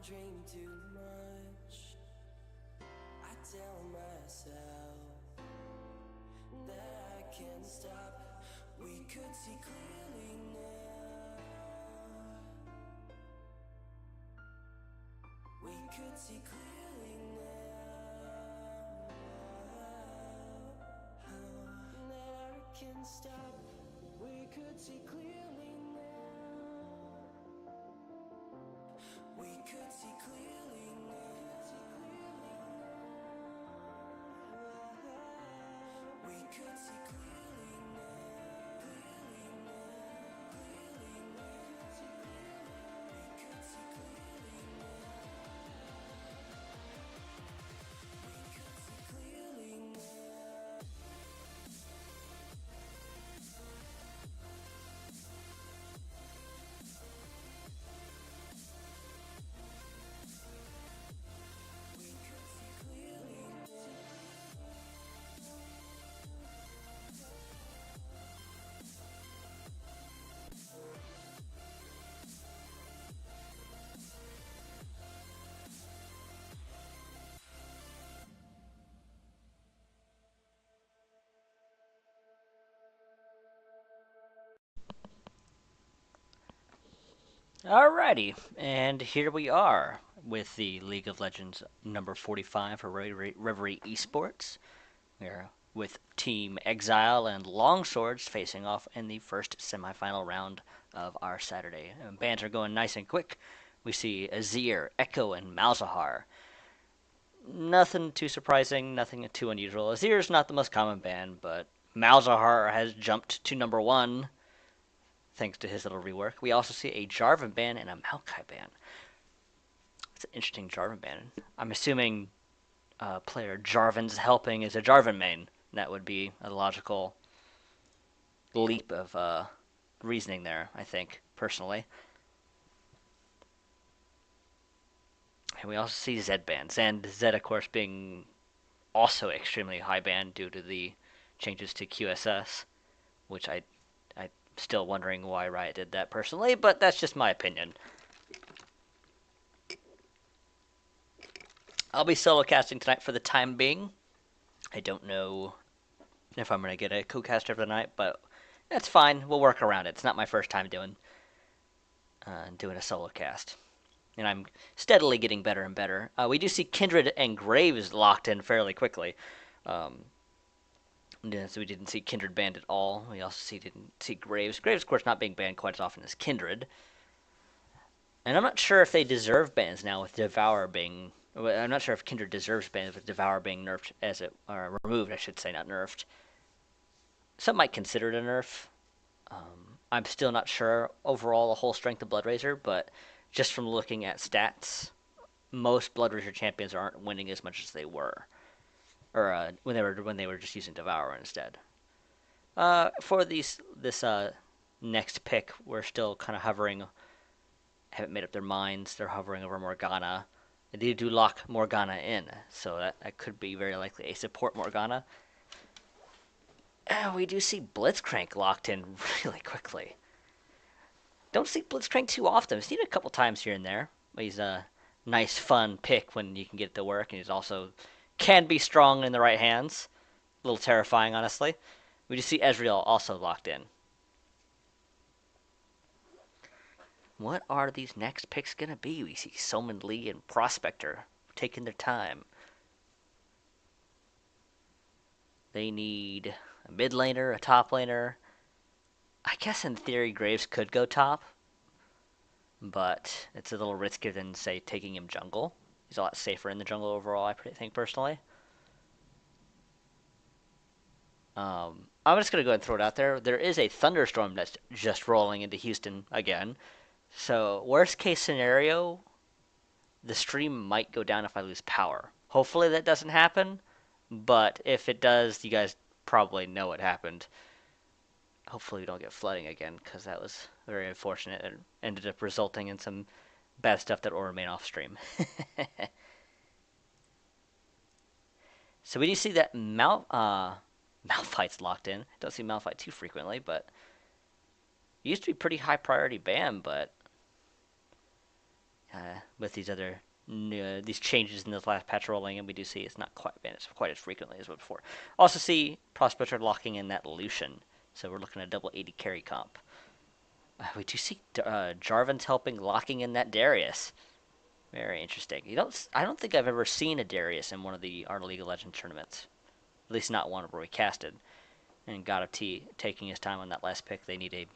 dream too much. I tell myself that I can't stop. We could see clearly now. We could see clearly now. That I can't stop. We could see clearly now. We could see clearly now. We could see clearly now. Clearly now. Clearly now. We could see clearly now. We could see clearly now. We could see clearly Alrighty, and here we are with the League of Legends number 45 for Reverie Esports. We're with Team Exile and Longswords facing off in the first semifinal round of our Saturday. And bans are going nice and quick. We see Azir, Echo, and Malzahar. Nothing too surprising, nothing too unusual. Azir's not the most common ban, but Malzahar has jumped to number one thanks to his little rework. We also see a Jarvan ban and a Maokai ban. It's an interesting Jarvan ban. I'm assuming player Jarvan's helping is a Jarvan main. That would be a logical leap of reasoning there, I think, personally. And we also see Zed bans, and Zed, of course, being also extremely high ban due to the changes to QSS, which I'm still wondering why Riot did that personally, but that's just my opinion. I'll be solo casting tonight for the time being. I don't know if I'm going to get a co-caster for the night, but that's fine. We'll work around it. It's not my first time doing a solo cast. And I'm steadily getting better and better. We do see Kindred and Graves locked in fairly quickly. So we didn't see Kindred banned at all. We also didn't see Graves. Graves, of course, not being banned quite as often as Kindred. And I'm not sure if they deserve bans now with Devour being... I'm not sure if Kindred deserves bans with Devour being nerfed or removed, I should say, not nerfed. Some might consider it a nerf. I'm still not sure overall the whole strength of Bloodrazor, but just from looking at stats, most Bloodrazor champions aren't winning as much as they were, or when they were just using Devour instead. For this next pick, we're still kind of hovering. Haven't made up their minds. They're hovering over Morgana. They do lock Morgana in, so that could be very likely a support Morgana. We do see Blitzcrank locked in really quickly. Don't see Blitzcrank too often. I've seen it a couple times here and there. He's a nice, fun pick when you can get it to work, and he's also can be strong in the right hands. A little terrifying, honestly. We do see Ezreal also locked in. What are these next picks going to be? We see Soman Lee and Prospector taking their time. They need a mid laner, a top laner. I guess in theory Graves could go top, but it's a little riskier than, say, taking him jungle. He's a lot safer in the jungle overall, I think, personally. I'm just going to go ahead and throw it out there. There is a thunderstorm that's just rolling into Houston again. So, worst case scenario, the stream might go down if I lose power. Hopefully that doesn't happen, but if it does, you guys probably know what happened. Hopefully we don't get flooding again, because that was very unfortunate and ended up resulting in some bad stuff that will remain off stream. So we do see that Malphite's locked in. Don't see Malphite too frequently, but it used to be pretty high priority ban, but with these other these changes in this last patch rolling, and we do see it's not quite banished quite as frequently as before. Also see Prospector locking in that Lucian, so we're looking at a double 80 carry comp. We do see Jarvan's helping locking in that Darius. Very interesting. I don't think I've ever seen a Darius in one of the Art of League of Legends tournaments. At least not one where we casted. And God of T taking his time on that last pick. They need a.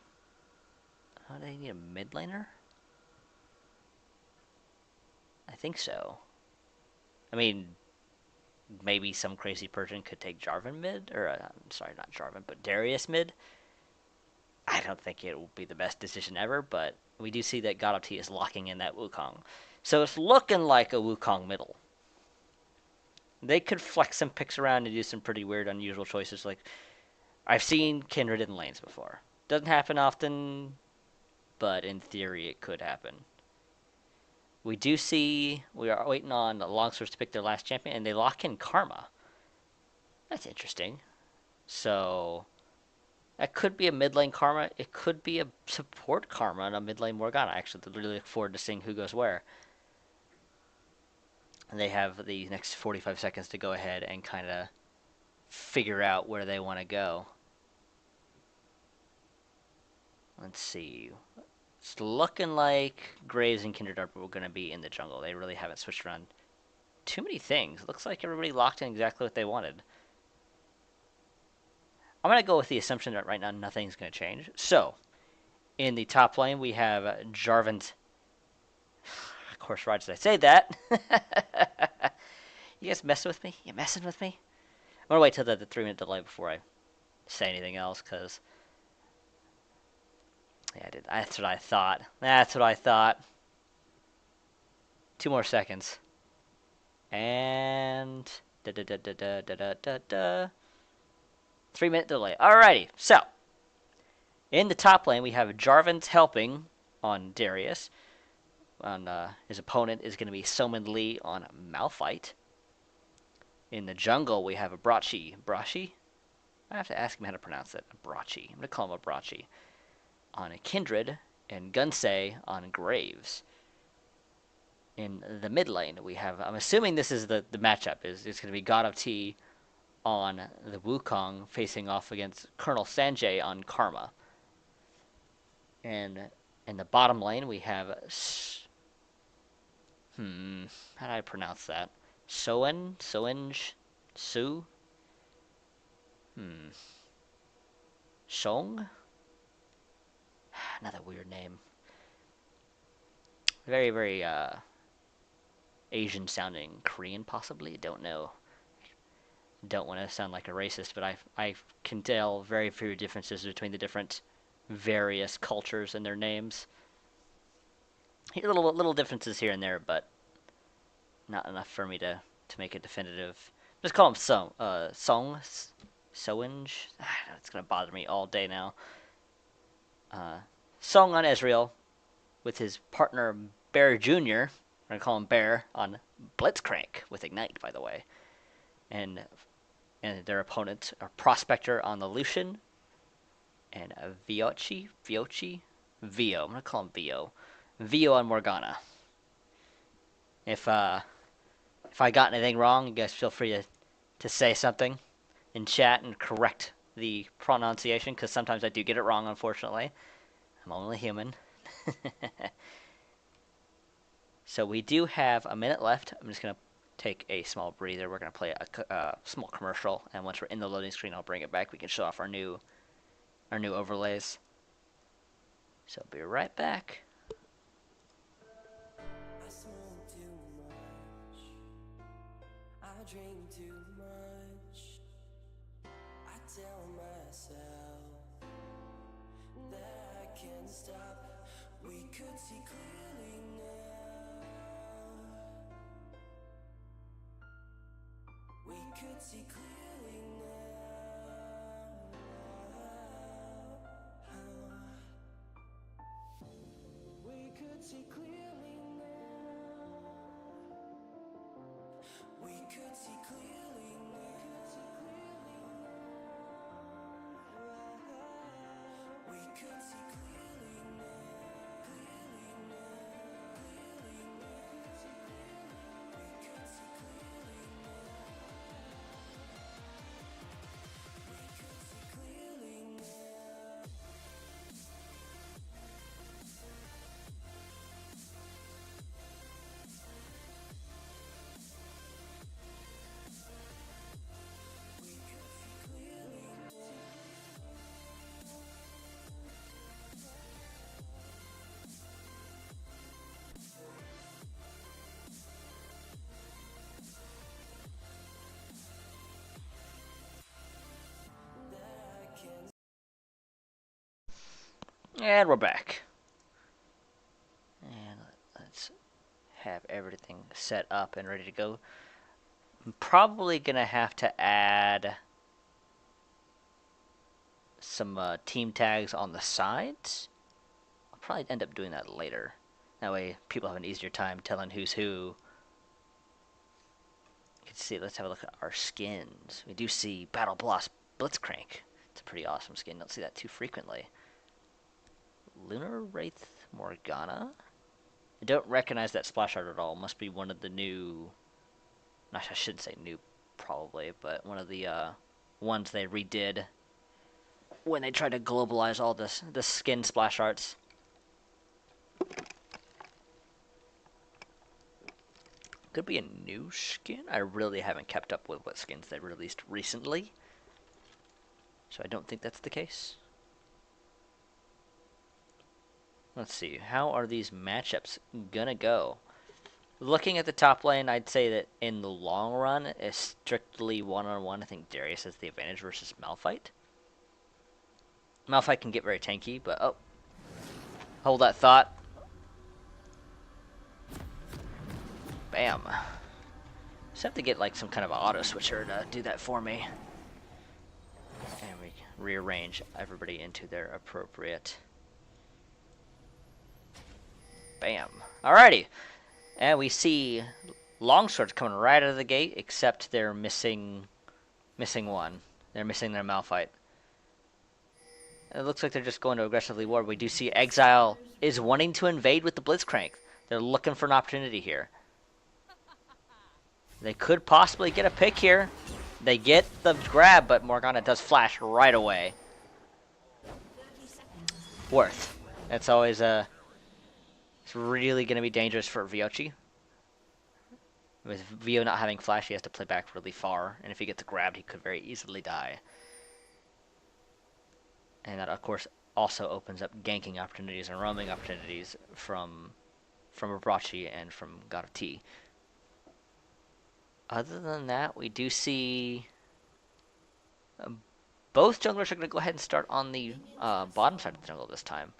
Oh, they need a mid laner? I think so. I mean, maybe some crazy person could take Jarvan mid, or I'm sorry, not Jarvan, but Darius mid. I don't think it will be the best decision ever, but we do see that God of T is locking in that Wukong. So it's looking like a Wukong middle. They could flex some picks around and do some pretty weird, unusual choices. Like, I've seen Kindred in lanes before. Doesn't happen often, but in theory it could happen. We do see, we are waiting on Longswords to pick their last champion, and they lock in Karma. That's interesting. So, that could be a mid lane Karma. It could be a support Karma and a mid lane Morgana. I actually really look forward to seeing who goes where. And they have the next 45 seconds to go ahead and kind of figure out where they want to go. Let's see. It's looking like Graves and Kindred are going to be in the jungle. They really haven't switched around too many things. Looks like everybody locked in exactly what they wanted. I'm going to go with the assumption that right now nothing's going to change. So, in the top lane, we have Jarvan's. Of course, right as I say that. You guys messing with me? You messing with me? I'm going to wait till the 3-minute delay before I say anything else, because... Yeah, I did. That's what I thought. That's what I thought. 2 more seconds. And... 3-minute delay. Alrighty, so... In the top lane, we have Jarvan's helping on Darius. On his opponent is going to be Soman Lee on Malphite. In the jungle, we have a Brachi. Brachi? I have to ask him how to pronounce it. Brachi. I'm going to call him a Brachi. On a Kindred, and Gunsei on Graves. In the mid lane, we have, I'm assuming this is the matchup, it's going to be God of T on the Wukong facing off against Colonel Sanjay on Karma. And in the bottom lane, we have, how do I pronounce that? Soenge? Su? Shong? Another weird name. Very, very Asian sounding. Korean, possibly? Don't know. Don't want to sound like a racist, but I can tell very few differences between the different various cultures and their names. Little differences here and there, but not enough for me to make it definitive. Just call him Song. Soenge? It's going to bother me all day now. Song on Ezreal with his partner Bear Jr. We're going to call him Bear on Blitzcrank with Ignite, by the way. And their opponent, a Prospector on the Lucian. And a Vio. I'm going to call him Vio. Vio on Morgana. If I got anything wrong, you guys feel free to say something in chat and correct the pronunciation, because sometimes I do get it wrong, unfortunately. I'm only human. So we do have a minute left. I'm just going to take a small breather. We're going to play a small commercial, and once we're in the loading screen, I'll bring it back. We can show off our new overlays. So I'll be right back. I smoke too much. I drink too much. I tell myself that I can't stop. We could see clearly now. We could see clearly now. We could see clearly now. We could see clearly now. We could see clearly now. Clearly now. Clearly And we're back. And let's have everything set up and ready to go. I'm probably going to have to add some team tags on the sides. I'll probably end up doing that later. That way people have an easier time telling who's who. You can see, let's have a look at our skins. We do see Battle Boss Blitzcrank. It's a pretty awesome skin. Don't see that too frequently. Lunar Wraith Morgana. I don't recognize that splash art at all. Must be one of the new... I shouldn't say new, probably, but one of the ones they redid when they tried to globalize all the skin splash arts. Could be a new skin. I really haven't kept up with what skins they released recently, so I don't think that's the case. Let's see, how are these matchups gonna go? Looking at the top lane, I'd say that in the long run, it's strictly one-on-one. I think Darius has the advantage versus Malphite. Malphite can get very tanky, but oh, hold that thought. Bam. Just have to get like some kind of auto switcher to do that for me. And we rearrange everybody into their appropriate. Bam. Alrighty. And we see longswords coming right out of the gate, except they're missing one. They're missing their Malphite. It looks like they're just going to aggressively war. We do see Exile is wanting to invade with the Blitzcrank. They're looking for an opportunity here. They could possibly get a pick here. They get the grab, but Morgana does flash right away. Worth. That's always a... It's really going to be dangerous for Viochi. With Vio not having flash, he has to play back really far. And if he gets grabbed, he could very easily die. And that, of course, also opens up ganking opportunities and roaming opportunities from Abrachi and from God of Tea. Other than that, we do see both junglers are going to go ahead and start on the bottom side of the jungle this time.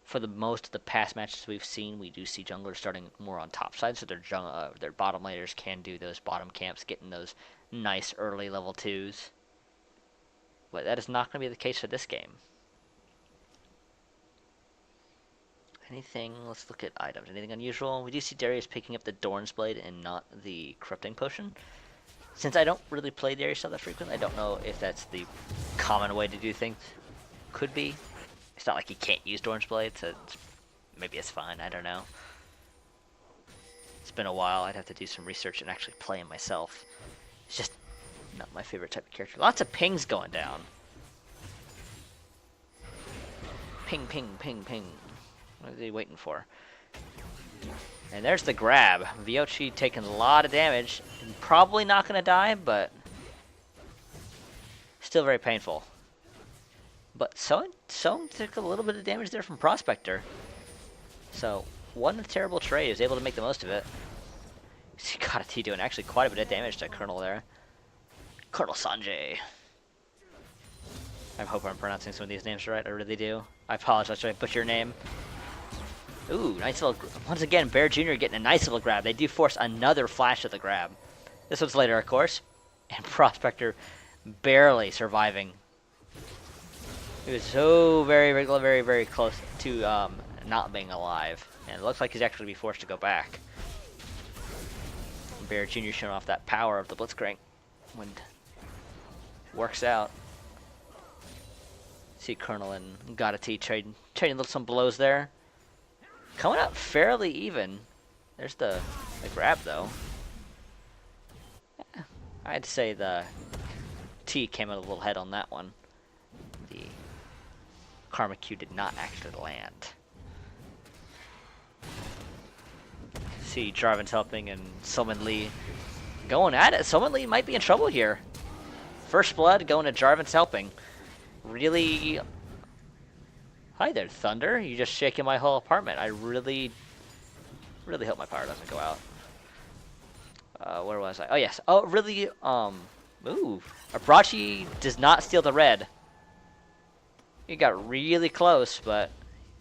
For the most of the past matches we've seen, we do see junglers starting more on top side, so their bottom laners can do those bottom camps, getting those nice early level 2s. But that is not going to be the case for this game. Anything? Let's look at items. Anything unusual? We do see Darius picking up the Dorn's Blade and not the Corrupting Potion. Since I don't really play Darius all that frequently, I don't know if that's the common way to do things. Could be. It's not like he can't use Dorn's Blade, so maybe it's fine. I don't know. It's been a while. I'd have to do some research and actually play him myself. It's just not my favorite type of character. Lots of pings going down. Ping, ping, ping, ping. What are they waiting for? And there's the grab. Viochi taking a lot of damage. Probably not going to die, but still very painful. But Soen took a little bit of damage there from Prospector. So, wasn't a terrible trade. He was able to make the most of it. See God of Tea doing actually quite a bit of damage to Colonel there. Colonel Sanjay. I hope I'm pronouncing some of these names right. I really do. I apologize if I butcher your name. Ooh, nice little... Once again, Bear Jr. getting a nice little grab. They do force another flash of the grab. This one's later, of course. And Prospector barely surviving. He was so very, very, very close to not being alive. And it looks like he's actually going to be forced to go back. Bear Jr. showing off that power of the Blitzcrank. When works out. See Colonel and God of Tea trading some blows there. Coming up fairly even. There's the grab, though. Yeah, I'd say the T came out a little head on that one. The Karma Q did not actually land. See Jarvan's helping and Silman Lee going at it. Silman Lee might be in trouble here. First blood going to Jarvan's helping. Really... Hi there, Thunder. You just shaking my whole apartment. I really hope my power doesn't go out. Where was I? Oh, yes. Oh, really, ooh. Abrachi does not steal the red. He got really close, but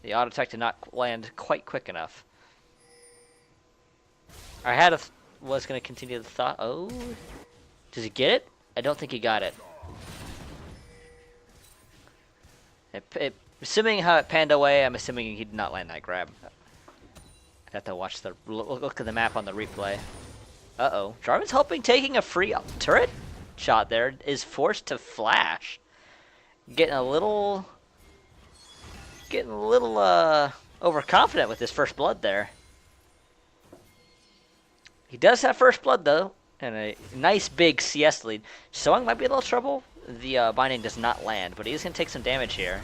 the auto attack did not land quite quick enough. I had was going to continue the thought. Oh, does he get it? I don't think he got it. Assuming how it panned away, I'm assuming he did not land that grab. I'd have to watch the look at the map on the replay. Uh-oh. Jarvan's helping, taking a free turret shot there, is forced to flash. Getting a little overconfident with his first blood there. He does have first blood though, and a nice big CS lead. Soang might be a little trouble. The binding does not land, but he's going to take some damage here.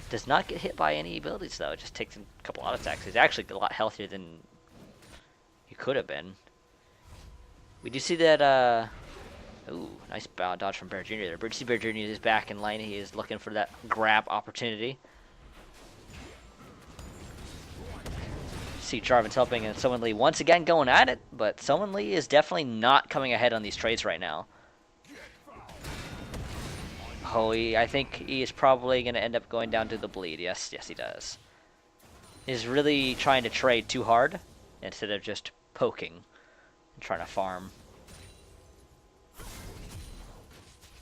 Does not get hit by any abilities though, just takes a couple auto attacks. He's actually a lot healthier than he could have been. We do see that, ooh, nice bow dodge from Bear Jr. there. Bridgesy Bear Jr. is back in lane. He is looking for that grab opportunity. See Jarvan's helping and Someone Lee once again going at it, but Someone Lee is definitely not coming ahead on these trades right now. Oh, I think he is probably going to end up going down to the bleed. Yes, he does. He's really trying to trade too hard instead of just poking and trying to farm.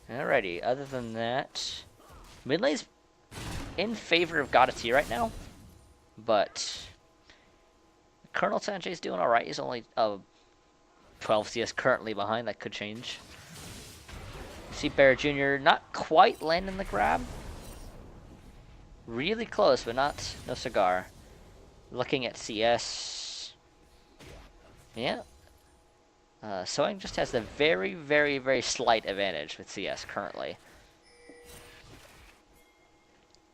Alrighty, other than that, mid lane's in favor of Godati right now, but Colonel Sanjay's doing alright. He's only 12 CS currently behind. That could change. See Bear Jr. not quite landing the grab. Really close, but no cigar. Looking at CS. Yeah. Soang just has the very, very, very slight advantage with CS currently.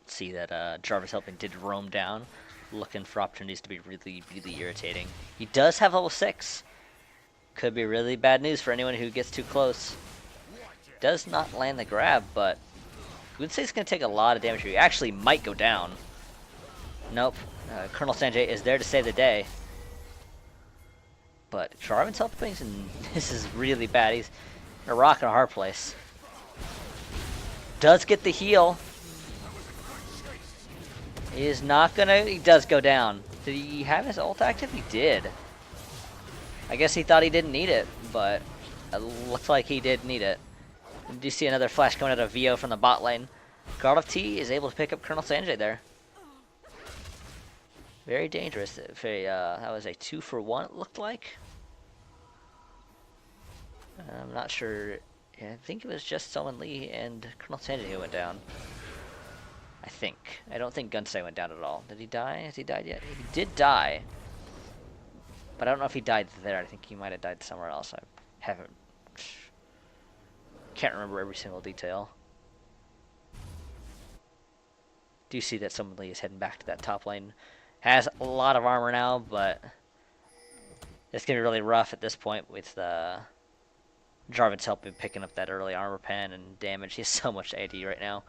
See that Jarvis helping did roam down, looking for opportunities to be really, really irritating. He does have level 6. Could be really bad news for anyone who gets too close. Does not land the grab, but I would say it's going to take a lot of damage. He actually might go down. Nope. Colonel Sanjay is there to save the day. But Jarvan's helping, and this is really bad. He's in a rock and a hard place. Does get the heal. He is not gonna. He does go down. Did he have his ult active? He did. I guess he thought he didn't need it, but it looks like he did need it. You do see another flash coming out of VO from the bot lane. God of T is able to pick up Colonel Sanjay there. Very dangerous. That was a 2-for-1 it looked like. I'm not sure. Yeah, I think it was just Someone Lee and Colonel Sanjay who went down. I think. I don't think Gunsay went down at all. Did he die? Has he died yet? He did die. But I don't know if he died there. I think he might have died somewhere else. I can't remember every single detail. Do see that Someone Lee is heading back to that top lane. Has a lot of armor now, but it's going to be really rough at this point with Jarvan's helping picking up that early armor pen and damage. He has so much AD right now.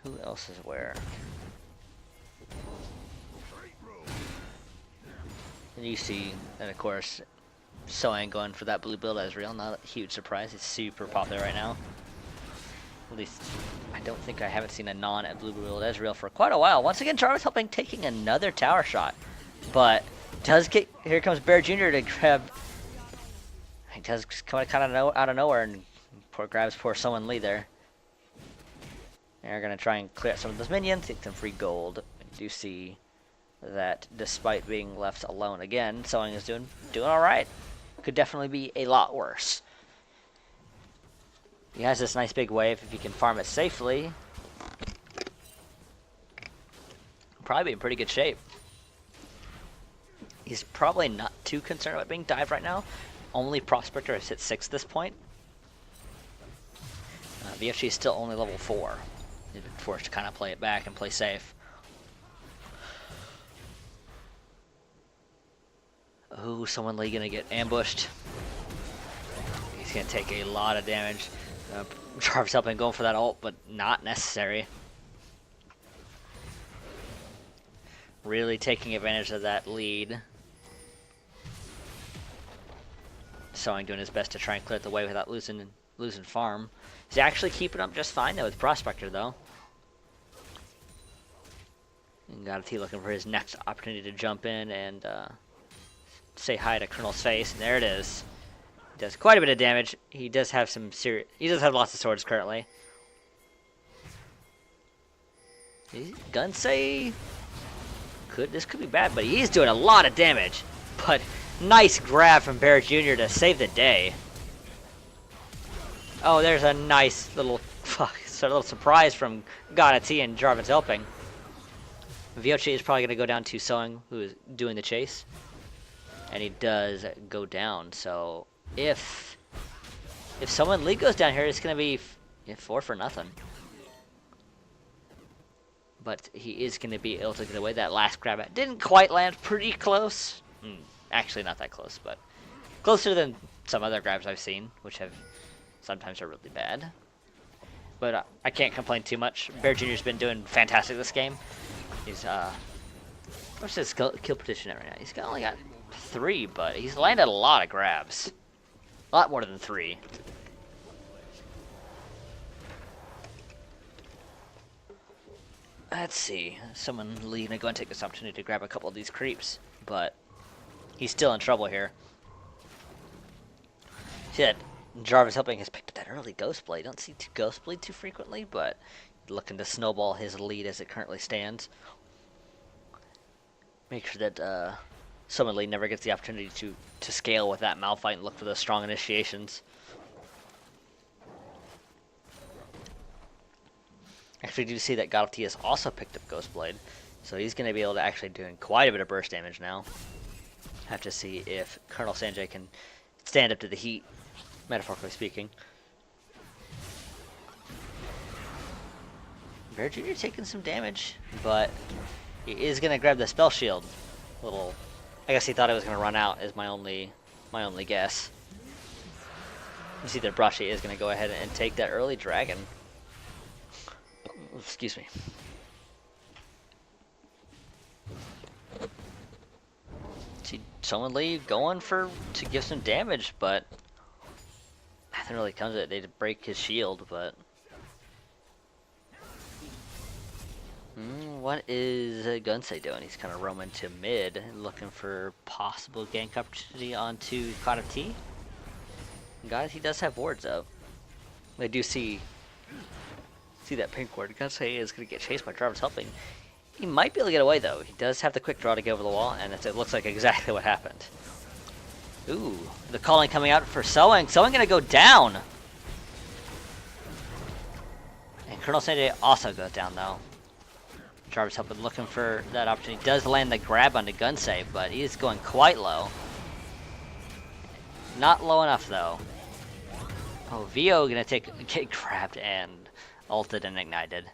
Who else is where? And you see, and of course, Soang going for that blue build Ezreal. Not a huge surprise. It's super popular right now. At least, I don't think I haven't seen a non-blue build Ezreal for quite a while. Once again, Jarvis helping, taking another tower shot. But, does get, here comes Bear Jr. to grab, he does come kind of out of nowhere and grabs poor Someone Lee there. They're going to try and clear out some of those minions, take some free gold. I do see that despite being left alone again, Soang is doing alright. Could definitely be a lot worse. He has this nice big wave. If he can farm it safely, probably be in pretty good shape. He's probably not too concerned about being dived right now. Only Prospector has hit 6 at this point. VFG is still only level 4. He's been forced to kind of play it back and play safe. Oh, Someone Lee gonna get ambushed. He's gonna take a lot of damage. Jarvis helping going for that ult, but not necessary. Really taking advantage of that lead. Soang doing his best to try and clear the way without losing farm. He's actually keeping up just fine though with Prospector though. And Gotti looking for his next opportunity to jump in and say hi to Colonel's face, and there it is. He does quite a bit of damage. He does have some serious. He does have lots of swords currently. Gunsei this could be bad, but he's doing a lot of damage. But nice grab from Bear Jr. to save the day. Oh, there's a nice little surprise from Gotti and Jarvan's helping. Vioche is probably going to go down to Soeng, who is doing the chase. And he does go down. So if someone Lee goes down here, it's going to be 4-0. But he is going to be able to get away. That last grab didn't quite land, pretty close. Actually, not that close, but closer than some other grabs I've seen, which have sometimes are really bad. But I can't complain too much. Bear Jr.'s been doing fantastic this game. He's what's his kill position at right now? He's only got 3, but he's landed a lot of grabs. A lot more than 3. Let's see. Someone Lee gonna go and take this opportunity to grab a couple of these creeps, but he's still in trouble here. See that Jarvis helping has picked up that early Ghost Blade. Don't see Ghost Blade too frequently, but looking to snowball his lead as it currently stands. Make sure that Summon Lee never gets the opportunity to scale with that Malphite and look for those strong initiations. Actually, do see that Gotti has also picked up Ghost Blade, so he's going to be able to actually doing quite a bit of burst damage now. Have to see if Colonel Sanjay can stand up to the heat, metaphorically speaking. Bear Jr. taking some damage, but he is going to grab the spell shield. I guess he thought it was going to run out, is my only guess. You see that Brashi is going to go ahead and take that early dragon. Excuse me. See someone Lee going to give some damage, but nothing really comes of it. They did break his shield, but what is Gunsei doing? He's kind of roaming to mid, looking for possible gank opportunity onto Cloud of Tea. Guys, he does have wards up. I do see that pink ward. Gunsei is going to get chased by Jarvis helping. He might be able to get away though. He does have the quick draw to get over the wall, and it looks like exactly what happened. Ooh, the calling coming out for Soeng. Soeng going to go down. And Colonel Sanjay also goes down though. Jarvis helping looking for that opportunity. Does land the grab onto Gunsei, but he's going quite low. Not low enough though. Oh, Vio gonna get grabbed and ulted and ignited.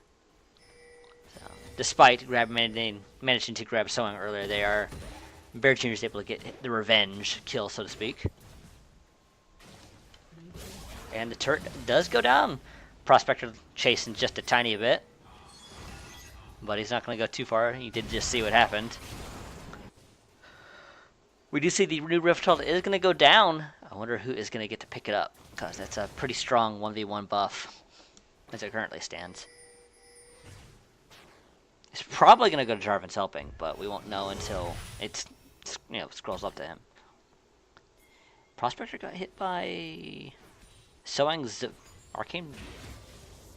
So, despite managing to grab Soeng earlier, Bear Jr. is able to get the revenge kill, so to speak. And the turret does go down. Prospector chasing just a tiny bit. But he's not going to go too far. You did just see what happened. We do see the new Rift Child is going to go down. I wonder who is going to get to pick it up, because that's a pretty strong 1v1 buff as it currently stands. It's probably going to go to Jarvan's helping, but we won't know until it scrolls up to him. Prospector got hit by Soeng's Arcane.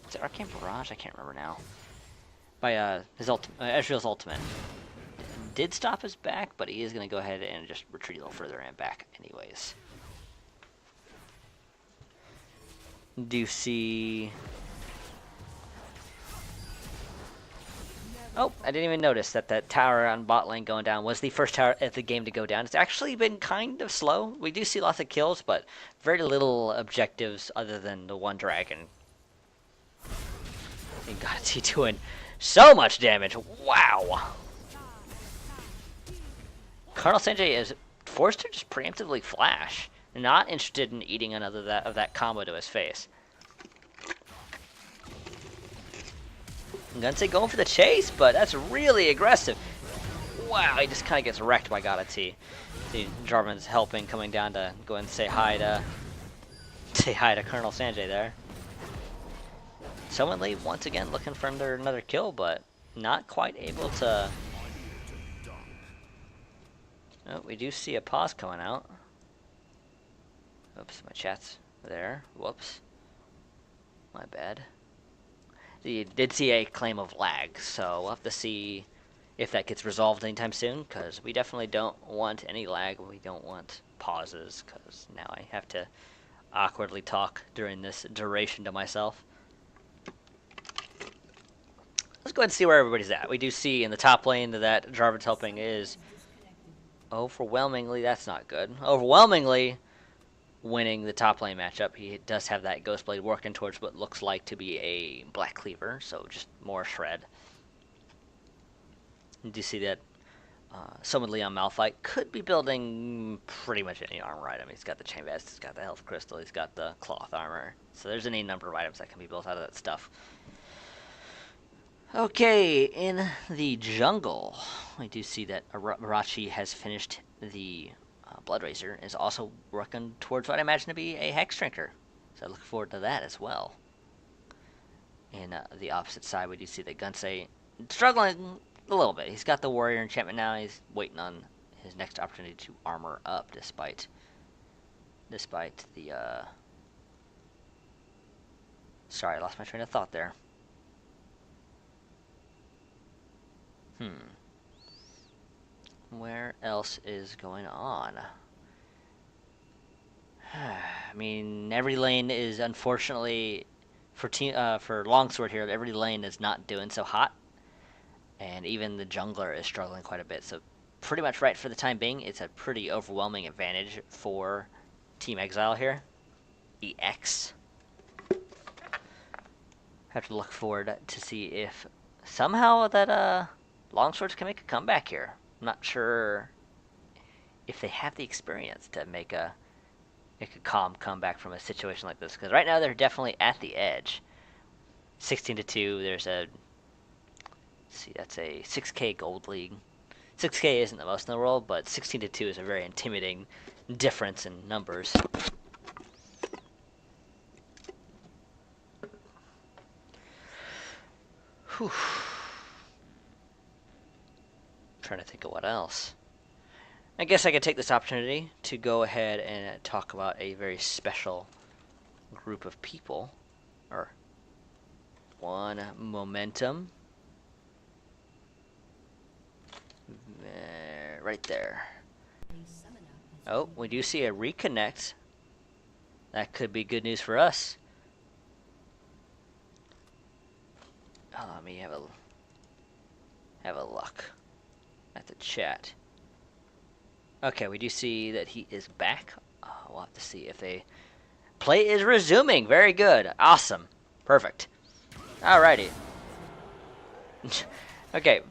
Is it Arcane Barrage? I can't remember now. By his Ezreal's ultimate. Did stop his back, but he is going to go ahead and just retreat a little further and back anyways. Do you see... Oh, I didn't even notice that tower on bot lane going down was the first tower of the game to go down. It's actually been kind of slow. We do see lots of kills, but very little objectives other than the one dragon. And God, is he doing so much damage? Wow! Colonel Sanjay is forced to just preemptively flash. Not interested in eating another of that combo to his face. Gunsei going for the chase, but that's really aggressive. Wow, he just kind of gets wrecked by Gotti. See, Jarvan's helping, coming down to go and say hi to Colonel Sanjay there. Summonly once again looking for another kill, but not quite able to. Oh, we do see a pause coming out. Oops, my chat's there. Whoops. My bad. You did see a claim of lag, so we'll have to see if that gets resolved anytime soon, because we definitely don't want any lag. We don't want pauses, because now I have to awkwardly talk during this duration to myself. Let's go ahead and see where everybody's at. We do see in the top lane that Jarvan's helping is overwhelmingly, that's not good. Overwhelmingly winning the top lane matchup. He does have that Ghostblade working towards what looks like to be a Black Cleaver, so just more shred. You do see that someone Leon Malphite could be building pretty much any armor item. He's got the chain vest, he's got the health crystal, he's got the cloth armor. So there's any number of items that can be built out of that stuff. Okay, in the jungle, we do see that Arachi has finished the Blood Razor, is also working towards what I imagine to be a Hex Drinker. So I look forward to that as well. In the opposite side, we do see that Gunsei struggling a little bit. He's got the Warrior enchantment now. He's waiting on his next opportunity to armor up, despite the sorry, I lost my train of thought there. Where else is going on? I mean, every lane is unfortunately for Longsword here. Every lane is not doing so hot, and even the jungler is struggling quite a bit. So, pretty much right for the time being, it's a pretty overwhelming advantage for Team Exile here. EX. Have to look forward to see if somehow that Longswords can make a comeback here. I'm not sure if they have the experience to make a calm comeback from a situation like this, because right now they're definitely at the edge. 16-2. There's a see, that's a 6K gold league. 6K isn't the most in the world, but 16-2 is a very intimidating difference in numbers. Whew. Trying to think of what else. I guess I could take this opportunity to go ahead and talk about a very special group of people, or one momentum. Right there. Oh, we do see a reconnect. That could be good news for us. Oh, let me have a look at the chat. Okay, we do see that he is back. We'll have to see if they play is resuming. Very good. Awesome. Perfect. Alrighty. Okay,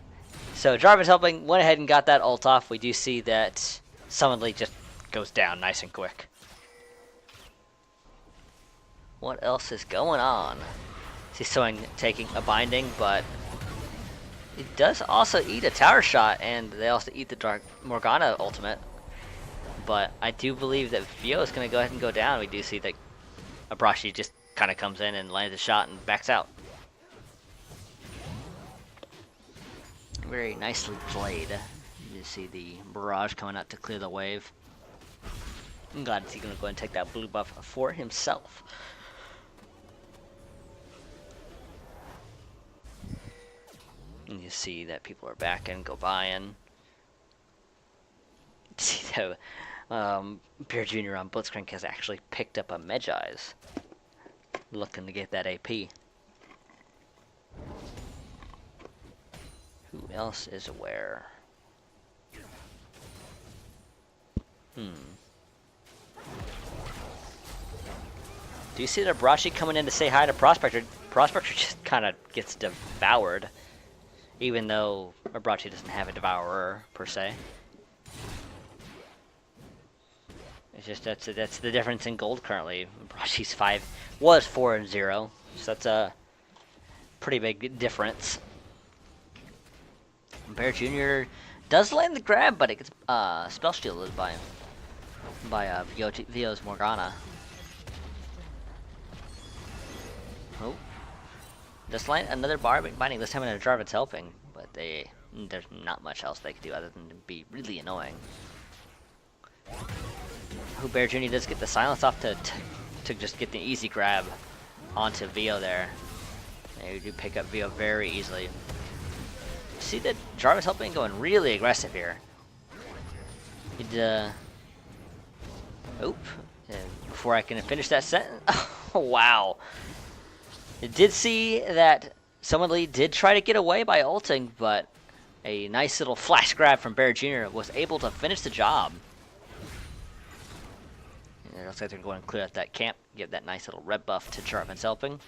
so Jarvan's helping, went ahead and got that ult off. We do see that Summonly just goes down nice and quick. What else is going on? See Soing taking a binding, but it does also eat a tower shot, and they also eat the Dark Morgana ultimate. But I do believe that Vio is going to go ahead and go down. We do see that Abrashi just kind of comes in and lands a shot and backs out. Very nicely played. You see the barrage coming out to clear the wave. I'm glad he's going to go ahead and take that blue buff for himself. And you see that people are back and go buying. See that Bear Jr. on Blitzcrank has actually picked up a Medjai's. Looking to get that AP. Who else is aware? Do you see that Abrashi coming in to say hi to Prospector? Prospector just kind of gets devoured. Even though Abrachi doesn't have a devourer per se. It's just that's the difference in gold currently. Abrachi's 4-0, so that's a pretty big difference. Bear Jr. does land the grab, but it gets spell shielded by Vio's Morgana. Oh, Just land another bar binding, this time in a Jarvan's helping, but there's not much else they can do other than to be really annoying. Bear Jr. does get the silence off to just get the easy grab onto Vio there. They do pick up Vio very easily. See that Jarvan's helping going really aggressive here. He'd, oop. And before I can finish that sentence, oh, wow. I did see that someone Lee did try to get away by ulting, but a nice little flash grab from Bear Jr. was able to finish the job. And it looks like they're going to clear out that camp, give that nice little red buff to Jarvan's helping.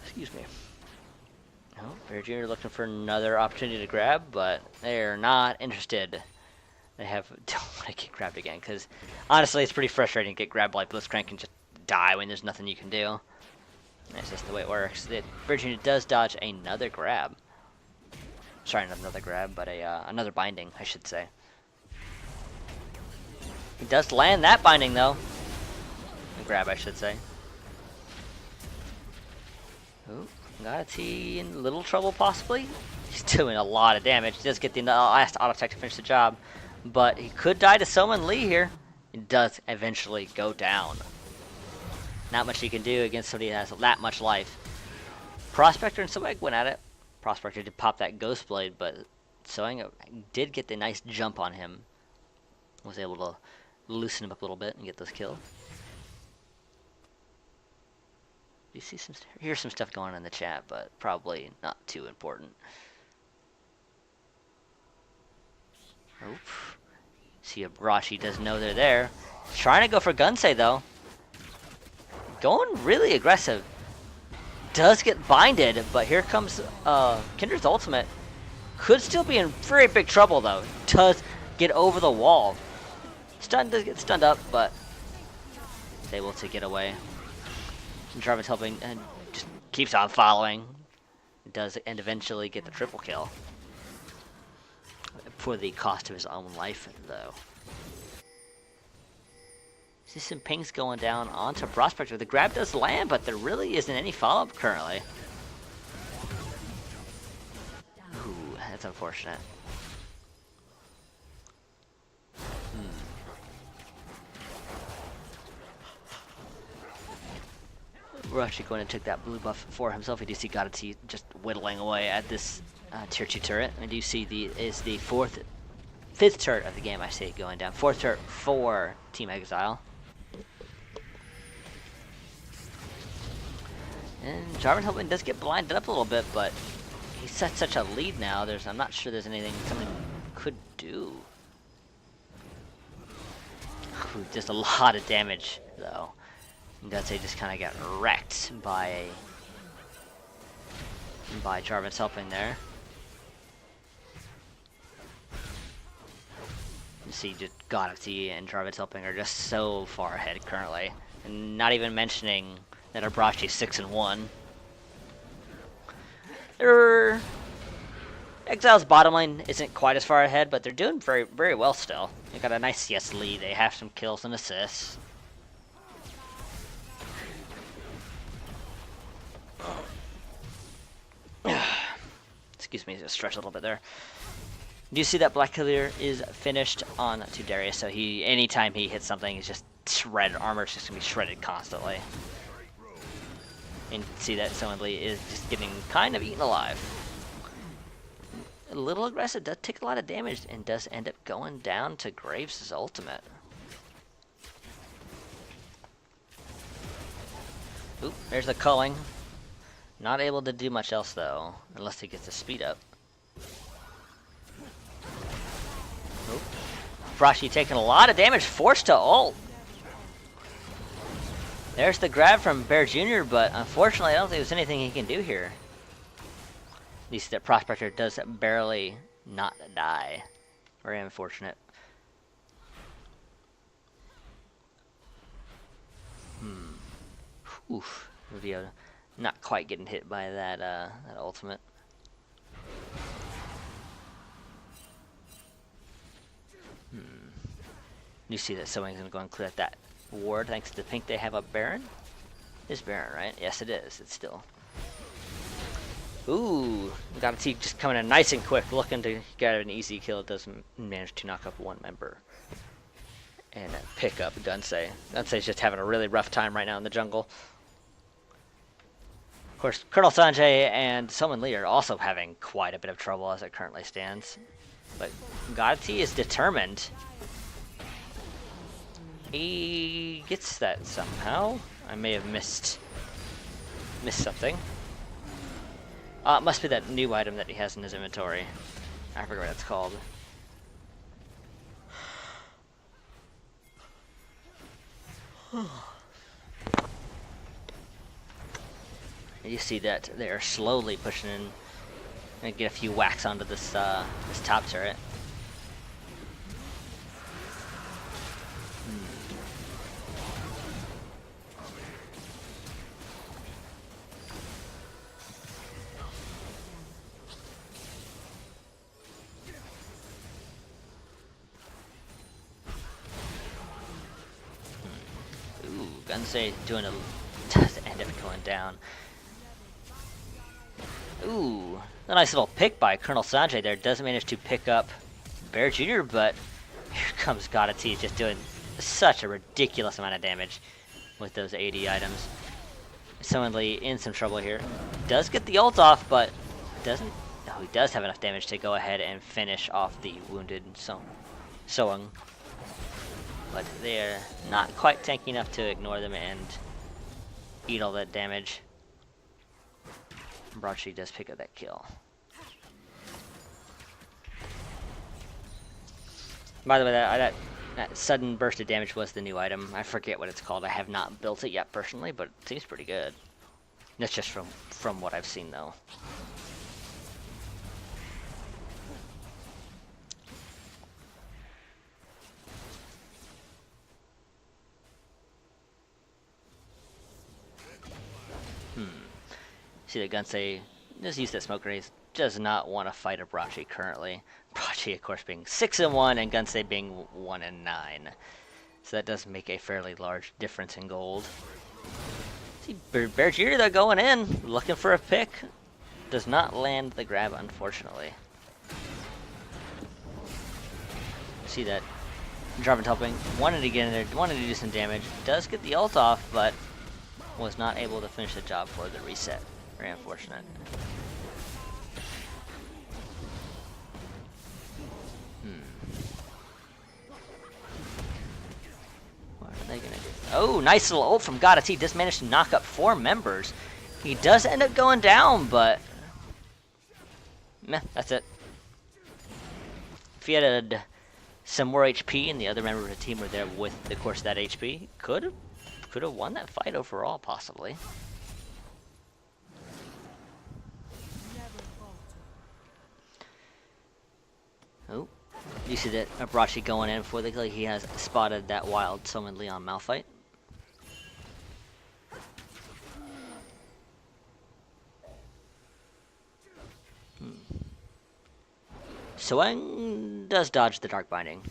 Excuse me. Oh, Bear Jr. looking for another opportunity to grab, but they're not interested. They don't want to get grabbed again, because honestly, it's pretty frustrating to get grabbed like Blitzcrank and just die when there's nothing you can do. That's just the way it works. Bear Jr. does dodge another grab. Sorry, not another grab, but another binding, I should say. He does land that binding, though. A grab, I should say. Ooh, got a T in little trouble, possibly. He's doing a lot of damage. He does get the last auto attack to finish the job. But he could die to Someone Lee here. He does eventually go down. Not much he can do against somebody that has that much life. Prospector and Soeg went at it. Prospector did pop that Ghost Blade, but Soeg did get the nice jump on him. Was able to loosen him up a little bit and get those kills. You see here's some stuff going on in the chat, but probably not too important. Oop. See if Rashi doesn't know they're there. Trying to go for Gunsei though. Going really aggressive. Does get binded, but here comes Kindred's ultimate. Could still be in very big trouble though. Does get over the wall. Does get stunned up, but is able to get away. Jarvan's helping and just keeps on following. Does and eventually get the triple kill. For the cost of his own life, though. See some pings going down onto Prospector. The grab does land, but there really isn't any follow-up currently. Ooh, that's unfortunate. We're actually going to take that blue buff for himself. We do see Godity just whittling away at this tier 2 turret. And you see the fifth turret of the game, I see it going down. Fourth turret for Team Exile. And Jarvan Hillman does get blinded up a little bit, but he's set such a lead now. I'm not sure there's anything someone could do. Ooh, just a lot of damage, though. Gutsy just kind of got wrecked by Jarvan's helping there. You see, just Godity and Jarvan's helping are just so far ahead currently, and not even mentioning that Abrachi's 6-1. Exile's bottom lane isn't quite as far ahead, but they're doing very, very well still. They got a nice CS lead. They have some kills and assists. Excuse me, just stretch a little bit there. Do you see that Black Clear is finished on to Darius? So anytime he hits something, he's just shredded. Armor's just gonna be shredded constantly. And see that Someone Lee is just getting kind of eaten alive. A little aggressive, does take a lot of damage, and does end up going down to Graves' ultimate. Oop, there's the culling. Not able to do much else though, unless he gets the speed up. Oop. Frashi taking a lot of damage, forced to ult. There's the grab from Bear Jr., but unfortunately I don't think there's anything he can do here. At least that Prospector does barely not die. Very unfortunate. Oof. Rubio not quite getting hit by that ultimate. You see that someone's gonna go and clear that ward thanks to the pink they have up Baron. Is Baron, right? Yes, it is. It's still. Ooh, got a T just coming in nice and quick, looking to get an easy kill. It doesn't manage to knock up one member. And pick up Gunsei. Gunsei's just having a really rough time right now in the jungle. Of course, Colonel Sanjay and Summon Lee are also having quite a bit of trouble as it currently stands. But Godati is determined. He gets that somehow. I may have missed something. It must be that new item that he has in his inventory. I forget what it's called. You see that they are slowly pushing in and get a few whacks onto this this top turret. Ooh, Gunsei doing a does end up going down. Ooh, a nice little pick by Colonel Sanjay there. Does manage to pick up Bear Jr., but here comes Godati just doing such a ridiculous amount of damage with those AD items. Summon Lee in some trouble here. Does get the ult off, but doesn't. Oh, he does have enough damage to go ahead and finish off the wounded Soang. But they're not quite tanky enough to ignore them and eat all that damage. Broadsheet does pick up that kill. By the way, that sudden burst of damage was the new item. I forget what it's called. I have not built it yet personally, but it seems pretty good. That's just from what I've seen though. See the Gunsei just use that smoke grenade. Does not want to fight a Brachi currently. Brachi, of course, being 6-1 and Gunsei being 1-9. So that does make a fairly large difference in gold. See Bear Jr. though going in, looking for a pick. Does not land the grab, unfortunately. See that Jarvan helping, wanted to get in there, wanted to do some damage. Does get the ult off, but was not able to finish the job for the reset. Very unfortunate. What are they gonna do? Oh, nice little ult from Godati. He just managed to knock up 4 members. He does end up going down, but meh, that's it. If he had some more HP and the other member of the team were there with the course of that HP, could have won that fight overall, possibly. Oh, you see that Abrashi going in for the kill. He has spotted that wild Summon Leon Malphite. Soang does dodge the Dark Binding.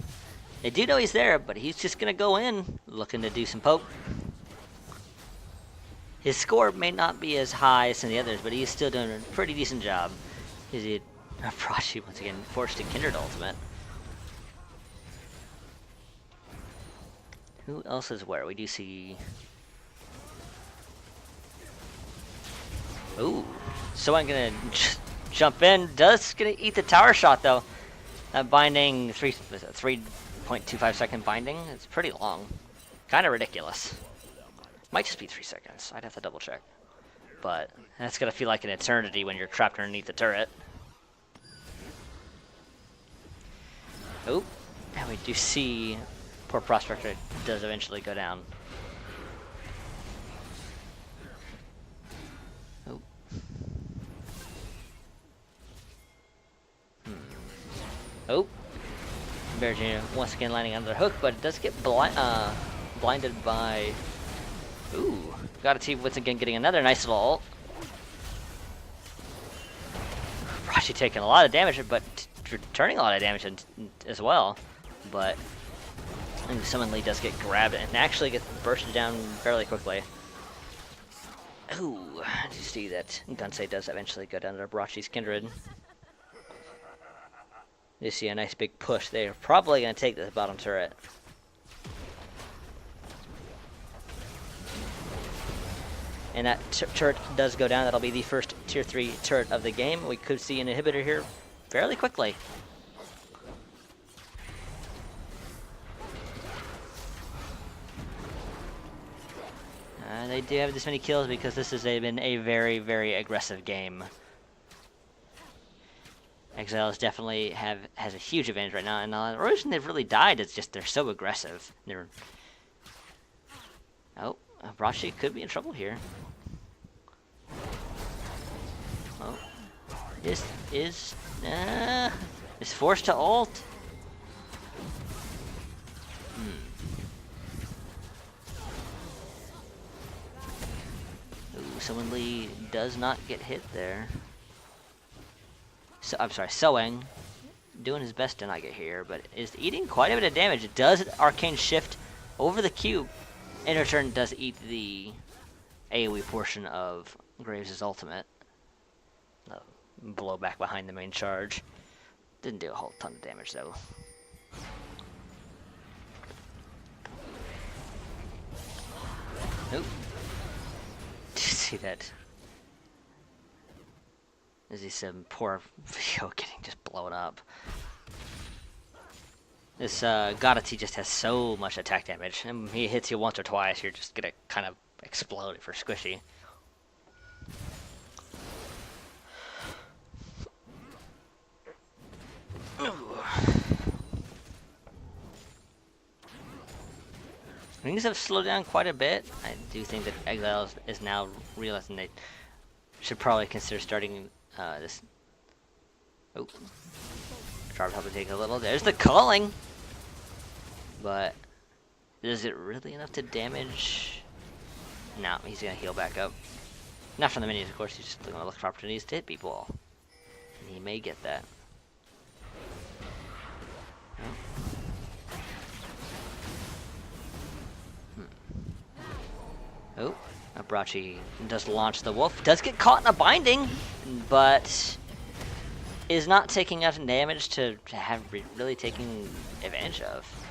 They do know he's there, but he's just going to go in, looking to do some poke. His score may not be as high as some of the others, but he's still doing a pretty decent job. He's Abrashi once again forced to Kindred ultimate. Who else is where? We do see. Ooh, so I'm gonna jump in. Does gonna eat the tower shot though. That binding 3.25 second binding. It's pretty long. Kind of ridiculous. Might just be 3 seconds. I'd have to double check. But that's gonna feel like an eternity when you're trapped underneath the turret. Oh, and we do see poor Prospector does eventually go down. Oh. Oh. Bear Jr. once again landing under the hook, but it does get blinded by. Ooh. Got a team once again getting another nice little ult. Rashi taking a lot of damage, but returning a lot of damage as well. But And Summon Lee does get grabbed and actually gets bursted down fairly quickly. Ooh, did you see that Gunsei does eventually go down to Brachi's Kindred? You see a nice big push. They're probably going to take this bottom turret. And that turret does go down. That'll be the first tier 3 turret of the game. We could see an inhibitor here fairly quickly. They do have this many kills because this has been a very, very aggressive game. Exiles definitely has a huge advantage right now, and the reason they've really died is just they're so aggressive. Oh, Brachi could be in trouble here. Oh, is forced to ult. Ooh, Summon Lee does not get hit there. So, I'm sorry, Soeng doing his best to not get here, but is eating quite a bit of damage. It does arcane shift over the cube. In return, does eat the AoE portion of Graves' ultimate. Blow back behind the main charge. Didn't do a whole ton of damage though. Nope. Did you see that? Is he some poor video getting just blown up? This Godati just has so much attack damage, and he hits you once or twice, you're just gonna kind of explode if you're squishy. Things have slowed down quite a bit. I do think that Exiles is now realizing they should probably consider starting this. Oh, Jarvan helping take a little. There's the culling, but is it really enough to damage? No, he's gonna heal back up. Not from the minions, of course. He's just gonna look for opportunities to hit people, and he may get that. Oh, Brachi does launch the wolf. Does get caught in a binding, but is not taking out damage to have really taken advantage of.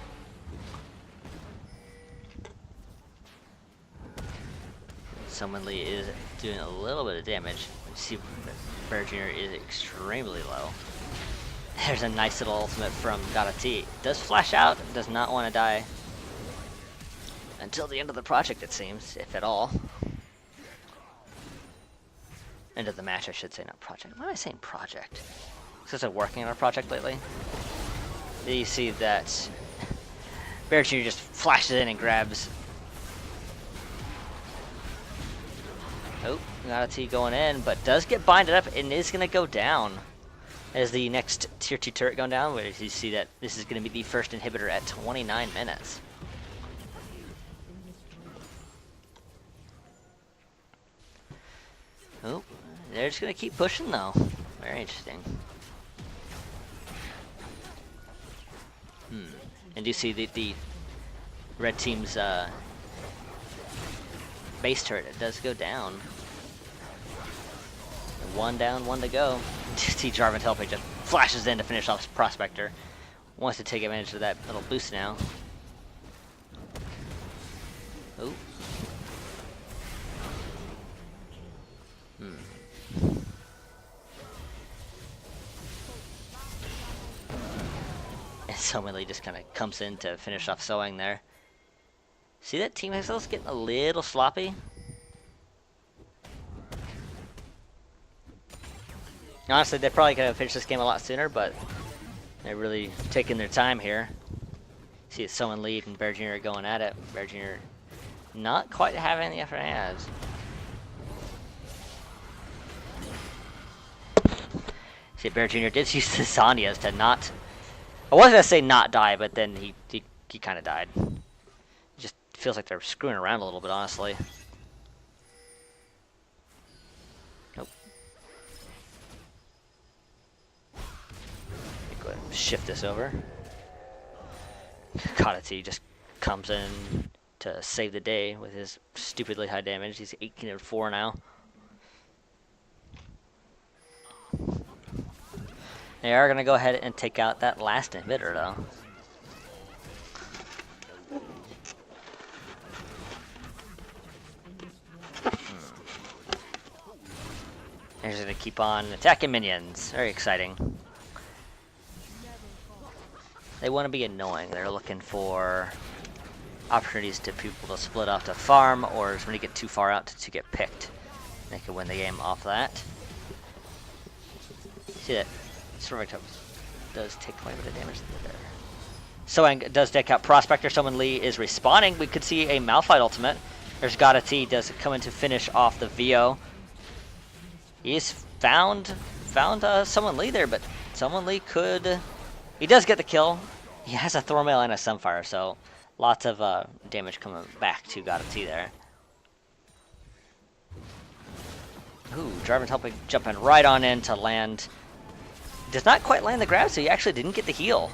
Summon Lee is doing a little bit of damage. You see, Bear Jr. is extremely low. There's a nice little ultimate from Godati. Does flash out, does not want to die. Until the end of the project, it seems, if at all. End of the match, I should say, not project. Why am I saying project? Because I'm working on a project lately. You see that Bear Jr. just flashes in and grabs. Oh, got a T going in, but does get binded up and is going to go down. As the next tier 2 turret going down, where you see that this is going to be the first inhibitor at 29 minutes. Oh, they're just going to keep pushing though. Very interesting. And you see the red team's base turret, it does go down. One down, one to go. See Jarvan helping just flashes in to finish off Prospector. Wants to take advantage of that little boost now. Oh. And Summon Lee just kind of comes in to finish off Soeng there. See that Team Exile's getting a little sloppy? Honestly, they probably could have finished this game a lot sooner, but they're really taking their time here. See it's Summon Lee and Bear Jr. going at it. Bear Jr. not quite having the effort he has. See, Bear Jr. did use the Zanyas to not... I was going to say not die, but then he kind of died. It just feels like they're screwing around a little bit, honestly. Nope. Go ahead and shift this over. God, it's he just comes in to save the day with his stupidly high damage. He's 18-4 now. They are going to go ahead and take out that last emitter, though. They're just going to keep on attacking minions. Very exciting. They want to be annoying. They're looking for opportunities to people to split off to farm, or when you get too far out to get picked. They can win the game off that. See that? Sort of does take quite a bit of damage there. Soang does deck out Prospector. Someone Lee is respawning. We could see a Malphite ultimate. There's Gotta T does come in to finish off the VO. He's found Someone Lee there, but Someone Lee could. He does get the kill. He has a Thormail and a Sunfire, so lots of damage coming back to Gotta T there. Ooh, Jarvan's helping jumping right on in to land. Does not quite land the grab, so he actually didn't get the heal.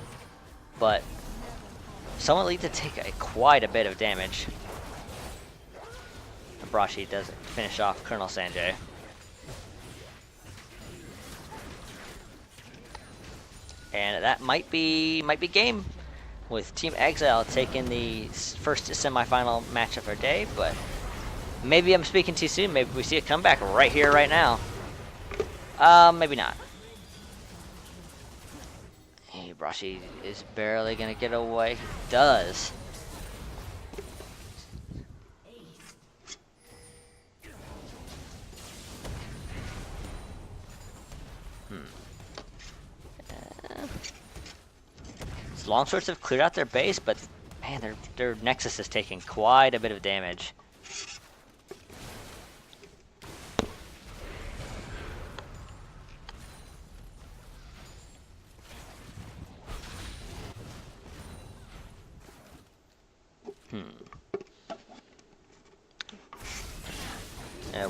But Someone Lee to take quite a bit of damage. Brashi does finish off Colonel Sanjay. And that might be game, with Team Exile taking the first semifinal match of our day. But maybe I'm speaking too soon. Maybe we see a comeback right here, right now. Maybe not. Hey, Brashi is barely gonna get away. He does. Longswords have cleared out their base, but man, their Nexus is taking quite a bit of damage.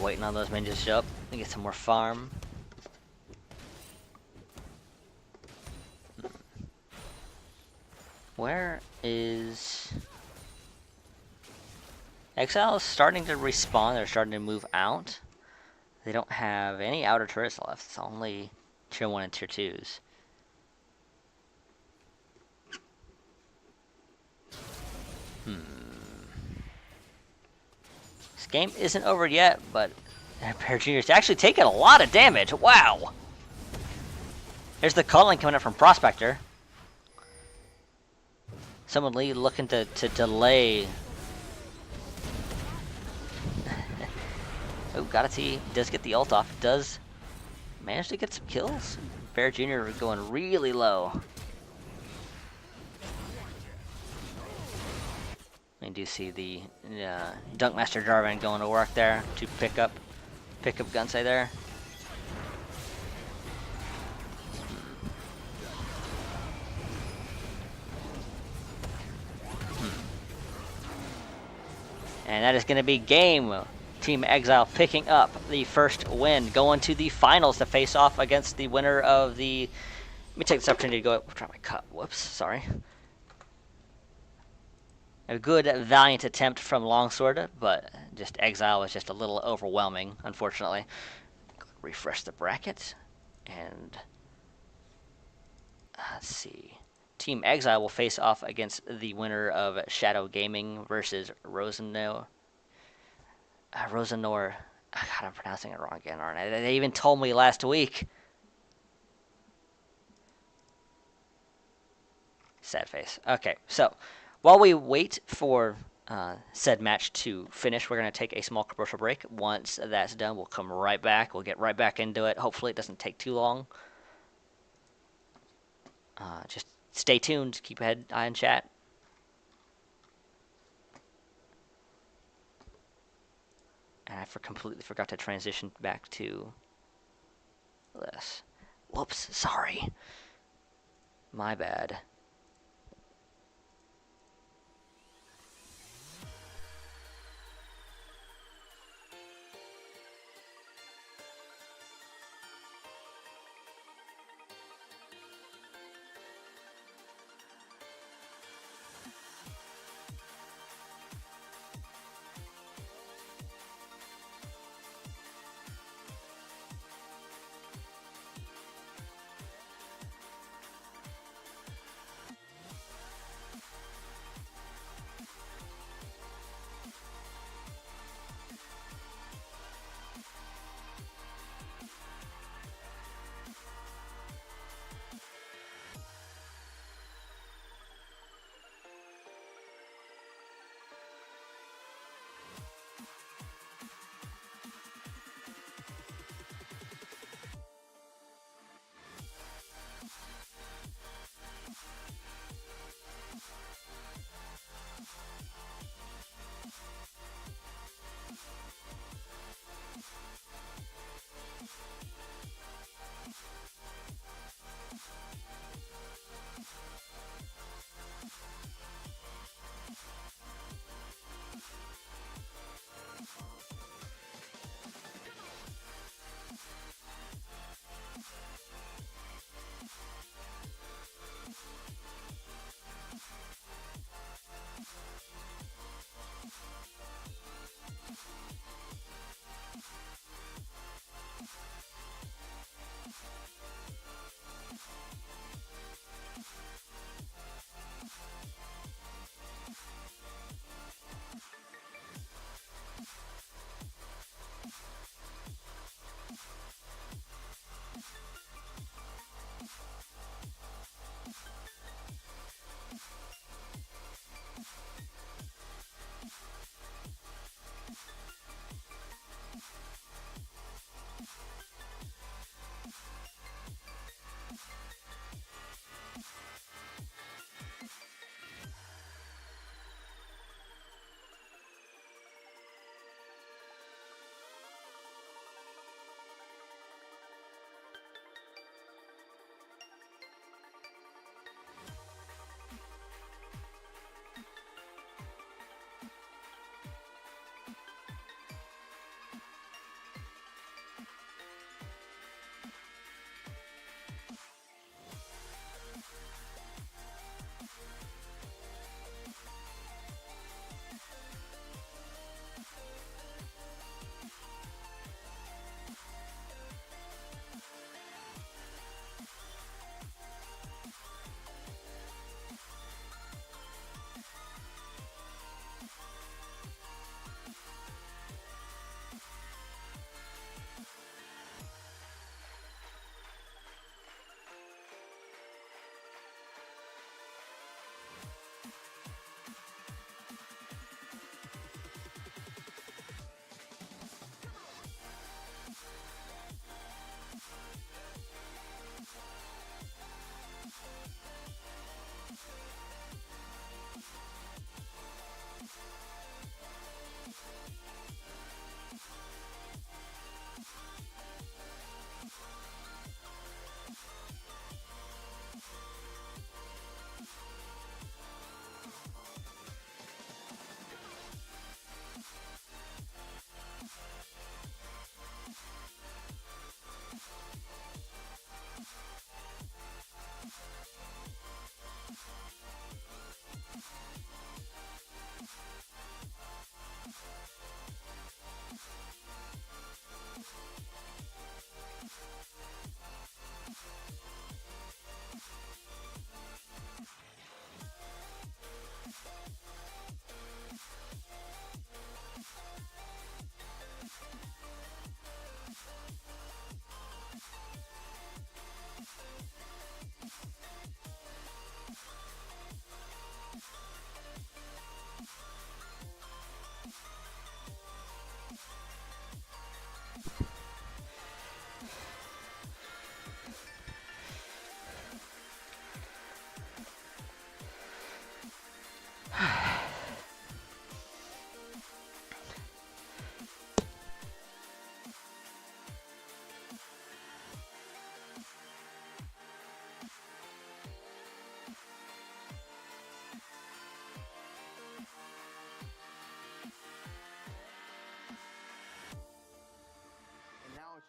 Waiting on those minions to show up and get some more farm. Where is Exile? Is starting to respawn. They're starting to move out. They don't have any outer turrets left. It's only tier 1 and tier 2s. This game isn't over yet, but Bear Jr.'s actually taking a lot of damage. Wow! There's the culling coming up from Prospector. Someone Lee looking to delay. Oh, Gotta T does get the ult off. Does manage to get some kills. Bear Jr. going really low. I do see the Dunkmaster Jarvan going to work there to pick up Gunsay there. And that is going to be game. Team Exile picking up the first win, going to the finals to face off against the winner of the. Let me take this opportunity to go. Try my cut. Whoops, sorry. A good, valiant attempt from Longsword, but just Exile was just a little overwhelming, unfortunately. Refresh the bracket, and let's see. Team Exile will face off against the winner of Shadow Gaming versus Rosenor. God, I'm pronouncing it wrong again, aren't I? They even told me last week. Sad face. Okay, so while we wait for said match to finish, we're going to take a small commercial break. Once that's done, we'll come right back. We'll get right back into it. Hopefully it doesn't take too long. Just stay tuned. Keep an eye on chat. And I completely forgot to transition back to this. Whoops, sorry. My bad.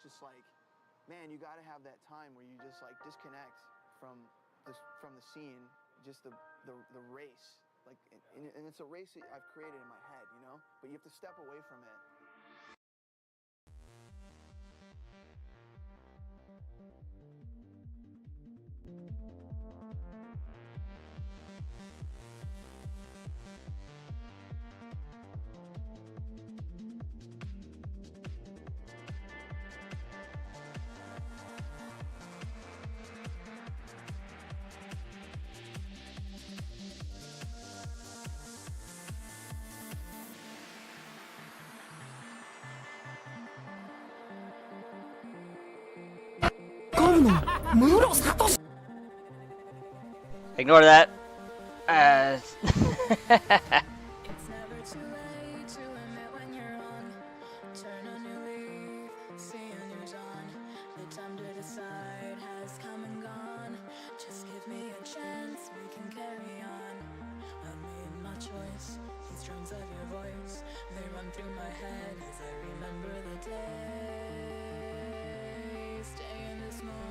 just like, man, you got to have that time where you just like disconnect from the scene, just the race. Like, and it's a race that I've created in my head, you know? But you have to step away from it. Ignore that. It's never too late to admit when you're wrong. Turn a new leaf, see a new dawn. The time to decide has come and gone. Just give me a chance, we can carry on. I've made my choice, these drums of your voice, they run through my head as I remember the day. Stay in this moment.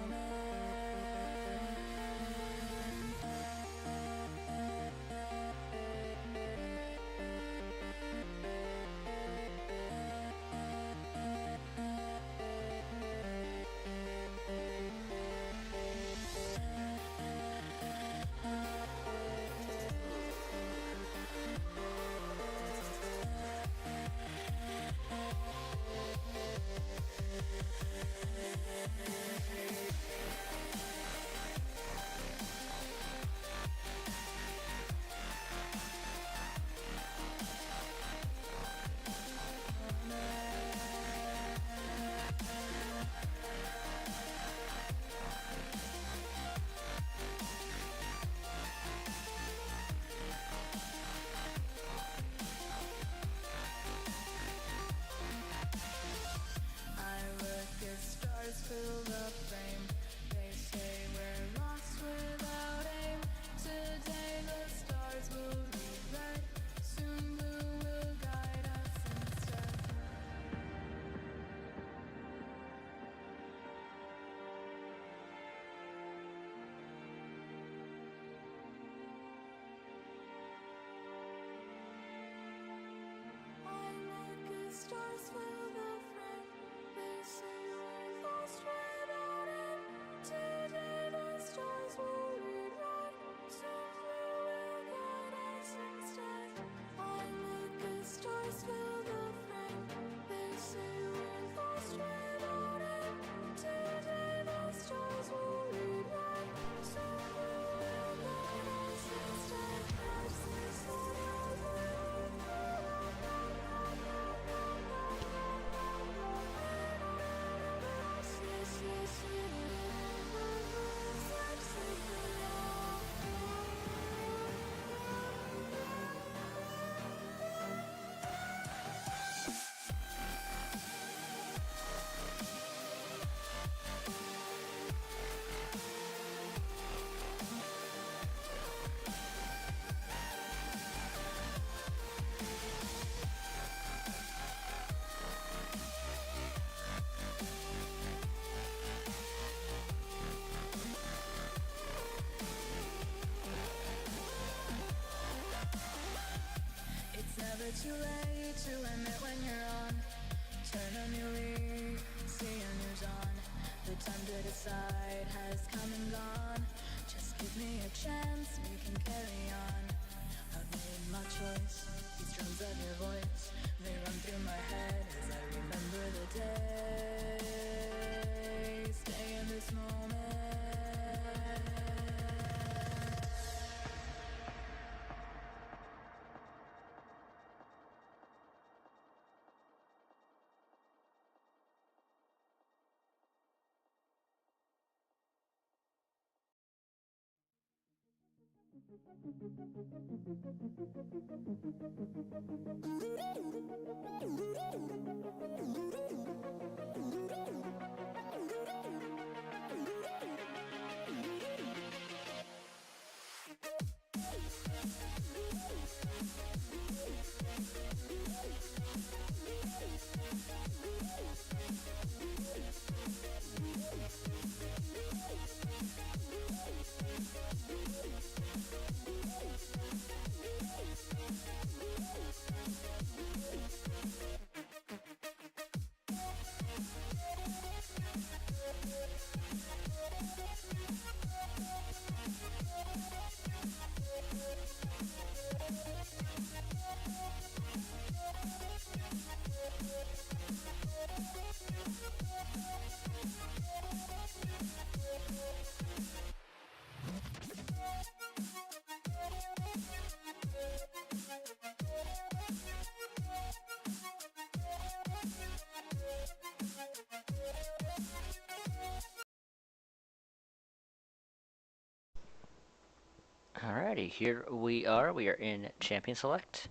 Alrighty, here we are. We are in Champion Select.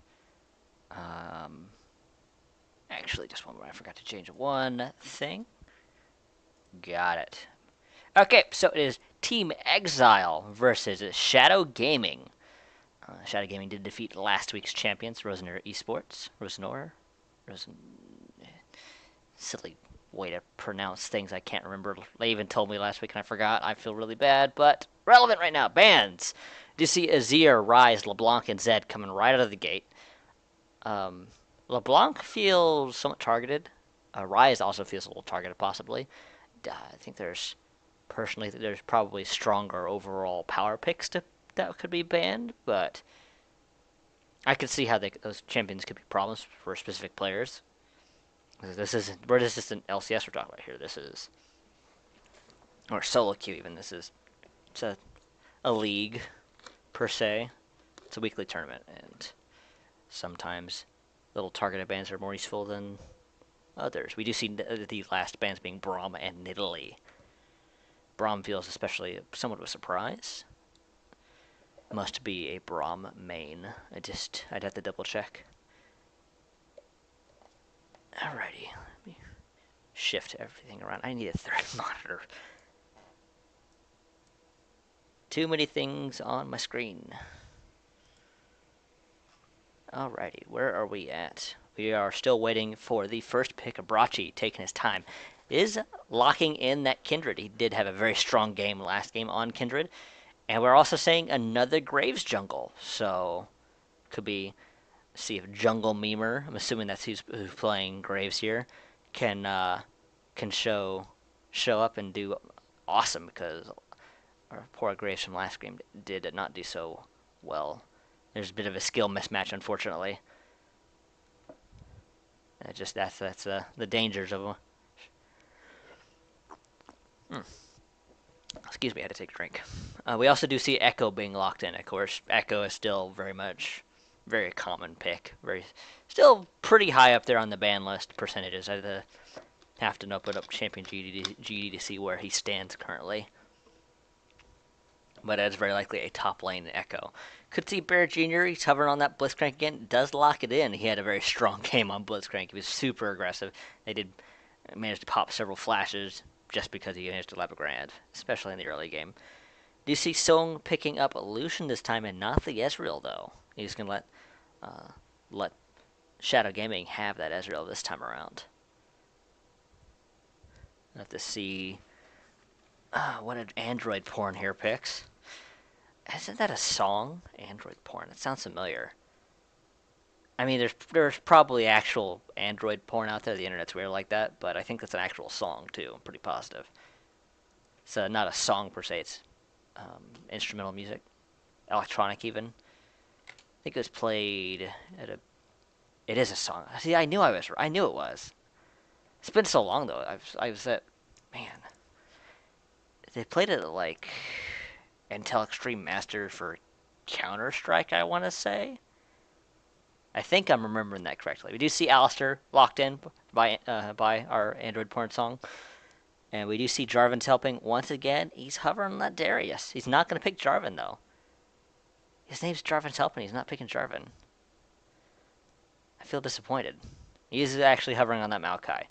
Um, Actually, just one more. I forgot to change one thing. Got it. Okay, so it is Team Exile versus Shadow Gaming. Shadow Gaming did defeat last week's champions, Reverie Esports. Rosen. Silly way to pronounce things I can't remember. They even told me last week and I forgot. I feel really bad, but relevant right now. Bans. Do you see Azir, Rise, LeBlanc, and Zed coming right out of the gate? LeBlanc feels somewhat targeted. Rise also feels a little targeted, possibly. I think personally, there's probably stronger overall power picks that could be banned, but I could see how those champions could be problems for specific players. This is an LCS we're talking about here. This is, or solo queue even. It's a league per se. It's a weekly tournament, and sometimes little targeted bans are more useful than others. We do see the last bans being Braum and Nidalee. Braum feels especially somewhat of a surprise. Must be a Braum main. I'd have to double check. Alrighty, let me shift everything around. I need a third monitor. Too many things on my screen. Alrighty, where are we at? We are still waiting for the first pick of Brachi, taking his time. Is locking in that Kindred. He did have a very strong game last game on Kindred. And we're also saying another Graves jungle. So, could be, see if Jungle Memer, I'm assuming that's who's playing Graves here, can show up and do awesome, because our poor Graves from last game did not do so well. There's a bit of a skill mismatch, unfortunately. That's the dangers of them. Excuse me, I had to take a drink. We also do see Echo being locked in. Of course, Echo is still very common pick. Still pretty high up there on the ban list percentages. I have to open up Champion GD to see where he stands currently. But it's very likely a top lane Echo. Could see Bear Jr. He's hovering on that Blitzcrank again. Does lock it in. He had a very strong game on Blitzcrank. He was super aggressive. They did manage to pop several flashes just because he managed to lap a grand, especially in the early game. Do you see Song picking up Lucian this time and not the Ezreal, though? He's going to let Shadow Gaming have that Ezreal this time around. I have to see what an Android porn here picks. Isn't that a song? Android porn. It sounds familiar. I mean, there's probably actual Android porn out there. The internet's weird like that, but I think that's an actual song too. I'm pretty positive. It's not a song per se. It's instrumental music, electronic even. I think it was played at a. It is a song. See, I knew it was. It's been so long though. I was at, man. They played it at like Intel Extreme Masters for Counter-Strike, I want to say. I think I'm remembering that correctly. We do see Alistair locked in by our Android porn song. And we do see Jarvan's helping once again. He's hovering on that Darius. He's not going to pick Jarvan, though. His name's Jarvan's helping. He's not picking Jarvan. I feel disappointed. He's actually hovering on that Maokai.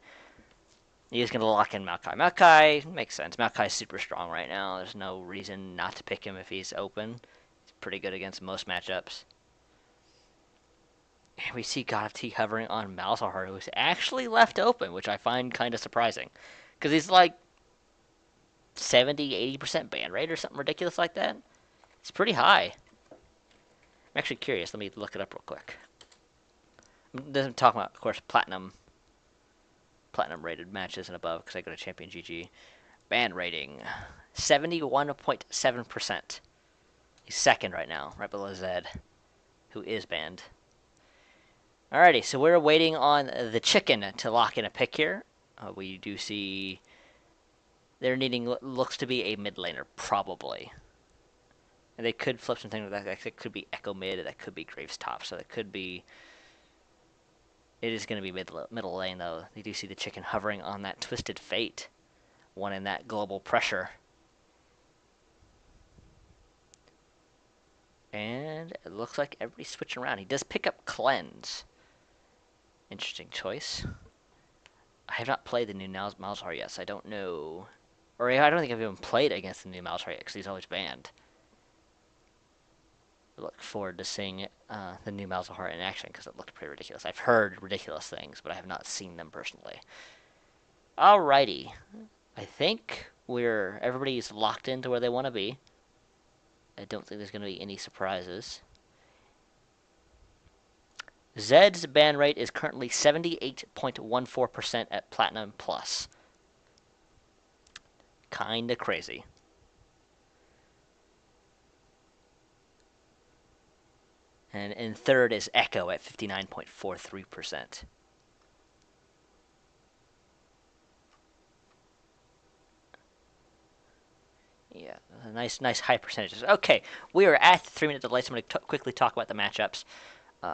He's going to lock in Maokai. Maokai makes sense. Maokai's super strong right now. There's no reason not to pick him if he's open. He's pretty good against most matchups. And we see God of Tea hovering on Malzahar, who's actually left open, which I find kind of surprising. Because he's like 70-80% ban rate or something ridiculous like that. It's pretty high. I'm actually curious. Let me look it up real quick. I'm talking about, of course, platinum rated matches and above, because I go to Champion GG. Ban rating 71.7%. He's second right now, right below Zed, who is banned. Alrighty, so we're waiting on the chicken to lock in a pick here. We do see they're needing looks to be a mid laner, probably. And they could flip something like that. It could be Echo mid, that could be Graves top, so it could be. It is going to be middle lane, though. You do see the chicken hovering on that Twisted Fate, one in that global pressure. And it looks like everybody's switching around. He does pick up Cleanse. Interesting choice. I have not played the new Malzahar yet, so I don't know. Or I don't think I've even played against the new Malzahar yet, because he's always banned. I look forward to seeing the new Malzahar in action, because it looked pretty ridiculous. I've heard ridiculous things, but I have not seen them personally. Alrighty. I think everybody's locked into where they want to be. I don't think there's going to be any surprises. Zed's ban rate is currently 78.14% at Platinum Plus. Kinda crazy. And in third is Echo at 59.43%. Yeah, nice high percentages. Okay, we are at the 3-minute delay, so I'm going to quickly talk about the matchups.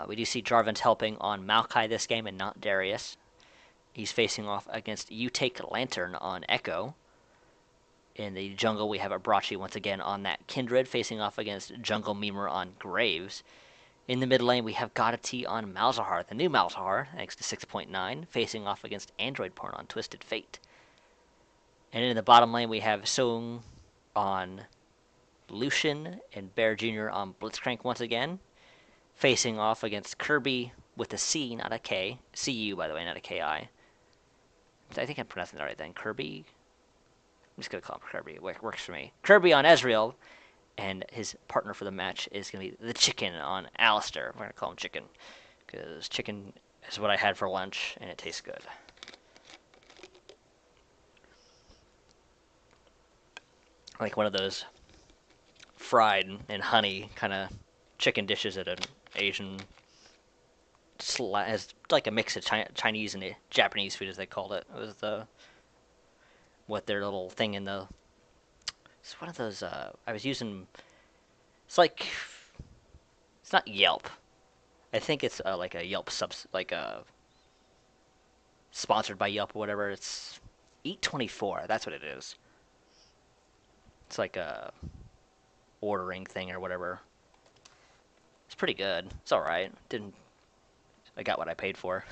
We do see Jarvan's helping on Maokai this game and not Darius. He's facing off against You Take Lantern on Echo. In the jungle, we have Abrachi once again on that Kindred, facing off against Jungle Memer on Graves. In the mid lane, we have God of Tea on Malzahar, the new Malzahar, thanks to 6.9, facing off against Android Porn on Twisted Fate. And in the bottom lane, we have Soong on Lucian and Bear Jr. on Blitzcrank once again, facing off against Kirby with a C, not a K. CU, by the way, not a KI. I think I'm pronouncing that right then. Kirby? I'm just going to call him Kirby. It works for me. Kirby on Ezreal, and his partner for the match is going to be the Chicken on Alistair. We're going to call him Chicken, because chicken is what I had for lunch, and it tastes good. Like one of those fried and honey kind of chicken dishes at an Asian as like a mix of Chinese and Japanese food, as they called it. It was their little thing in the. It's one of those. I was using. It's like. It's not Yelp. I think it's like a Yelp sponsored by Yelp or whatever. It's Eat24. That's what it is. It's like a ordering thing or whatever. It's pretty good. It's all right. I got what I paid for.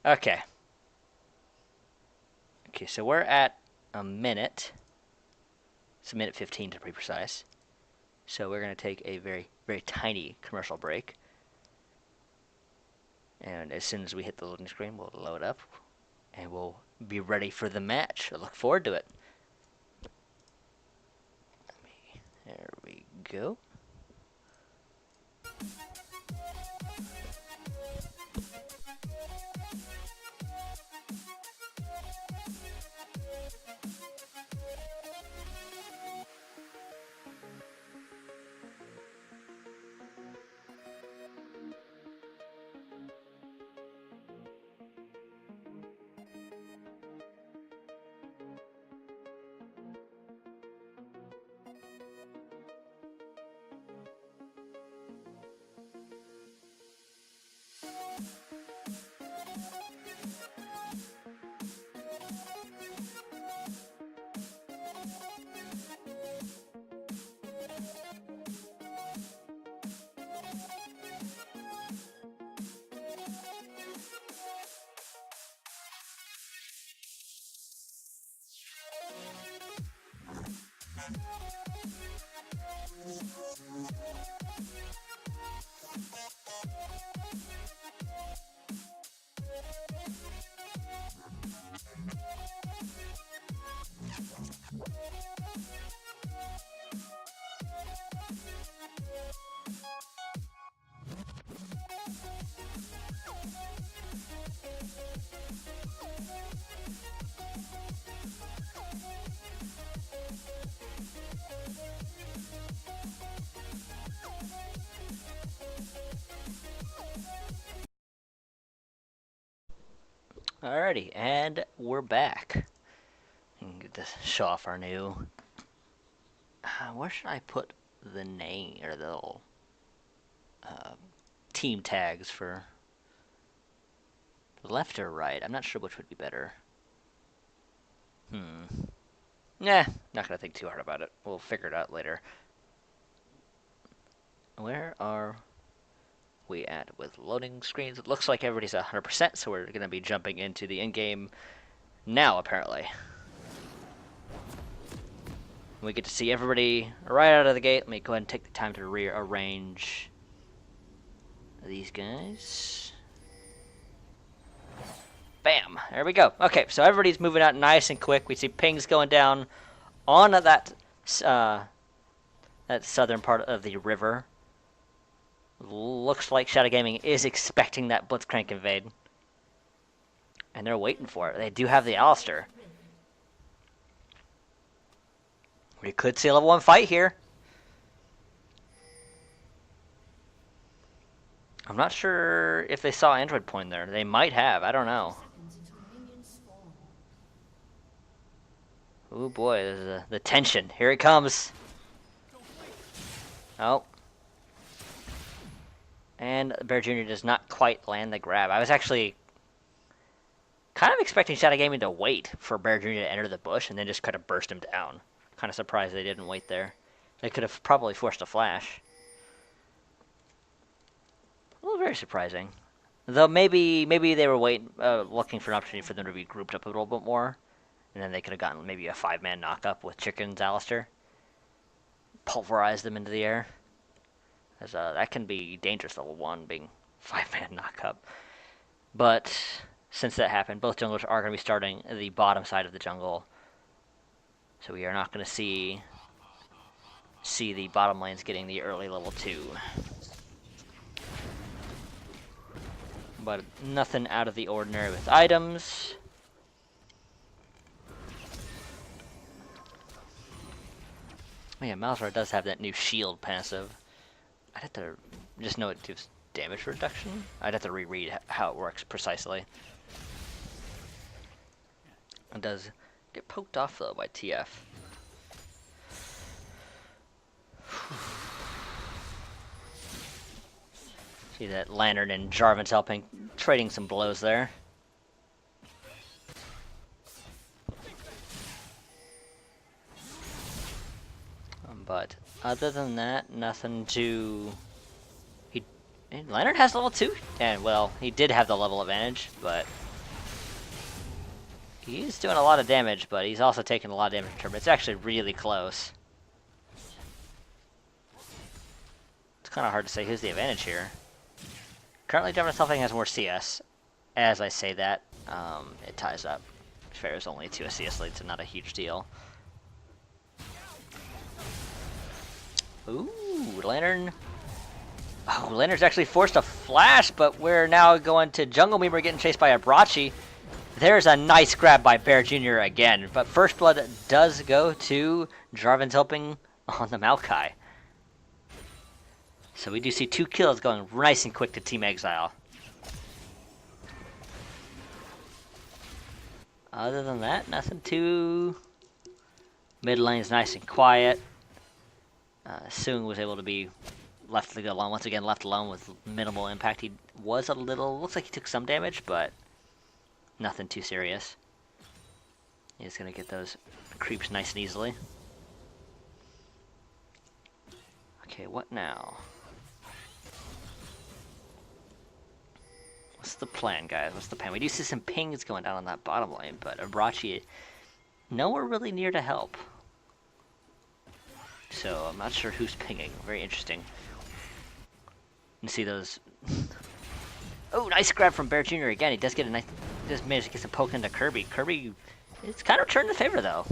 Okay. Okay, so we're at a minute. It's a minute 15 to be precise. So we're going to take a very, very tiny commercial break. And as soon as we hit the loading screen, we'll load up. And we'll be ready for the match. I look forward to it. There we go. Alrighty, and we're back. And get this show off our new. Where should I put the name or the little team tags for left or right? I'm not sure which would be better. Nah, not gonna think too hard about it. We'll figure it out later. Where are we at with loading screens? It looks like everybody's 100%, so we're gonna be jumping into the in-game now, apparently. We get to see everybody right out of the gate. Let me go ahead and take the time to rearrange these guys. Bam! There we go. Okay, so everybody's moving out nice and quick. We see pings going down on that southern part of the river. Looks like Shadow Gaming is expecting that Blitzcrank invade. And they're waiting for it. They do have the Alistair. We could see a level 1 fight here. I'm not sure if they saw Android Point there. They might have. I don't know. Oh boy, there's the tension. Here it comes. Oh. And Bear Jr. does not quite land the grab. I was actually kind of expecting Shadow Gaming to wait for Bear Jr. to enter the bush and then just kind of burst him down. Kind of surprised they didn't wait there. They could have probably forced a flash. Well, very surprising. Though maybe they were looking for an opportunity for them to be grouped up a little bit more. And then they could have gotten maybe a 5-man knock-up with Chicken's Alistair. Pulverize them into the air. As that can be dangerous, level 1, being 5-man knock-up. But since that happened, both junglers are going to be starting the bottom side of the jungle. So we are not going to see the bottom lanes getting the early level 2. But nothing out of the ordinary with items. Oh yeah, Malzahar does have that new shield passive. I'd have to just know it gives damage reduction. I'd have to reread how it works precisely. It does get poked off though by TF. See that Lantern and Jarvan's helping, trading some blows there. But other than that, nothing to... Lantern has level 2? And well, he did have the level advantage, but... He's doing a lot of damage, but he's also taking a lot of damage in turn. It's actually really close. It's kind of hard to say who's the advantage here. Currently, Jarvan's helping has more CS. As I say that, it ties up. Fair is only 2 CS leads, so not a huge deal. Ooh, Lantern. Oh, Lantern's actually forced a flash, but we're now going to Jungle Meme. We're getting chased by a Brachi. There's a nice grab by Bear Jr. again, but First Blood does go to Jarvan's helping on the Maokai. So we do see 2 kills going nice and quick to Team Exile. Other than that, nothing too... Mid lane's nice and quiet. Soong was able to be left alone, once again left alone with minimal impact. He was a little, looks like he took some damage, but nothing too serious. He's gonna get those creeps nice and easily. Okay, what now? What's the plan, guys? What's the plan? We do see some pings going down on that bottom lane, but Abrachi nowhere really near to help. So I'm not sure who's pinging. Very interesting. You see those. Oh, nice grab from Bear Jr. again. He does get a nice. Just managed to get some poke into Kirby. Kirby, it's kind of turned in favor though.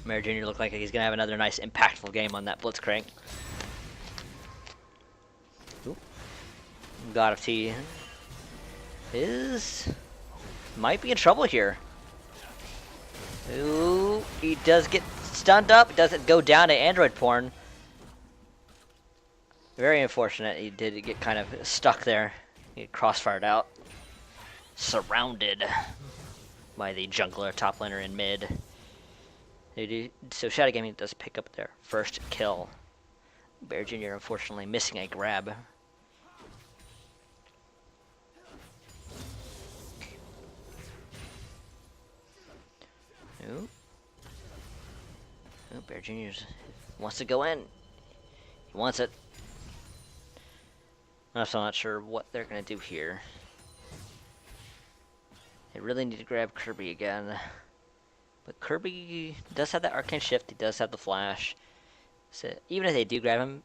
Bear Jr. looked like he's gonna have another nice, impactful game on that Blitzcrank. Ooh. God of T might be in trouble here. Ooh, he does get stunned up. Doesn't go down to Android Porn. Very unfortunate. He did get kind of stuck there. He crossfired out. Surrounded by the jungler top laner in mid. So Shadow Gaming does pick up their first kill. Bear Jr. unfortunately missing a grab. Ooh. Ooh, Bear Jr. wants to go in. He wants it. I'm still not sure what they're going to do here. They really need to grab Kirby again. But Kirby does have that Arcane Shift. He does have the Flash. So even if they do grab him,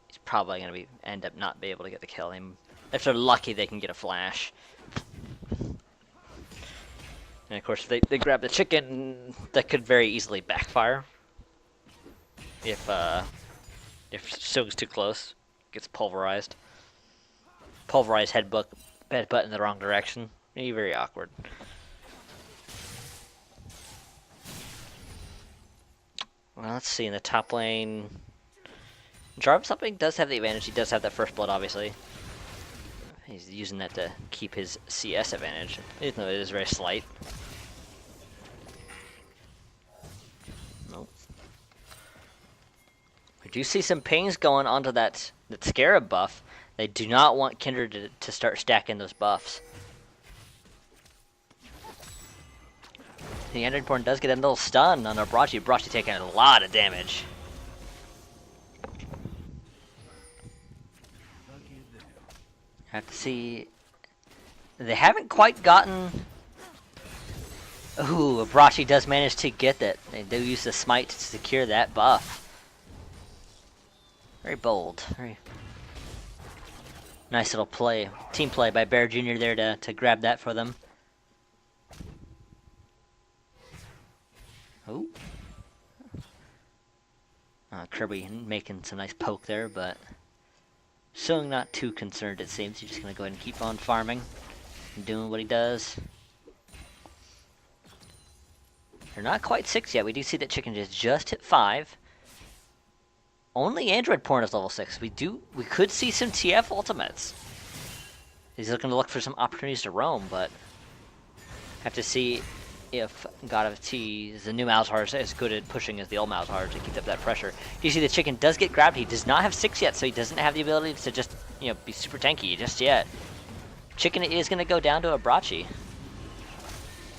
he's probably going to end up not be able to get the kill. If they're lucky, they can get a Flash. And of course, if they grab the chicken, that could very easily backfire. If Sung's too close, gets pulverized. Pulverized headbutt in the wrong direction. Maybe very awkward. Well, let's see, in the top lane, Jarvis Upping does have the advantage. He does have that first blood, obviously. He's using that to keep his CS advantage, even though it is very slight. Nope. We do see some pings going onto that Scarab buff. They do not want Kindred to start stacking those buffs. The Androidborn does get a little stun on Abrachi. Abrachi taking a lot of damage. Have to see. They haven't quite gotten. Ooh, Abrachi does manage to get that. They do use the smite to secure that buff. Very bold. Very nice little play. Team play by Bear Jr. there to grab that for them. Ooh. Kirby making some nice poke there, but Sung not too concerned, it seems. He's just going to go ahead and keep on farming and doing what he does. They're not quite 6 yet. We do see that Chicken just hit 5. Only Android Porn is level 6. We could see some TF ultimates. He's looking to look for some opportunities to roam, but have to see if God of T, the new Malzahar, is as good at pushing as the old Malzahar to keep up that pressure. You see the Chicken does get grabbed. He does not have 6 yet, so he doesn't have the ability to just, be super tanky just yet. Chicken is going to go down to Abrachi.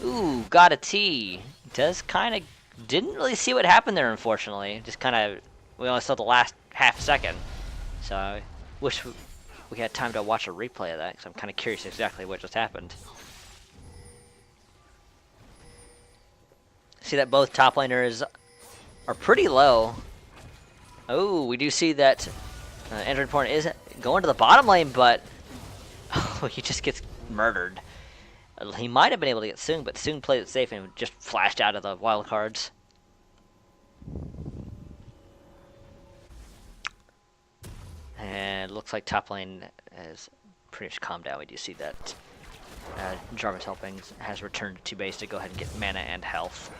Ooh, God of T. Does kind of, didn't really see what happened there, unfortunately. Just kind of, we only saw the last half second. So I wish we had time to watch a replay of that, because I'm kind of curious exactly what just happened. See that both top laners are pretty low. Oh, we do see that Android Porn is going to the bottom lane, but he just gets murdered. He might have been able to get Sung, but Sung played it safe and just flashed out of the wild cards. And it looks like top lane has pretty much calmed down. We do see that Jarvis Helping has returned to base to go ahead and get mana and health.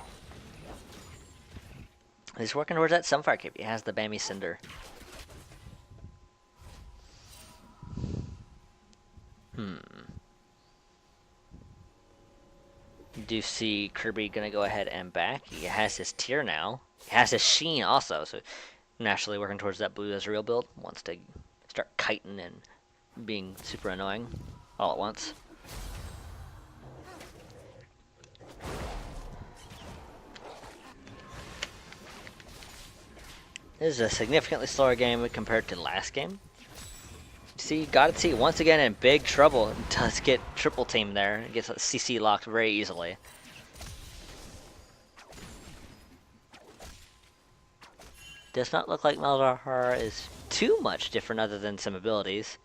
He's working towards that Sunfire Cape. He has the Bammy Cinder. You do see Kirby gonna go ahead and back. He has his tier now. He has his Sheen also, so naturally working towards that blue Ezreal build. Wants to start kiting and being super annoying all at once. This is a significantly slower game compared to last game. See, Gotta see once again in big trouble. Does get triple team there. Gets CC locked very easily. Does not look like Maldahar is too much different other than some abilities.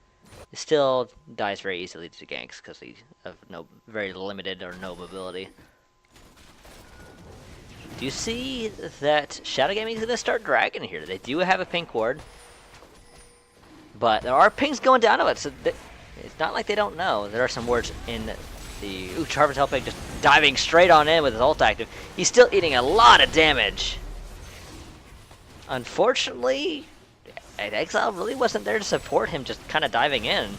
He still dies very easily to ganks because he have no very limited or no mobility. Do you see that Shadow Gaming is going to start dragging here? They do have a pink ward. But there are pings going down to it, so it's not like they don't know. There are some wards in the... Ooh, Jarvan's helping, just diving straight on in with his ult active. He's still eating a lot of damage. Unfortunately, Exile really wasn't there to support him, just kind of diving in.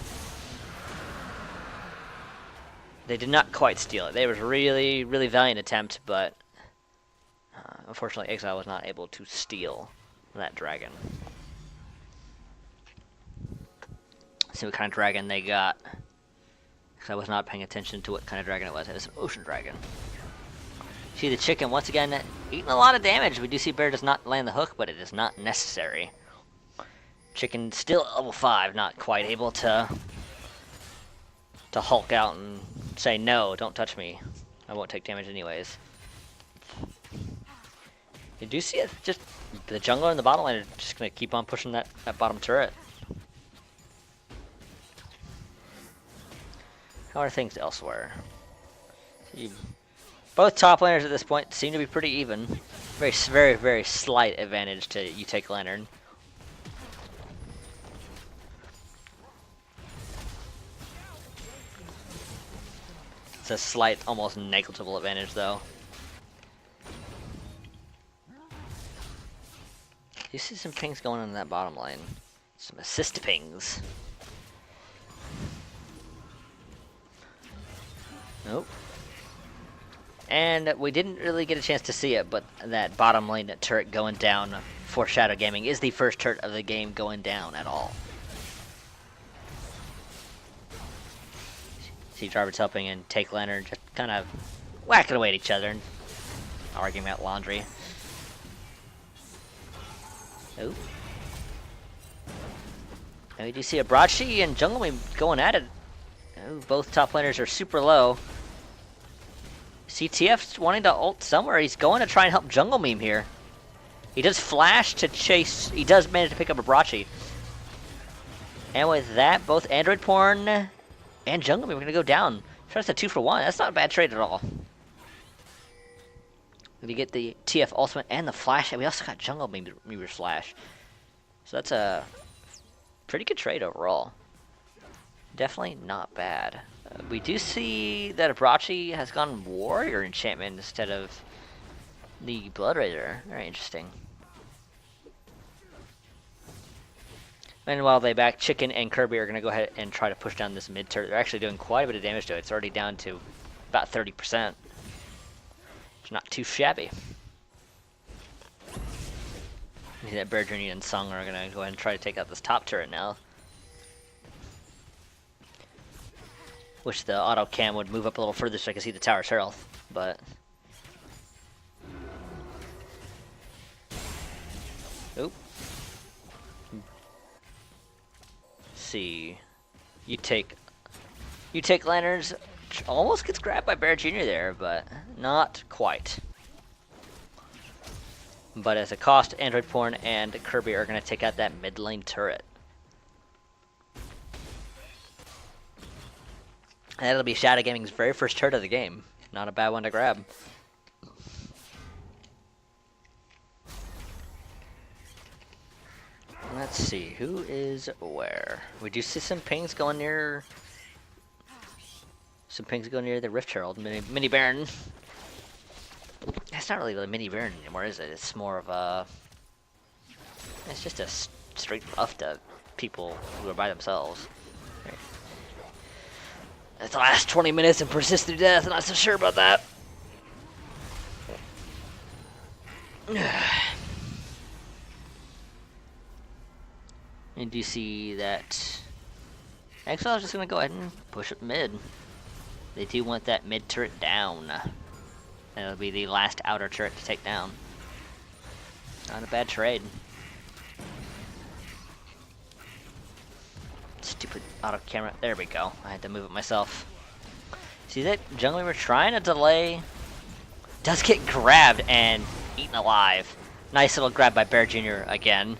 They did not quite steal it. They was really, really valiant attempt, but unfortunately Exile was not able to steal that dragon. See what kind of dragon they got. Because I was not paying attention to what kind of dragon it was. It was an ocean dragon. See the chicken once again eating a lot of damage. We do see Bear does not land the hook, but it is not necessary. Chicken still at level 5, not quite able to Hulk out and say no, don't touch me. I won't take damage anyways. You do see it, just the jungler and the bottom lane are just gonna keep on pushing that bottom turret. How are things elsewhere? Both top laners at this point seem to be pretty even. Very, very, very slight advantage to you take Lantern. It's a slight, almost negligible advantage though. You see some pings going on in that bottom lane. Some assist pings. Nope. And we didn't really get a chance to see it, but that bottom lane turret going down for Shadow Gaming is the first turret of the game going down at all. See Jarvan's helping and take Lantern, just kind of whacking away at each other and arguing about laundry. Oh. Now we do see a Broadshy and Jungle Meme going at it. Oh, both top laners are super low. CTF's wanting to ult somewhere. He's going to try and help Jungle Meme here. He does flash to chase. He does manage to pick up a Broadshy. And with that, both Android Porn and Jungle Meme are going to go down. Tries a 2-for-1. That's not a bad trade at all. We get the TF ultimate and the flash, and we also got Jungle Meme's flash. So that's a pretty good trade overall. Definitely not bad. We do see that Abrachi has gone Warrior enchantment instead of the Blood Raider. Very interesting. And while they back, Chicken and Kirby are going to go ahead and try to push down this mid turret. They're actually doing quite a bit of damage to it. It's already down to about 30%. It's not too shabby. You see that Bear Journey and Sung are going to go ahead and try to take out this top turret now. Wish the auto cam would move up a little further so I could see the tower's health, but... Oop. See. You take Lanterns. Almost gets grabbed by Bear Jr. there, but not quite. But as a cost, Android Porn and Kirby are going to take out that mid lane turret. And that'll be Shadow Gaming's very first turret of the game. Not a bad one to grab. Let's see, who is where? We do see some pings going near... Some pings going near the Rift Herald, Mini Baron. It's not really Mini Baron anymore, is it? It's more of a... It's just a straight buff to people who are by themselves. It's the last 20 minutes and persist through death. I'm not so sure about that. And do you see that Exile is just going to go ahead and push up mid. They do want that mid turret down. That'll be the last outer turret to take down. Not a bad trade. Stupid put auto camera. There we go. I had to move it myself. See that jungle we were trying to delay? Does get grabbed and eaten alive. Nice little grab by Bear Jr. again.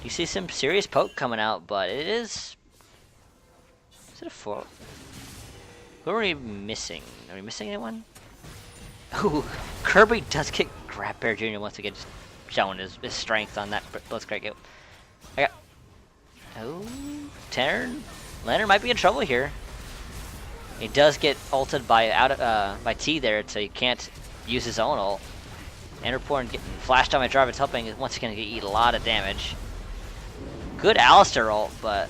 You see some serious poke coming out, but it is... Is it a 4? Who are we missing? Are we missing anyone? Ooh, Kirby does get grabbed. Bear Jr. once again, just showing his strength on that Blitzcrank. I got... Oh, Terran. Leonard might be in trouble here. He does get ulted by T there, so he can't use his own ult. Enderporn getting flashed on my drive. It's helping. Once again, eat a lot of damage. Good Alistair ult, but...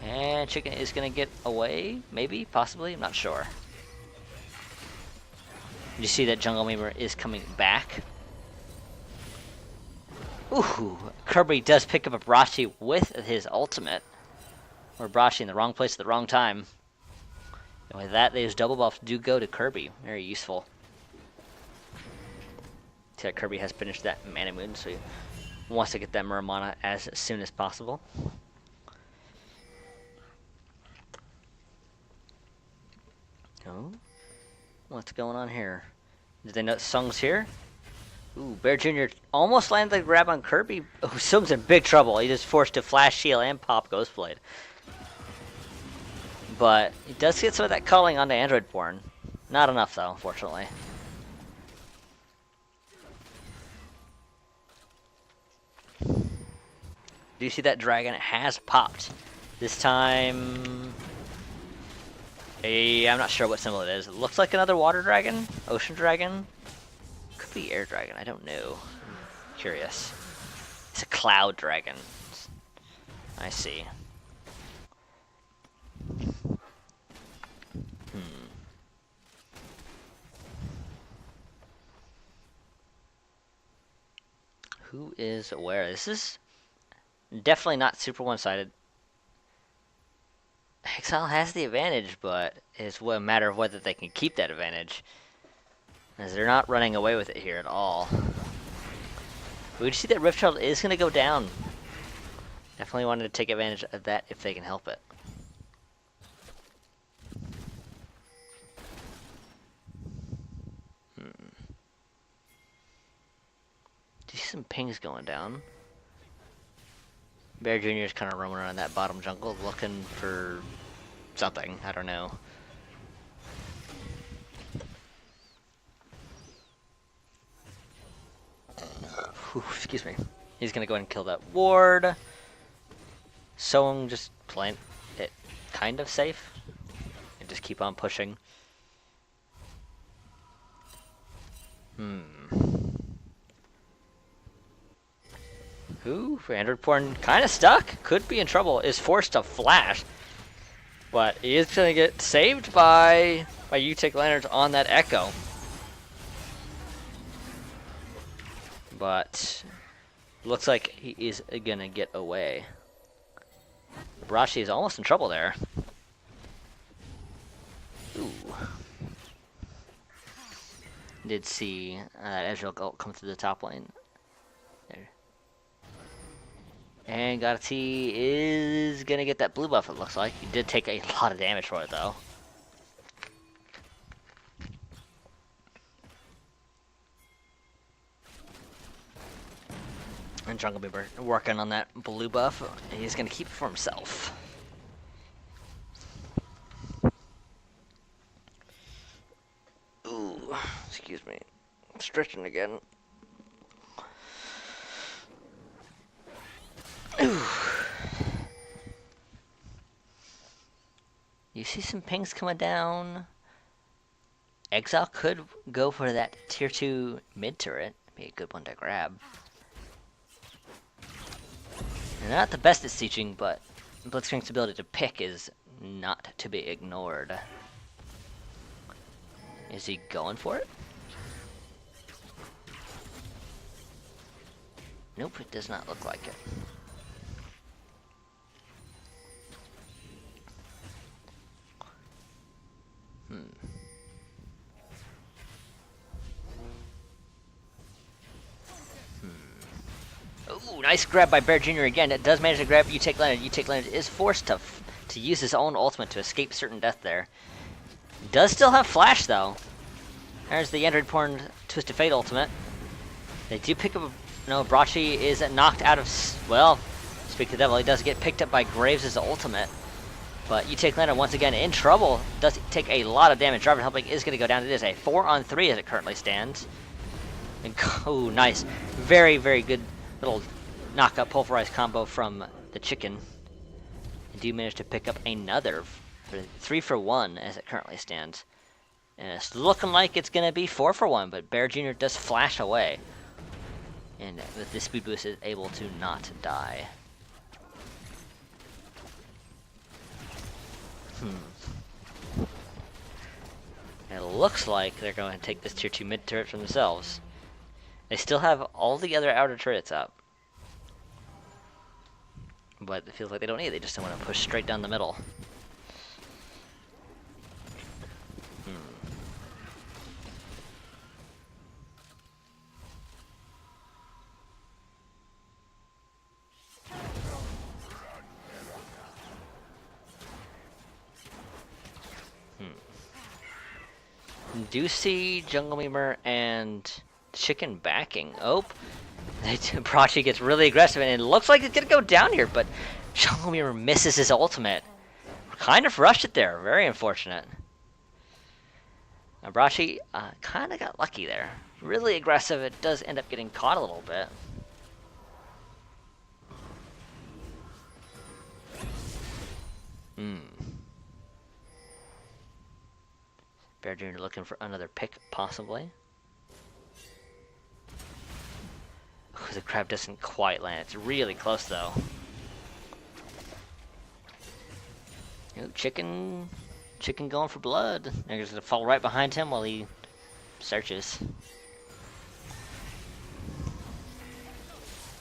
And Chicken is going to get away, maybe, possibly, I'm not sure. You see that Jungle Member is coming back. Ooh, Kirby does pick up a Brashi with his ultimate. Or Brashi in the wrong place at the wrong time. And with that, those double buffs do go to Kirby. Very useful. See that Kirby has finished that Mana Moon, so he wants to get that Muramana as soon as possible. Oh, what's going on here? Did they know Sung's here? Ooh, Bear Jr. almost landed the grab on Kirby. Oh, Sung's in big trouble. He just forced to flash shield and pop Ghostblade. But he does get some of that culling onto Android Porn. Not enough though, unfortunately. Do you see that dragon? It has popped. This time... I'm not sure what symbol it is. It looks like another water dragon? Ocean dragon? Could be air dragon, I don't know. I'm curious. It's a cloud dragon. I see. Who is where? This is definitely not super one-sided. Exile has the advantage, but it's a matter of whether they can keep that advantage. As they're not running away with it here at all. We see that Riftchild is going to go down. Definitely wanted to take advantage of that if they can help it. Do you see some pings going down? Bear Jr. is kind of roaming around that bottom jungle looking for something. I don't know. Whew, excuse me. He's going to go ahead and kill that ward. Soong just playing it kind of safe. And just keep on pushing. Who, for Android Porn, kind of stuck. Could be in trouble. Is forced to flash. But he is going to get saved by U-Take Lanterns on that Echo. But looks like he is going to get away. Brashi is almost in trouble there. Ooh. Did see Ezreal come through the top lane. There. And Gatti is going to get that blue buff, it looks like. He did take a lot of damage for it, though. And Jungle Beaver working on that blue buff. He's going to keep it for himself. Ooh, excuse me. I'm stretching again. Ooh. You see some pings coming down. Exile could go for that tier 2 mid turret. Be a good one to grab. They're not the best at sieging, but Blitzcrank's ability to pick is not to be ignored. Is he going for it? Nope, it does not look like it. Ooh, nice grab by Bear Jr. again. It does manage to grab You Take Leonard. You Take Leonard is forced to use his own ultimate to escape certain death there. Does still have flash though. There's the Android Porn Twisted Fate ultimate. They do pick up. No, Brachi is knocked out of. Well, speak to the devil. He does get picked up by Graves' ultimate. But You Take Leonard once again in trouble. Does take a lot of damage. Driver Helping is going to go down. It is a 4-on-3 as it currently stands. And, oh, nice. Very, very good little knockup pulverized combo from the chicken. And do manage to pick up another 3 for 1 as it currently stands. And it's looking like it's going to be 4 for 1, but Bear Jr. does flash away. And with this speed boost is able to not die. It looks like they're going to take this tier 2 mid turret for themselves. They still have all the other outer turrets up. But it feels like they don't need it. They just want to push straight down the middle. Do see Jungle Memer and Chicken backing. Oh, Prachi gets really aggressive, and it looks like it's gonna go down here, but Jungle Memer misses his ultimate. Kind of rushed it there. Very unfortunate. Brachi kind of got lucky there. Really aggressive. It does end up getting caught a little bit. Bear Jr. looking for another pick, possibly. Oh, the crab doesn't quite land. It's really close, though. Ooh, chicken going for blood. They're just gonna fall right behind him while he searches.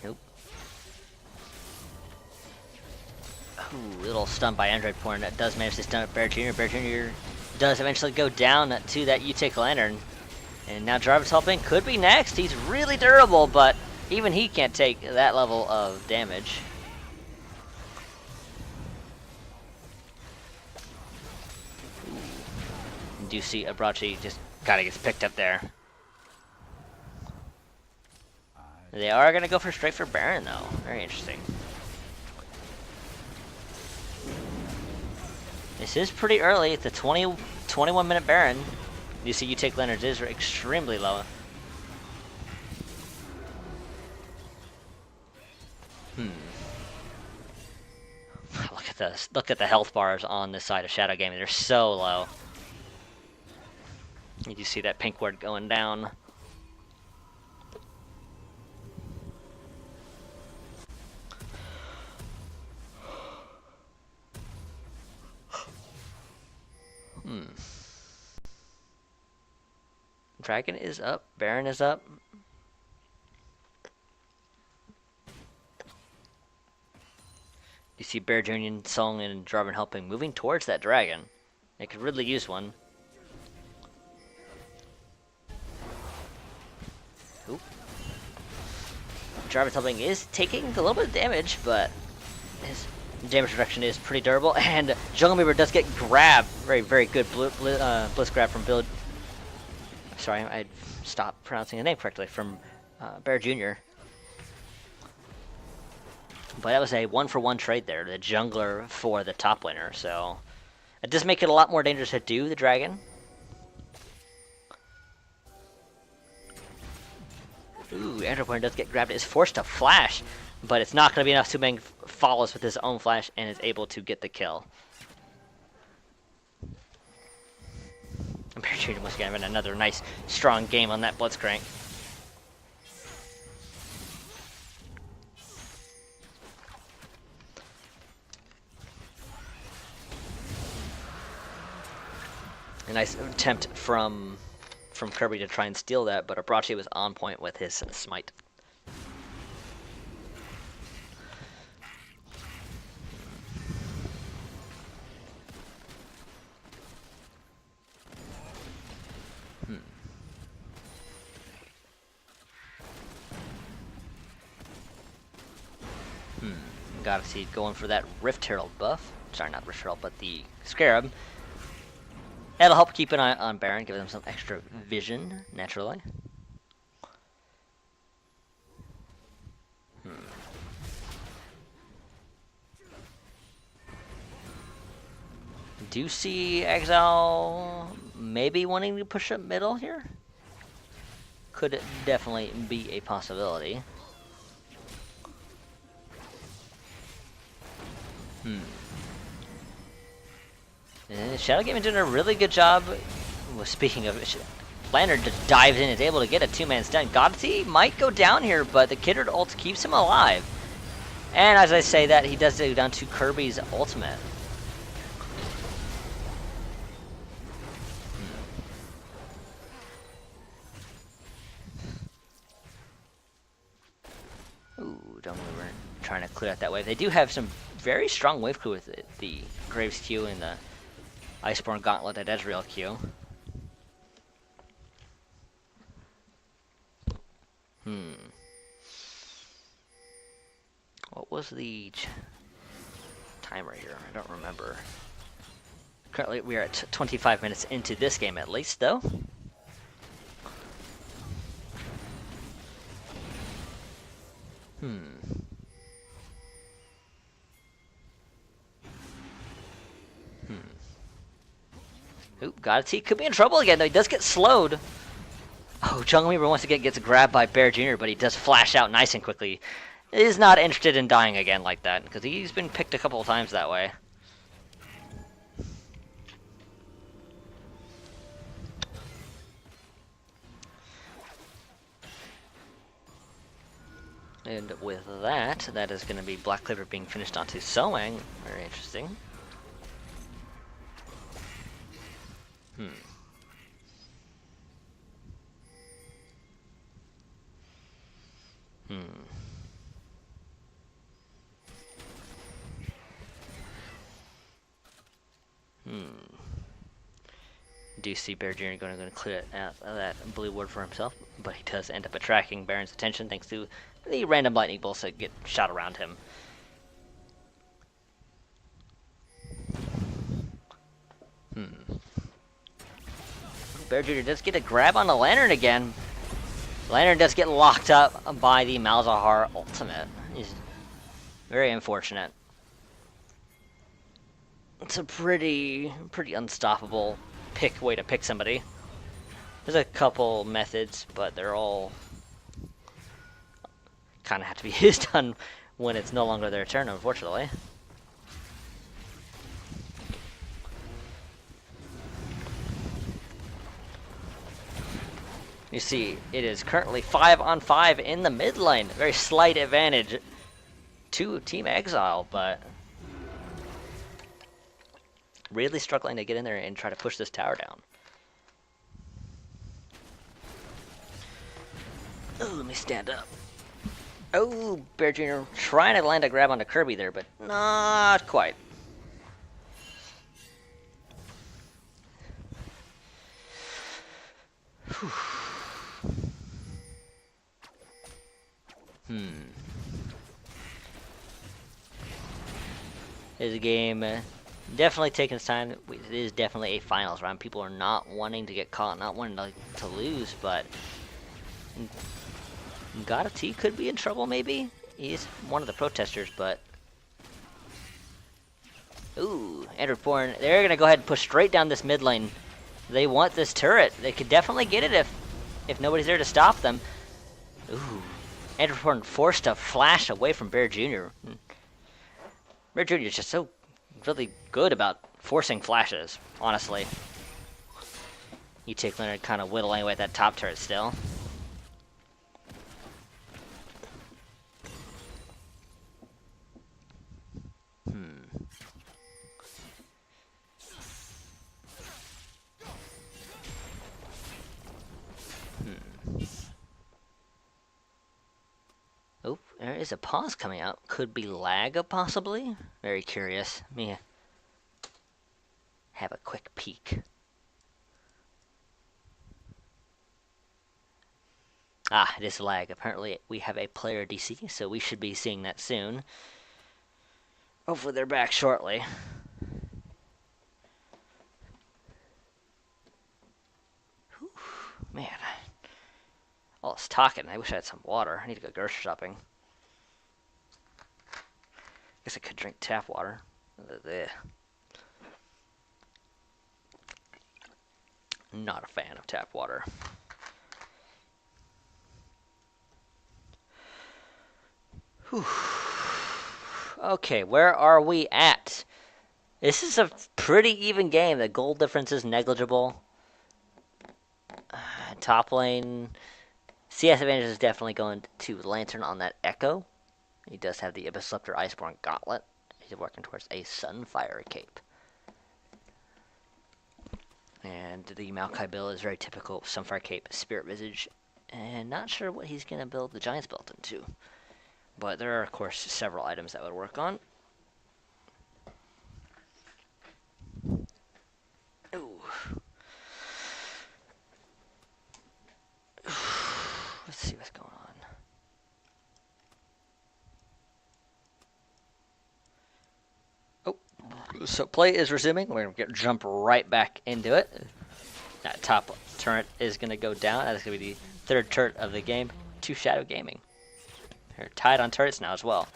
Nope. Ooh, little stun by Android Porn. That does manage to stun up Bear Jr. Bear Jr. does eventually go down to that You Take Lantern. And now Jarvis Helping could be next. He's really durable, but even he can't take that level of damage. And do you see Abrachi just kind of gets picked up there. They are going to go straight for Baron, though. Very interesting. This is pretty early. It's a 21-minute Baron. You see You Take Leonard's is extremely low. Look at the health bars on this side of Shadow Gaming. They're so low. You see that pink word going down. Dragon is up. Baron is up. You see Bear Jr., Song, and Draven Helping moving towards that dragon. They could really use one. Oop. Draven Helping is taking a little bit of damage, but his damage reduction is pretty durable. And Jungle Meaver does get grabbed. Very, very good Bliss grab from Bill. Sorry, I stopped pronouncing the name correctly. From Bear Jr. But that was a 1-for-1 trade there. The jungler for the top laner. So it does make it a lot more dangerous to do the dragon. Ooh, Android does get grabbed. Is forced to flash, but it's not going to be enough. Subang follows with his own flash and is able to get the kill. Bear Jr. once again having another nice, strong game on that Blitzcrank. A nice attempt from Kirby to try and steal that, but Abrachi was on point with his smite. Gotta see going for that Rift Herald buff. Sorry, not Rift Herald, but the Scarab. That'll help keep an eye on Baron, give them some extra vision, naturally. Do you see Exile maybe wanting to push up middle here? Could definitely be a possibility. And Shadow Gaming doing a really good job. Well, speaking of it, Lantern just dives in, is able to get a two-man stun. Godsey might go down here, but the Kindred ult keeps him alive. And as I say that, he does go down to Kirby's ultimate. Ooh, don't move. We're trying to clear out that wave. They do have some very strong wave crew with it. The Graves Q and the Iceborne Gauntlet at Ezreal Q. What was the timer here? I don't remember. Currently, we are at 25 minutes into this game at least, though. Oop, Godsey could be in trouble again, though. He does get slowed. Oh, Jungle Weaver once again gets grabbed by Bear Jr., but he does flash out nice and quickly. He is not interested in dying again like that, because he's been picked a couple of times that way. And with that, that is going to be Black Clover being finished onto Soang. Very interesting. Do see Bear Jr. going to clear out that blue ward for himself, but he does end up attracting Baron's attention thanks to the random lightning bolts that get shot around him. Bear Jr. does get a grab on the Lantern again. Lantern does get locked up by the Malzahar ultimate. He's very unfortunate. It's a pretty unstoppable way to pick somebody. There's a couple methods, but they're all kind of have to be used on when it's no longer their turn, unfortunately. You see, it is currently 5-on-5 in the mid lane. Very slight advantage to Team Exile, but really struggling to get in there and try to push this tower down. Oh, let me stand up. Oh, Bear Jr. trying to land a grab onto Kirby there, but not quite. Whew. This game definitely taking its time. It is definitely a finals round. People are not wanting to get caught, not wanting to lose, but Godsey could be in trouble maybe. He's one of the protesters, but ooh, Andrewborn, they're gonna go ahead and push straight down this mid lane. They want this turret. They could definitely get it if nobody's there to stop them. Ooh, Andrewborn forced to flash away from Bear Jr. Bear Jr. is just so really good about forcing flashes, honestly. You take Leonard kind of whittling away at that top turret still. Oh, there is a pause coming out. Could be lag, possibly? Very curious. Let me have a quick peek. Ah, it is lag. Apparently we have a player DC, so we should be seeing that soon. Hopefully they're back shortly. Whew, man. All this talking. I wish I had some water. I need to go grocery shopping. Guess I could drink tap water. Ugh. Not a fan of tap water. Whew. Okay, where are we at? This is a pretty even game. The goal difference is negligible. Top lane. CS advantage is definitely going to Lantern on that Echo. He does have the Abyssleptor Iceborne Gauntlet. He's working towards a Sunfire Cape. And the Maokai build is very typical Sunfire Cape, Spirit Visage. And not sure what he's going to build the Giants belt into. But there are, of course, several items that would work on. Ooh. Let's see what's going on. Oh, so play is resuming. We're going to jump right back into it. That top turret is going to go down. That's going to be the third turret of the game to Shadow Gaming. They're tied on turrets now as well.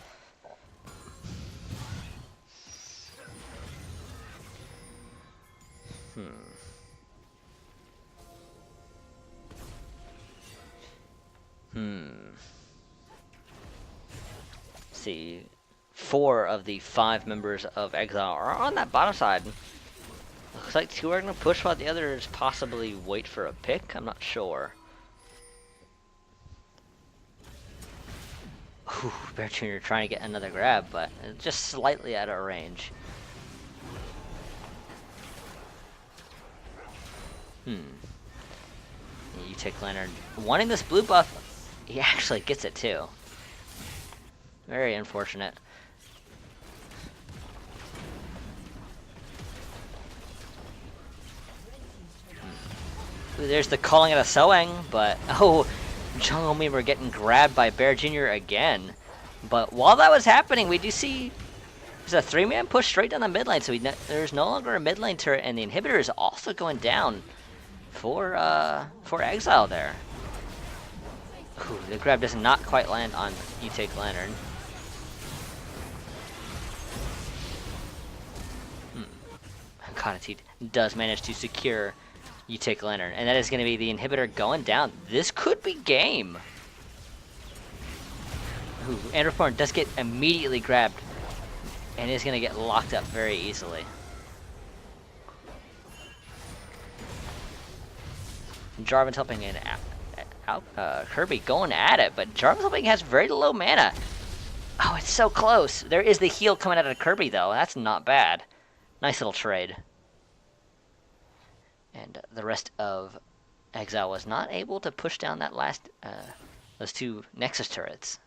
See, 4 of the 5 members of Exile are on that bottom side. Looks like 2 are going to push while the others possibly wait for a pick. I'm not sure. Ooh, Bear Jr. trying to get another grab, but just slightly out of range. You take Lantern. Wanting this blue buff, he actually gets it too. Very unfortunate. Ooh, there's the calling it a sewing, but oh, Jungle Meme are getting grabbed by Bear Jr. again. But while that was happening, we do see there's a 3-man push straight down the mid lane, so there's no longer a mid lane turret, and the inhibitor is also going down for Exile there. Ooh, the grab does not quite land on You Take Lantern. Konati does manage to secure You Take Lantern, and that is going to be the inhibitor going down. This could be game. Ooh, Androform does get immediately grabbed and is going to get locked up very easily. Jarvan's helping in Kirby going at it, but Jarvan's helping has very low mana. Oh, it's so close. There is the heal coming out of Kirby, though. That's not bad. Nice little trade. And the rest of Exile was not able to push down that last, those 2 Nexus turrets.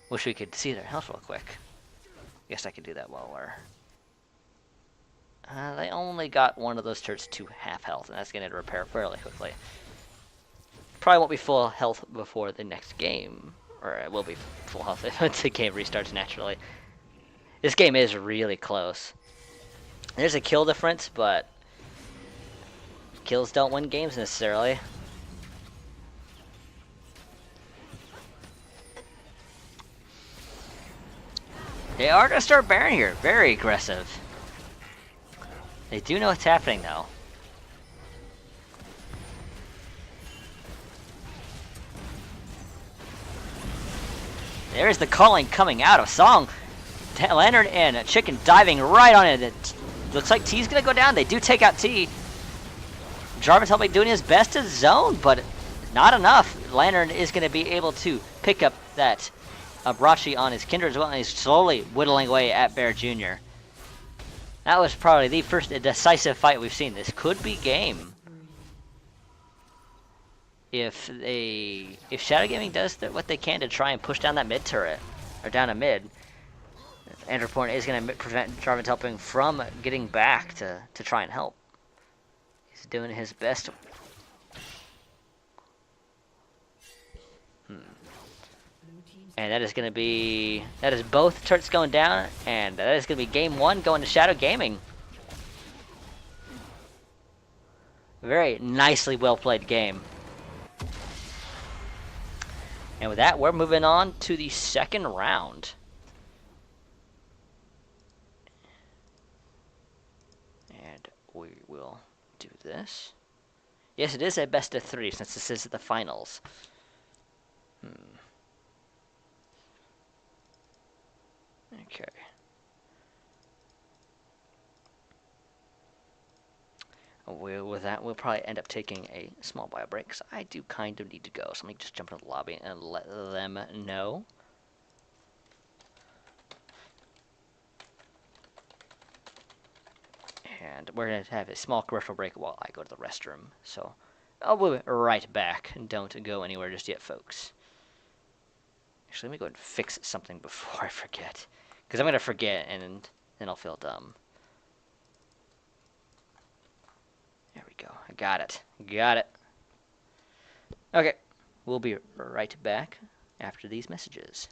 Wish we could see their health real quick. Guess I could do that while we're... they only got one of those turrets to half health, and that's going to repair fairly quickly. Probably won't be full health before the next game. Or it will be full health if the game restarts naturally. This game is really close. There's a kill difference, but kills don't win games necessarily. They are going to start Baron here. Very aggressive. They do know what's happening, though. There's the calling coming out of Song. Lantern and Chicken diving right on it. It looks like T's going to go down. They do take out T. Jarvan's helping doing his best to zone, but not enough. Lantern is going to be able to pick up that Abrachi on his Kindred as well, and he's slowly whittling away at Bear Jr. That was probably the first decisive fight we've seen. This could be game. If Shadow Gaming does what they can to try and push down that mid turret, or down a mid, Androporn is going to prevent Jarvan's helping from getting back to try and help. He's doing his best. And that is going to be... That is both turrets going down, and that is going to be game 1 going to Shadow Gaming. Very nicely well-played game. And with that, we're moving on to the second round. And we will do this. Yes, it is a best of 3 since this is the finals. Okay. With that, we'll probably end up taking a small bio break, because I do kind of need to go. So let me just jump into the lobby and let them know. And we're going to have a small commercial break while I go to the restroom. So I'll be right back. Don't go anywhere just yet, folks. Actually, let me go and fix something before I forget. Because I'm going to forget, and then I'll feel dumb. There we go. I got it. Got it. Okay. We'll be right back after these messages.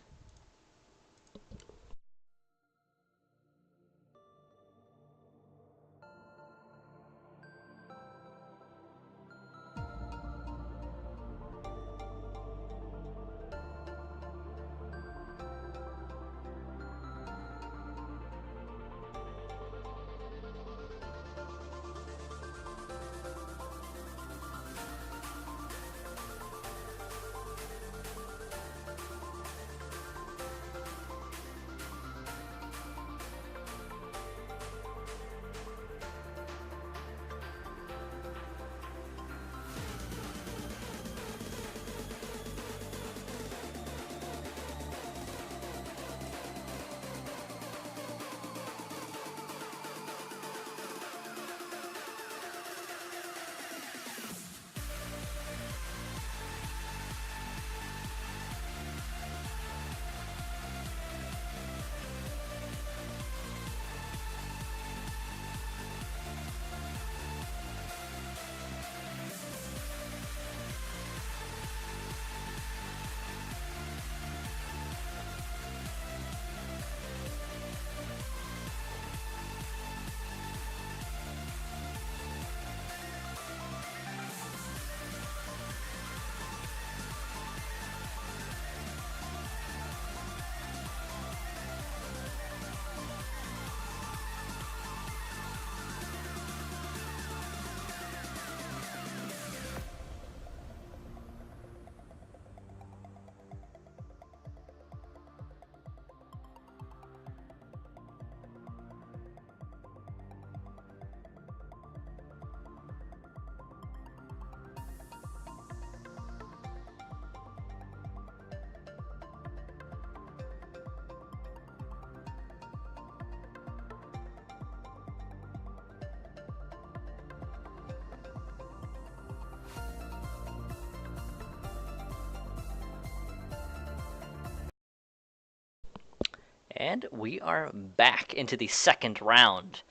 And we are back into the second round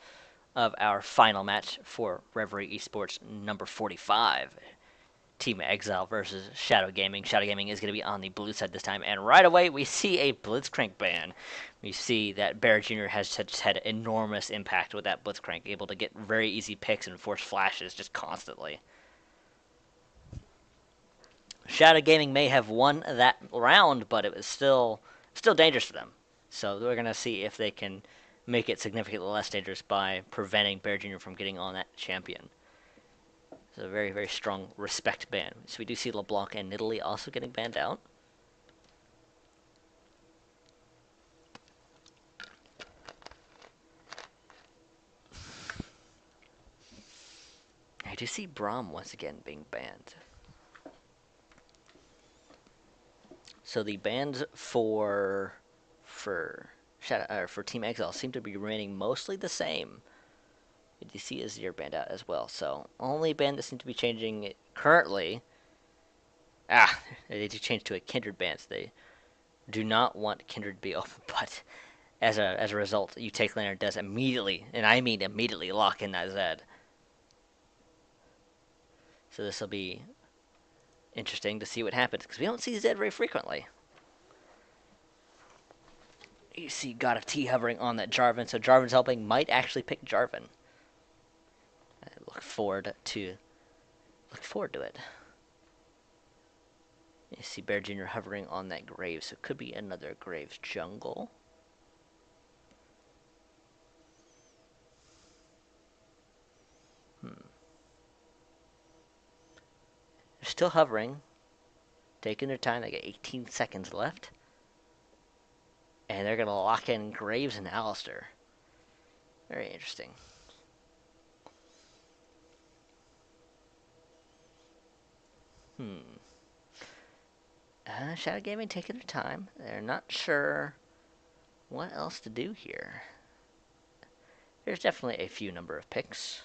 of our final match for Reverie Esports number 45. Team Exile versus Shadow Gaming. Shadow Gaming is going to be on the blue side this time. And right away, we see a Blitzcrank ban. We see that Bear Jr. has just had enormous impact with that Blitzcrank, able to get very easy picks and force flashes just constantly. Shadow Gaming may have won that round, but it was still dangerous for them. So we're going to see if they can make it significantly less dangerous by preventing Bear Jr. from getting on that champion. It's a very, very strong respect ban. So we do see LeBlanc and Nidalee also getting banned out. I do see Braum once again being banned. So the bans for Team Exile seem to be remaining mostly the same. DC is your banned out as well. So only band that seems to be changing currently. They do change to a Kindred ban. So they do not want Kindred to be open, but as a result, you take laner does immediately, and I mean immediately, lock in that Zed. So this will be interesting to see what happens, because we don't see Zed very frequently. You see God of Tea hovering on that Jarvan, so Jarvan's helping might actually pick Jarvan. I look forward to it. You see Bear Jr. hovering on that Graves, so it could be another Graves jungle. They're still hovering, taking their time. They got 18 seconds left. And they're going to lock in Graves and Alistair. Very interesting. Shadow Gaming taking their time. They're not sure what else to do here. There's definitely a few number of picks.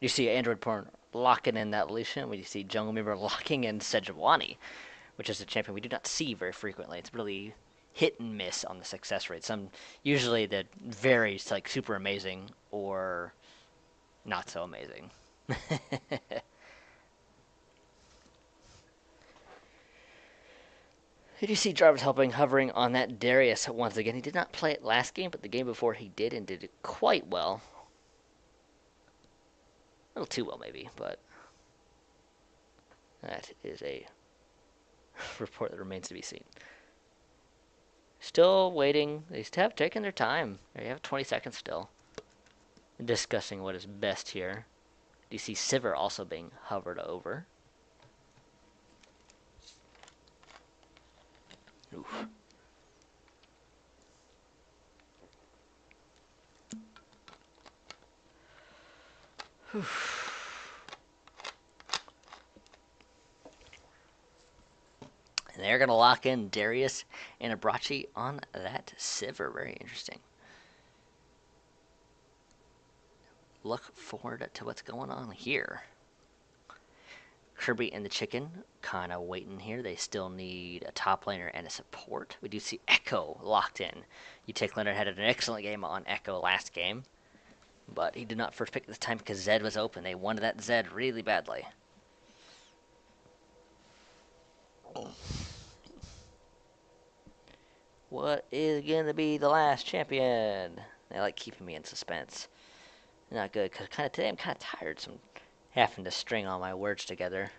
You see Android Porn locking in that Lucian. We see Jungle Member locking in Sejuani, which is a champion we do not see very frequently. It's really hit and miss on the success rate. Some usually that varies like super amazing or not so amazing. Did you see Jarvis hovering on that Darius once again? He did not play it last game, but the game before he did, and did it quite well. A little too well, maybe, but that is a report that remains to be seen. Still waiting. They have taken their time. They have 20 seconds still. Discussing what is best here. Do you see Sivir also being hovered over? Oof. And they're going to lock in Darius and Abrachi on that Sivir. Very interesting. Look forward to what's going on here. Kirby and the Chicken kind of waiting here. They still need a top laner and a support. We do see Echo locked in. You take Leonard had an excellent game on Echo last game, but he did not first pick this time because Zed was open. They wanted that Zed really badly. What is going to be the last champion? They like keeping me in suspense. Not good, because today I'm kind of tired, so I'm having to string all my words together.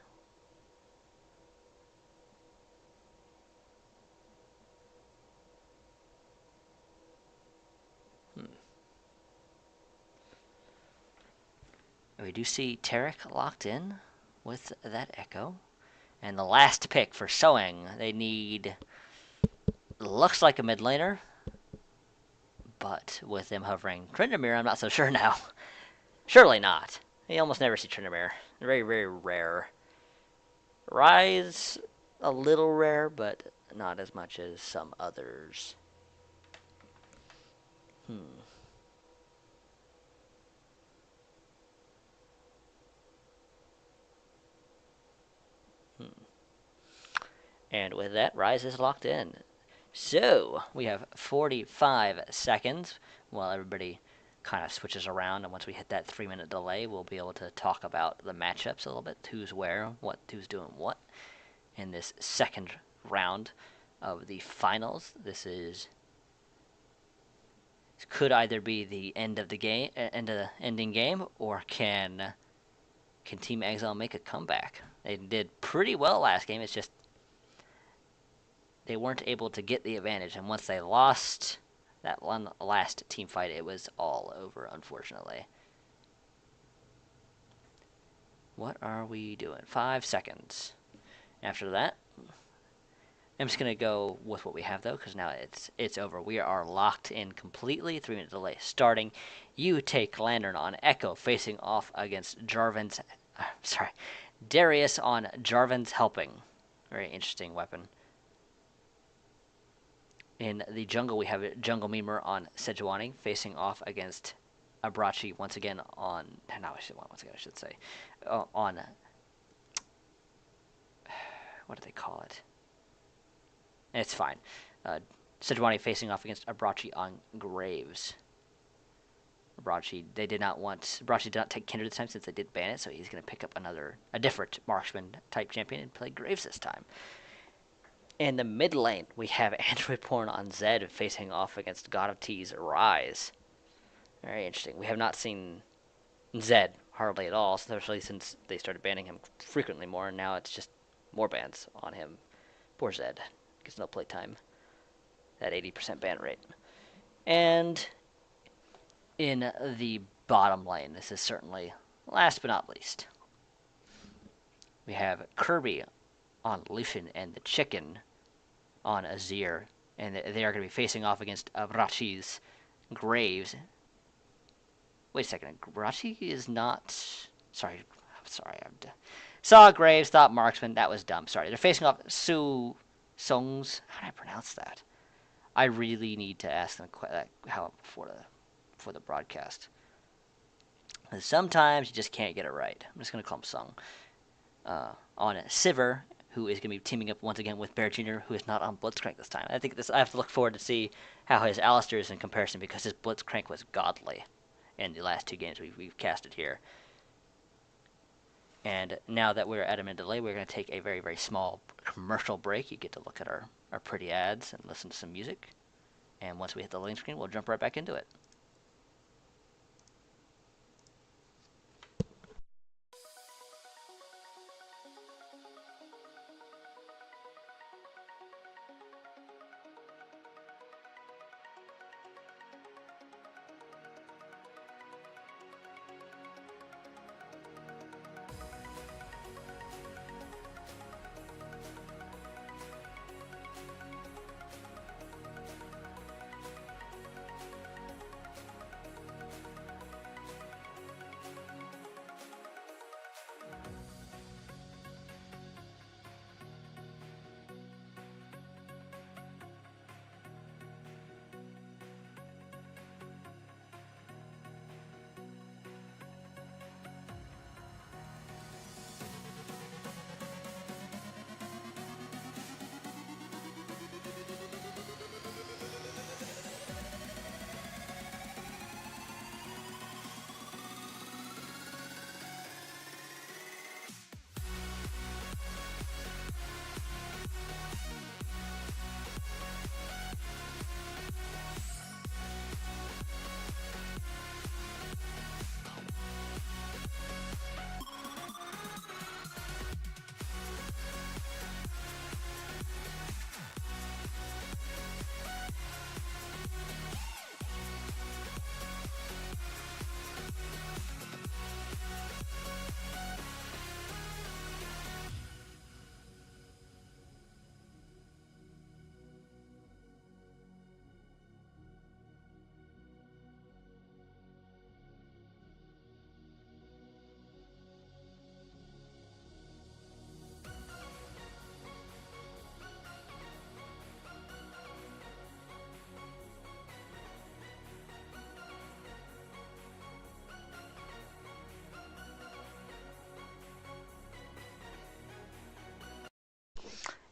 We do see Tarek locked in with that Echo. And the last pick for Sowing, they need, looks like a mid laner, but with them hovering Tryndamere, I'm not so sure now. Surely not. You almost never see Tryndamere. Very, very rare. Rise, a little rare, but not as much as some others. And with that, Rise is locked in. So, we have 45 seconds while everybody kind of switches around, and once we hit that 3-minute delay, we'll be able to talk about the matchups a little bit, who's where, who's doing what in this second round of the finals. This could either be the end of the game, ending game, or can Team Exile make a comeback? They did pretty well last game. It's just they weren't able to get the advantage, and once they lost that one last team fight, it was all over, unfortunately. What are we doing? 5 seconds. After that, I'm just going to go with what we have, though, because now it's over. We are locked in completely. 3-minute delay starting. You take Lantern on Echo, facing off against Darius on Jarvan's Helping. Very interesting weapon. In the jungle, we have Jungle Memer on Sejuani, facing off against Abrachi once again on... I should say. On... what do they call it? It's fine. Sejuani facing off against Abrachi on Graves. Abrachi did not take Kindred this time since they did ban it, so he's going to pick up a different marksman type champion and play Graves this time. In the mid lane, we have Android Porn on Zed facing off against God of T's Rise. Very interesting. We have not seen Zed hardly at all, especially since they started banning him frequently more, and now it's just more bans on him. Poor Zed. Gets no playtime. That 80% ban rate. And in the bottom lane, this is certainly last but not least. We have Kirby on Lucian and the Chicken on Azir, and they are going to be facing off against Avrachi's Graves. Wait a second, Avrachi is not. Sorry, saw Graves, thought Marksman. That was dumb. Sorry, they're facing off Su Songs. How do I pronounce that? I really need to ask them how before the broadcast. Sometimes you just can't get it right. I'm just going to call him Sung. On Sivir, who is going to be teaming up once again with Bear Jr., who is not on Blitzcrank this time. I think I have to look forward to see how his Alistair is in comparison, because his Blitzcrank was godly in the last 2 games we've casted here. And now that we're at a minute delay, we're going to take a very, very small commercial break. You get to look at our pretty ads and listen to some music. And once we hit the loading screen, we'll jump right back into it.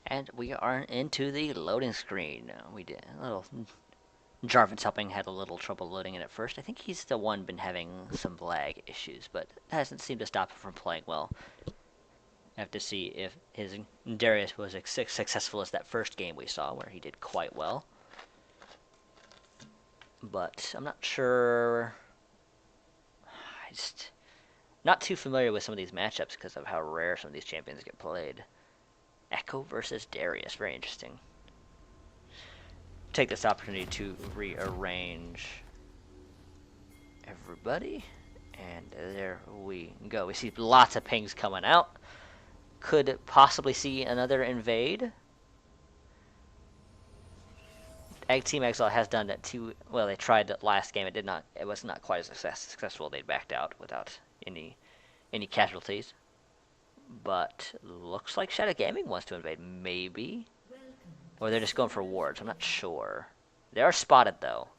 And we are into the loading screen. We did a little. Jarvan's helping had a little trouble loading it at first. I think he's the one been having some lag issues, but that hasn't seemed to stop him from playing well. I have to see if his Darius was as successful as that first game we saw, where he did quite well. But I'm not sure. I just not too familiar with some of these matchups because of how rare some of these champions get played. Echo versus Darius, very interesting. Take this opportunity to rearrange everybody, and there we go. We see lots of pings coming out. Could possibly see another invade. Team Exile has done that too. Well, they tried that last game. It was not quite as successful. They backed out without any casualties. But looks like Shadow Gaming wants to invade, maybe. Or they're just going for wards. I'm not sure. They are spotted, though.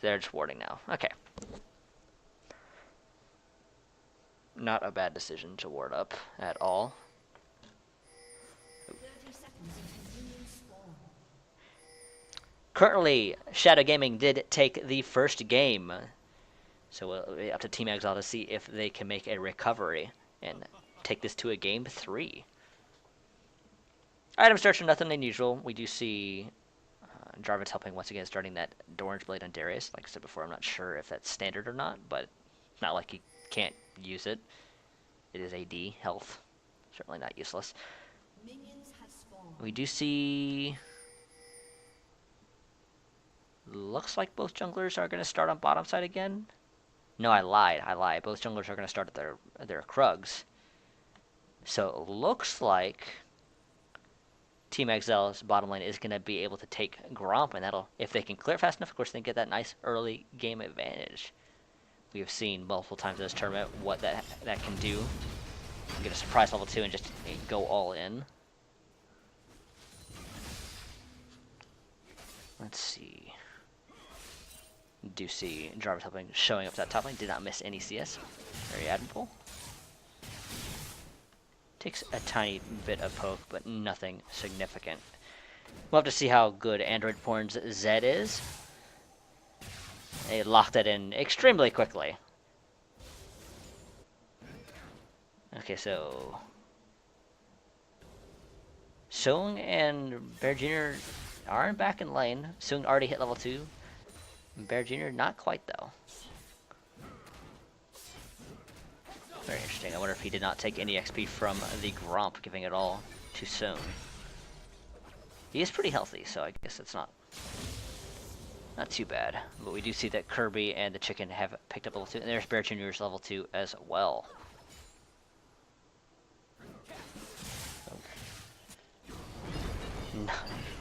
They're just warding now. Okay. Not a bad decision to ward up at all. Currently, Shadow Gaming did take the first game. So it'll be up to Team Exile to see if they can make a recovery and take this to a game 3. Item search, nothing unusual. We do see Jarvan's helping once again, starting that Orange Blade on Darius. Like I said before, I'm not sure if that's standard or not, but it's not like he can't use it. It is AD, health. Certainly not useless. We do see... Looks like both junglers are going to start on bottom side again. No, I lied. Both junglers are going to start at their Krugs. So it looks like Team Exil's bottom lane is going to be able to take Gromp, and that'll, if they can clear it fast enough, of course, they can get that nice early game advantage. We have seen multiple times in this tournament what that can do. Get a surprise level 2 and just go all in. Let's see. Do see Jarvis helping, showing up to that top lane. Did not miss any CS. Very admirable. Takes a tiny bit of poke, but nothing significant. We'll have to see how good Android Porn's Zed is. They locked that in extremely quickly. Okay, so Sung and Bear Jr. aren't back in lane. Sung already hit level 2. Bear Jr. not quite though. Very interesting. I wonder if he did not take any XP from the Gromp, giving it all to Sung. He is pretty healthy, so I guess it's not too bad. But we do see that Kirby and the Chicken have picked up level 2, and there's Bear Jr.'s level 2 as well.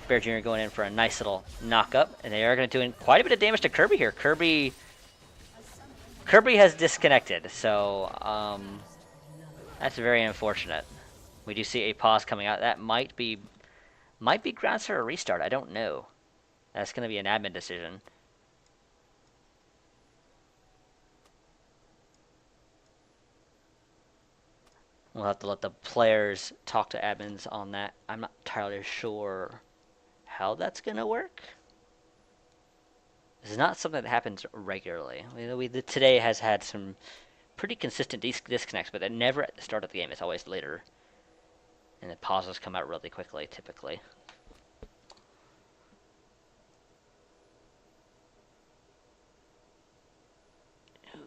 Bear Jr. going in for a nice little knock-up, and they are going to do quite a bit of damage to Kirby here. Kirby has disconnected, so that's very unfortunate. We do see a pause coming out. That might be grounds for a restart. I don't know. That's going to be an admin decision. We'll have to let the players talk to admins on that. I'm not entirely sure how that's going to work. This is not something that happens regularly. Today has had some pretty consistent disconnects, but they're never at the start of the game. It's always later. And the pauses come out really quickly, typically. Ooh.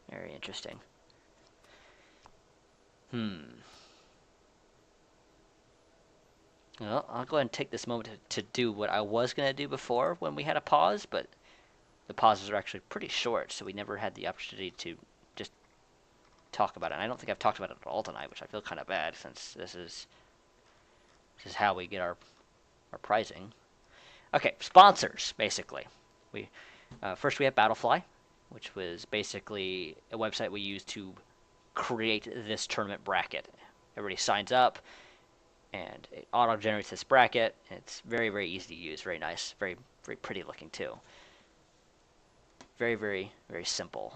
Very interesting. Well, I'll go ahead and take this moment to do what I was going to do before when we had a pause, but the pauses are actually pretty short, so we never had the opportunity to just talk about it. And I don't think I've talked about it at all tonight, which I feel kind of bad, since this is how we get our pricing. Okay, sponsors, basically. First we have Battlefly, which was basically a website we used to create this tournament bracket. Everybody signs up, and it auto-generates this bracket. It's very, very easy to use, very nice, very, very pretty looking too. Very, very, very simple.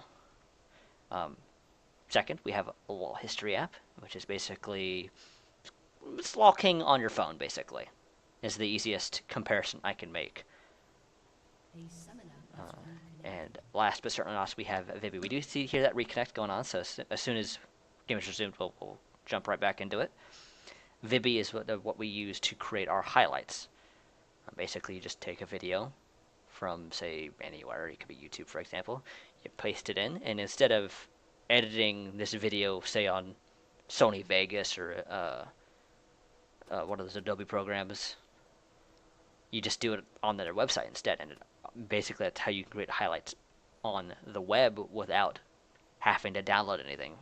Second, we have a wall history app, which is basically Slaw King on your phone, basically. Is the easiest comparison I can make. And last but certainly not, we have Vivi. We do see here that reconnect going on, so as soon as game is resumed, we'll jump right back into it. Vibi is what we use to create our highlights. Basically, you just take a video from, say, anywhere. It could be YouTube, for example. You paste it in, and instead of editing this video, say, on Sony Vegas or one of those Adobe programs, you just do it on their website instead. And basically, that's how you can create highlights on the web without having to download anything.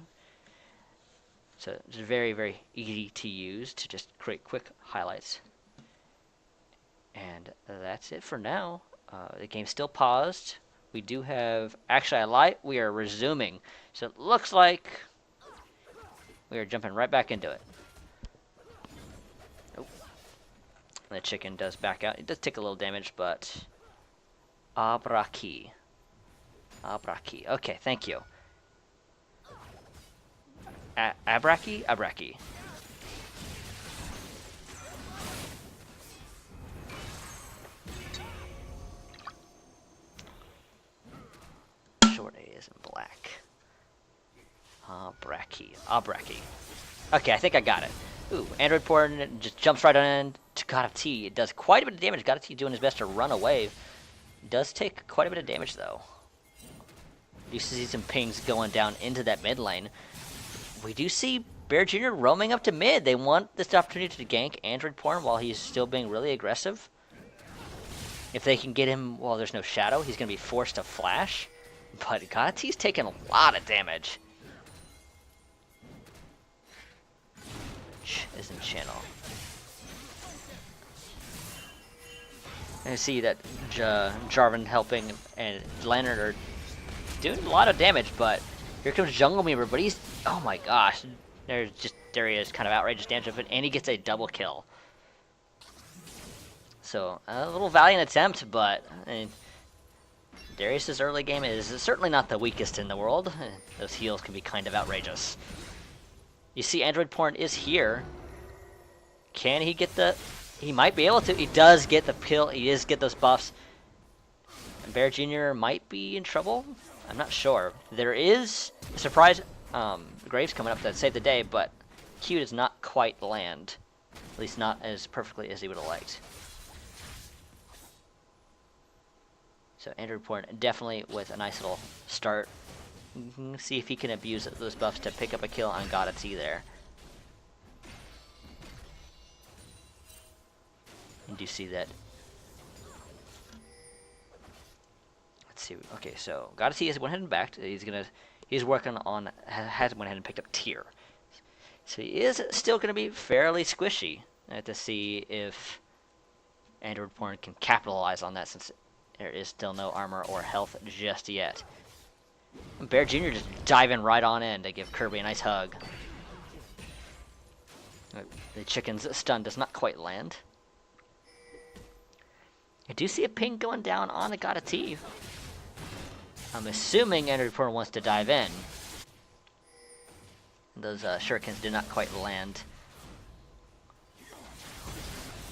So it's very, very easy to use to just create quick highlights. And that's it for now. The game's still paused. We do have... Actually, I lied. We are resuming. So it looks like we are jumping right back into it. Oh. The chicken does back out. It does take a little damage, but... Abraki. Okay, thank you. Abraki? Abraki. Short A is in black. Abraki. Okay, I think I got it. Ooh, Android porn just jumps right on in to God of T. It does quite a bit of damage. God of T doing his best to run away. Does take quite a bit of damage though. You see some pings going down into that mid lane. We do see Bear Jr. roaming up to mid. They want this opportunity to gank Android porn while he's still being really aggressive. If they can get him while there's no shadow, he's going to be forced to flash. But God of T's taking a lot of damage. Is in channel. And you see that Jarvan helping and Leonard are doing a lot of damage, but here comes Jungle Meaver, but he's, oh my gosh, there he is, kind of outrageous damage of it, and he gets a double kill. So, a little valiant attempt, but I mean, Darius' early game is certainly not the weakest in the world. Those heals can be kind of outrageous. You see Android porn is here. Can he get the... He might be able to. He does get the kill. He does get those buffs. And Bear Jr. might be in trouble. I'm not sure. There is a surprise Graves coming up to save the day, but Q does not quite land. At least not as perfectly as he would have liked. So Android porn definitely with a nice little start. See if he can abuse those buffs to pick up a kill on God of T there. And you see that. Let's see. Okay, so God of T has went ahead and backed. He's working on, has went ahead and picked up tier. So he is still gonna be fairly squishy. I have to see if Android porn can capitalize on that, since there is still no armor or health just yet. Bear Jr. just diving right on in to give Kirby a nice hug. The chicken's stun does not quite land. I do see a ping going down on the God of T. I'm assuming Android porn wants to dive in. Those shurikens did not quite land.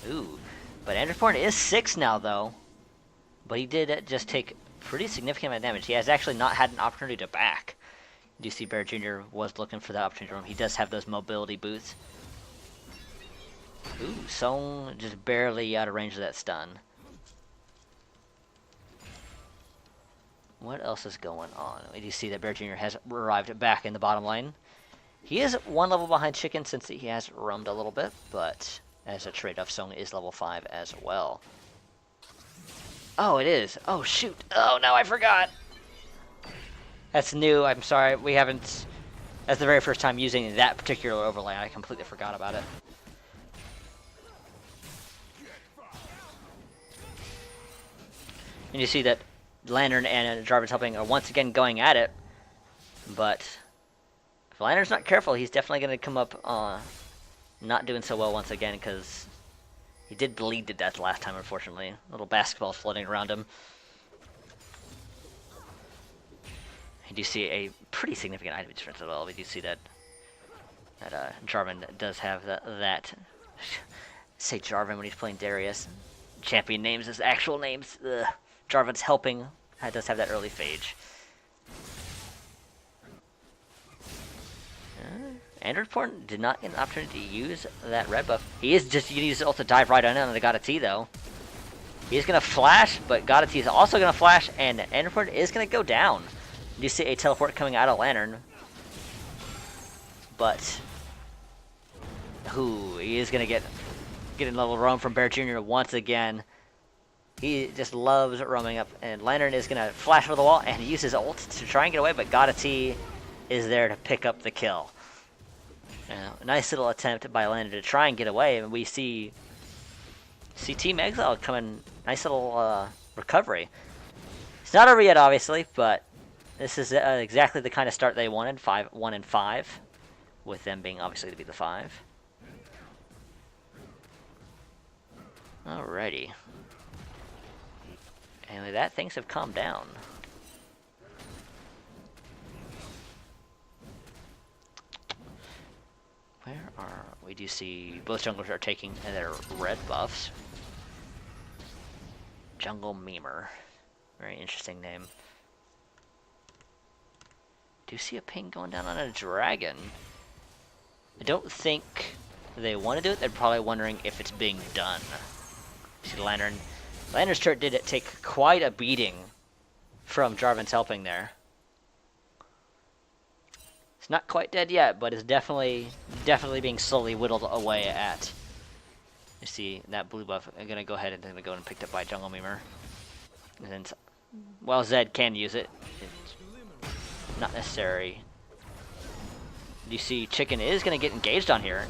Ooh, but Android porn is 6 now though. But he did just take pretty significant amount of damage. He has actually not had an opportunity to back. You see Bear Jr. was looking for that opportunity. He does have those mobility boots. Ooh, Song just barely out of range of that stun. What else is going on? We do see that Bear Jr. has arrived back in the bottom lane. He is 1 level behind Chicken since he has roamed a little bit, but as a trade-off, Song is level 5 as well. Oh, it is. Oh, shoot. Oh, no, I forgot. That's new. I'm sorry. We haven't... That's the very first time using that particular overlay. I completely forgot about it. And you see that Lantern and Jarvan's helping are once again going at it. But if Lantern's not careful, he's definitely going to come up not doing so well once again, because he did bleed to death last time, unfortunately. Little basketballs floating around him. You do see a pretty significant item difference as well. We do see that Jarvan does have that say Jarvan when he's playing Darius. Champion names his actual names. Ugh. Jarvan's helping. It does have that early phage. Android porn did not get an opportunity to use that red buff. He is just going to use it to dive right on the God of T though. He's going to flash, but God of T is also going to flash, and Android porn is going to go down. You see a teleport coming out of Lantern. But he is going to get in level roam from Bear Jr. once again. He just loves roaming up, and Lantern is going to flash over the wall, and he uses ult to try and get away, but God of T is there to pick up the kill. A nice little attempt by Lantern to try and get away, and we see Team Exile coming. Nice little recovery. It's not over yet, obviously, but this is exactly the kind of start they wanted. 1 and 5, with them being obviously to be the 5. Alrighty. And with that, things have calmed down. Where are we? Do see both junglers are taking their red buffs. Jungle Memer, very interesting name. Do see a ping going down on a dragon. I don't think they want to do it, they're probably wondering if it's being done. See, Lantern's turret did take quite a beating from Jarvan's helping there. It's not quite dead yet, but it's definitely being slowly whittled away at. You see that blue buff. I'm gonna go ahead and go and picked up by Jungle Memer. And then, well, Zed can use it. It's not necessary. You see, Chicken is gonna get engaged on here.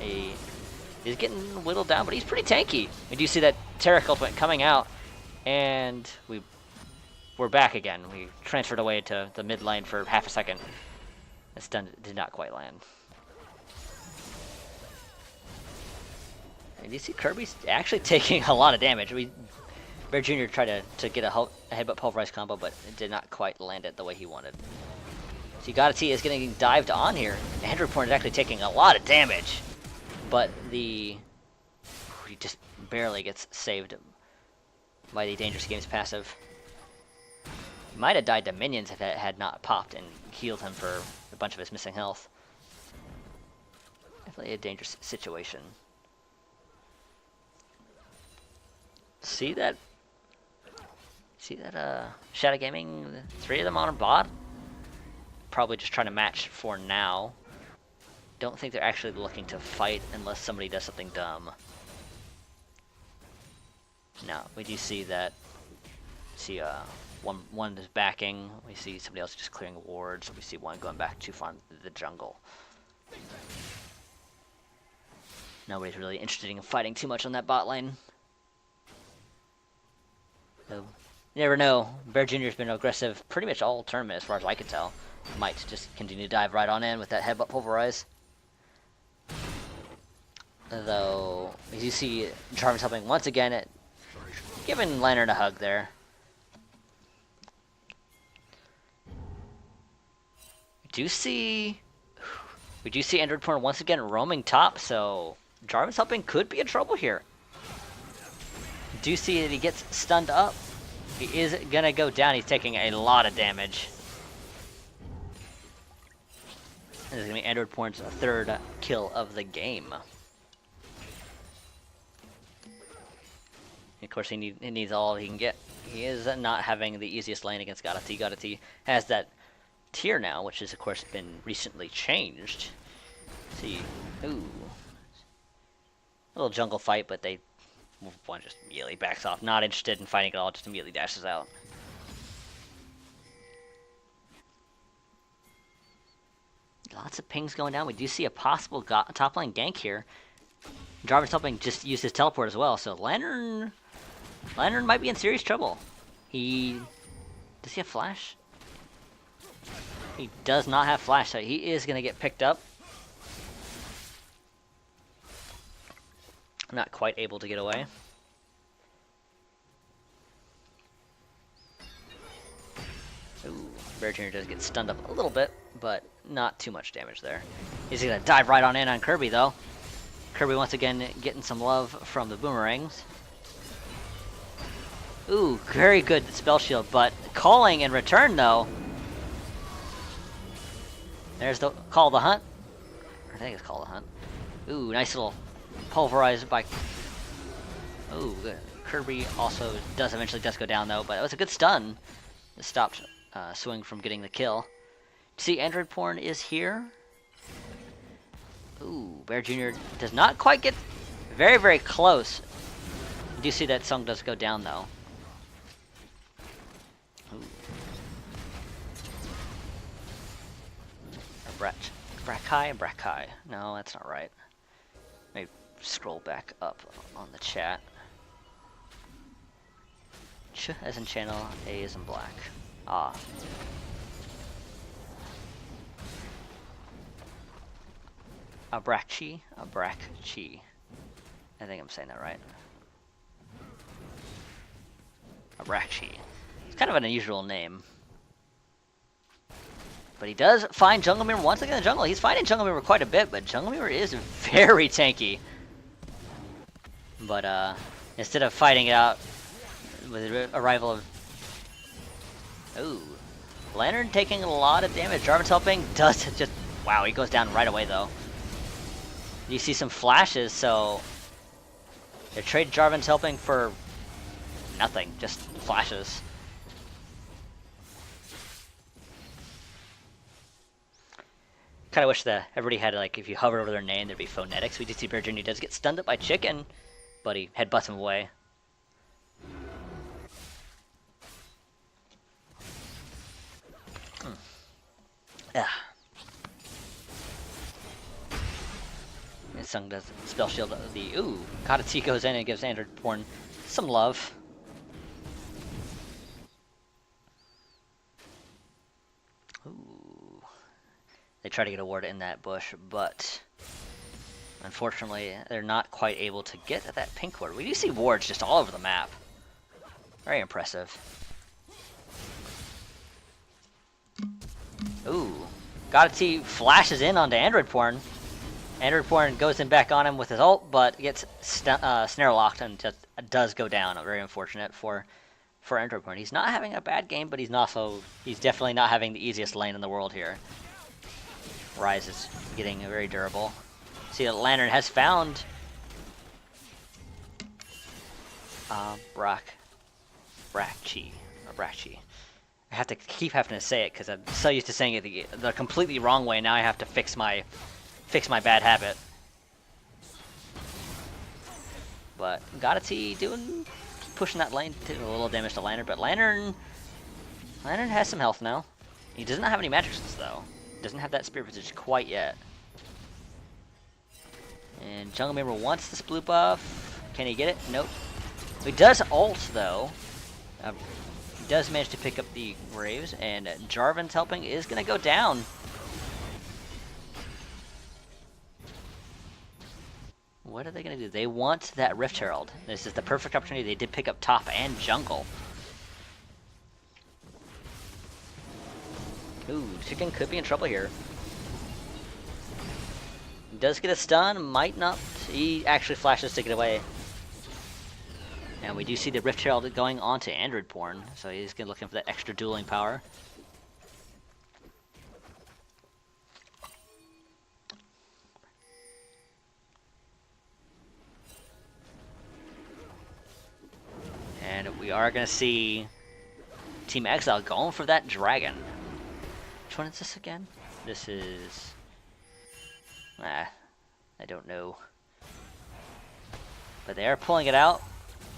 He's getting whittled down, but he's pretty tanky. We do see that Taric ultimate coming out, and we're back again. We transferred away to the mid lane for half a second. This did not quite land. And you see Kirby's actually taking a lot of damage. Bear Jr. tried to get a headbutt pulverize combo, but it did not quite land it the way he wanted. So Godati is getting dived on here. Andrew Porn is actually taking a lot of damage, but he just barely gets saved by the Dangerous Games passive. He might have died to minions if it had not popped and healed him for a bunch of his missing health. Definitely a dangerous situation. See that Shadow Gaming, 3 of them on a bot? Probably just trying to match for now. Don't think they're actually looking to fight unless somebody does something dumb. No, we do see that. See, one is backing. We see somebody else just clearing wards. We see one going back to farm the jungle. Nobody's really interested in fighting too much on that bot lane. So, you never know. Bear Jr. has been aggressive pretty much all tournament as far as I can tell. Might just continue to dive right on in with that headbutt pulverize. Though, as you see, Jarvan's helping once again at giving Lantern a hug there. We do see Android Porn once again roaming top, so Jarvan's helping could be in trouble here. Do see that he gets stunned up. He is gonna go down. He's taking a lot of damage. This is gonna be Android Porn's 3rd kill of the game. Of course, he needs all he can get. He is not having the easiest lane against Godati. Godati has that tier now, which has of course been recently changed. See, ooh, a little jungle fight, but one just immediately backs off. Not interested in fighting at all. Just immediately dashes out. Lots of pings going down. We do see a possible top lane gank here. Jarvan's helping just use his teleport as well. So Lantern might be in serious trouble. Does he have flash? He does not have flash, so he is going to get picked up. Not quite able to get away. Ooh, Bear Jr. does get stunned up a little bit, but not too much damage there. He's going to dive right on in on Kirby, though. Kirby once again getting some love from the boomerangs. Ooh, very good spell shield, but calling in return, though. There's the Call of the Hunt. I think it's Call of the Hunt. Ooh, nice little pulverized by... Ooh, good. Kirby also eventually does go down, though, but it was a good stun. It stopped Swing from getting the kill. See, Android Porn is here. Ooh, Bear Jr. does not quite get very, very close. You do see that Sung does go down, though. Ooh. Brakai. No, that's not right. Maybe scroll back up on the chat. Ch as in channel, A as in black. Ah. Abrachi. I think I'm saying that right. Abrachi. It's kind of an unusual name. But he does find Jungle Mirror once again in the jungle. He's fighting Jungle Mirror quite a bit, but Jungle Mirror is very tanky. But instead of fighting it out with the arrival of... Ooh. Lantern taking a lot of damage. Jarvan's helping. Does just... Wow, he goes down right away, though. You see some flashes, so they trade Jarvan's helping for nothing, just flashes. Kind of wish that everybody had, like, if you hover over their name, there'd be phonetics. We did see Bear Jr. does get stunned up by Chicken, but he headbutts him away. Yeah. Sung does spell shield the Kadati goes in and gives Android Porn some love. Ooh. They try to get a ward in that bush, but unfortunately they're not quite able to get that pink ward. We do see wards just all over the map. Very impressive. Ooh. Kadati flashes in onto Android Porn. Android Porn goes in back on him with his ult, but gets snare locked and just does go down. Very unfortunate for Android Porn. He's not having a bad game, but he's definitely not having the easiest lane in the world here. Ryze is getting very durable. See that Lantern has found Brachie. I have to keep having to say it because I'm so used to saying it the completely wrong way. Now I have to fix my bad habit. But Gadati pushing that lane, doing a little damage to Lantern, but Lantern has some health now. He doesn't have any magic resistance though. Doesn't have that spirit position quite yet. And Jungle Member wants this blue buff. Can he get it? Nope. He does ult though. He does manage to pick up the Graves, and Jarvan's helping is gonna go down. What are they going to do? They want that Rift Herald. This is the perfect opportunity. They did pick up top and jungle. Ooh, Chicken could be in trouble here. Does get a stun, might not. He actually flashes to get away. And we do see the Rift Herald going on to Android Porn, so he's going to looking for that extra dueling power. And we are going to see Team Exile going for that dragon. Which one is this again? This is... I don't know. But they are pulling it out.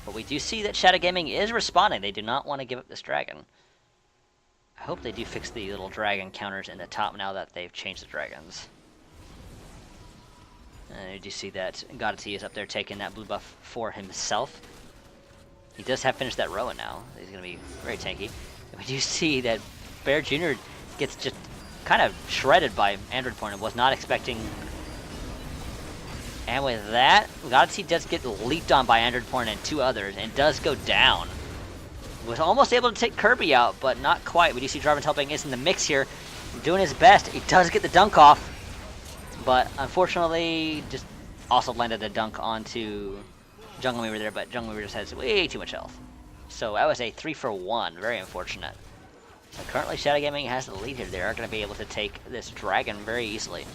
But we do see that Shadow Gaming is responding. They do not want to give up this dragon. I hope they do fix the little dragon counters in the top now that they've changed the dragons. And you do see that Gadati is up there taking that blue buff for himself. He does have finished that Rowan now. He's going to be very tanky. And we do see that Bear Jr. gets just kind of shredded by Android Porn and was not expecting. And with that, Gadati does get leaped on by Android Porn and two others and does go down. Was almost able to take Kirby out, but not quite. We do see Jarvan's helping is in the mix here, doing his best. He does get the dunk off, but unfortunately just also landed a dunk onto Jungle Weaver there, but Jungle Weaver just has way too much health. So that was a 3-for-1, very unfortunate. So currently Shadow Gaming has the lead here. They are going to be able to take this dragon very easily.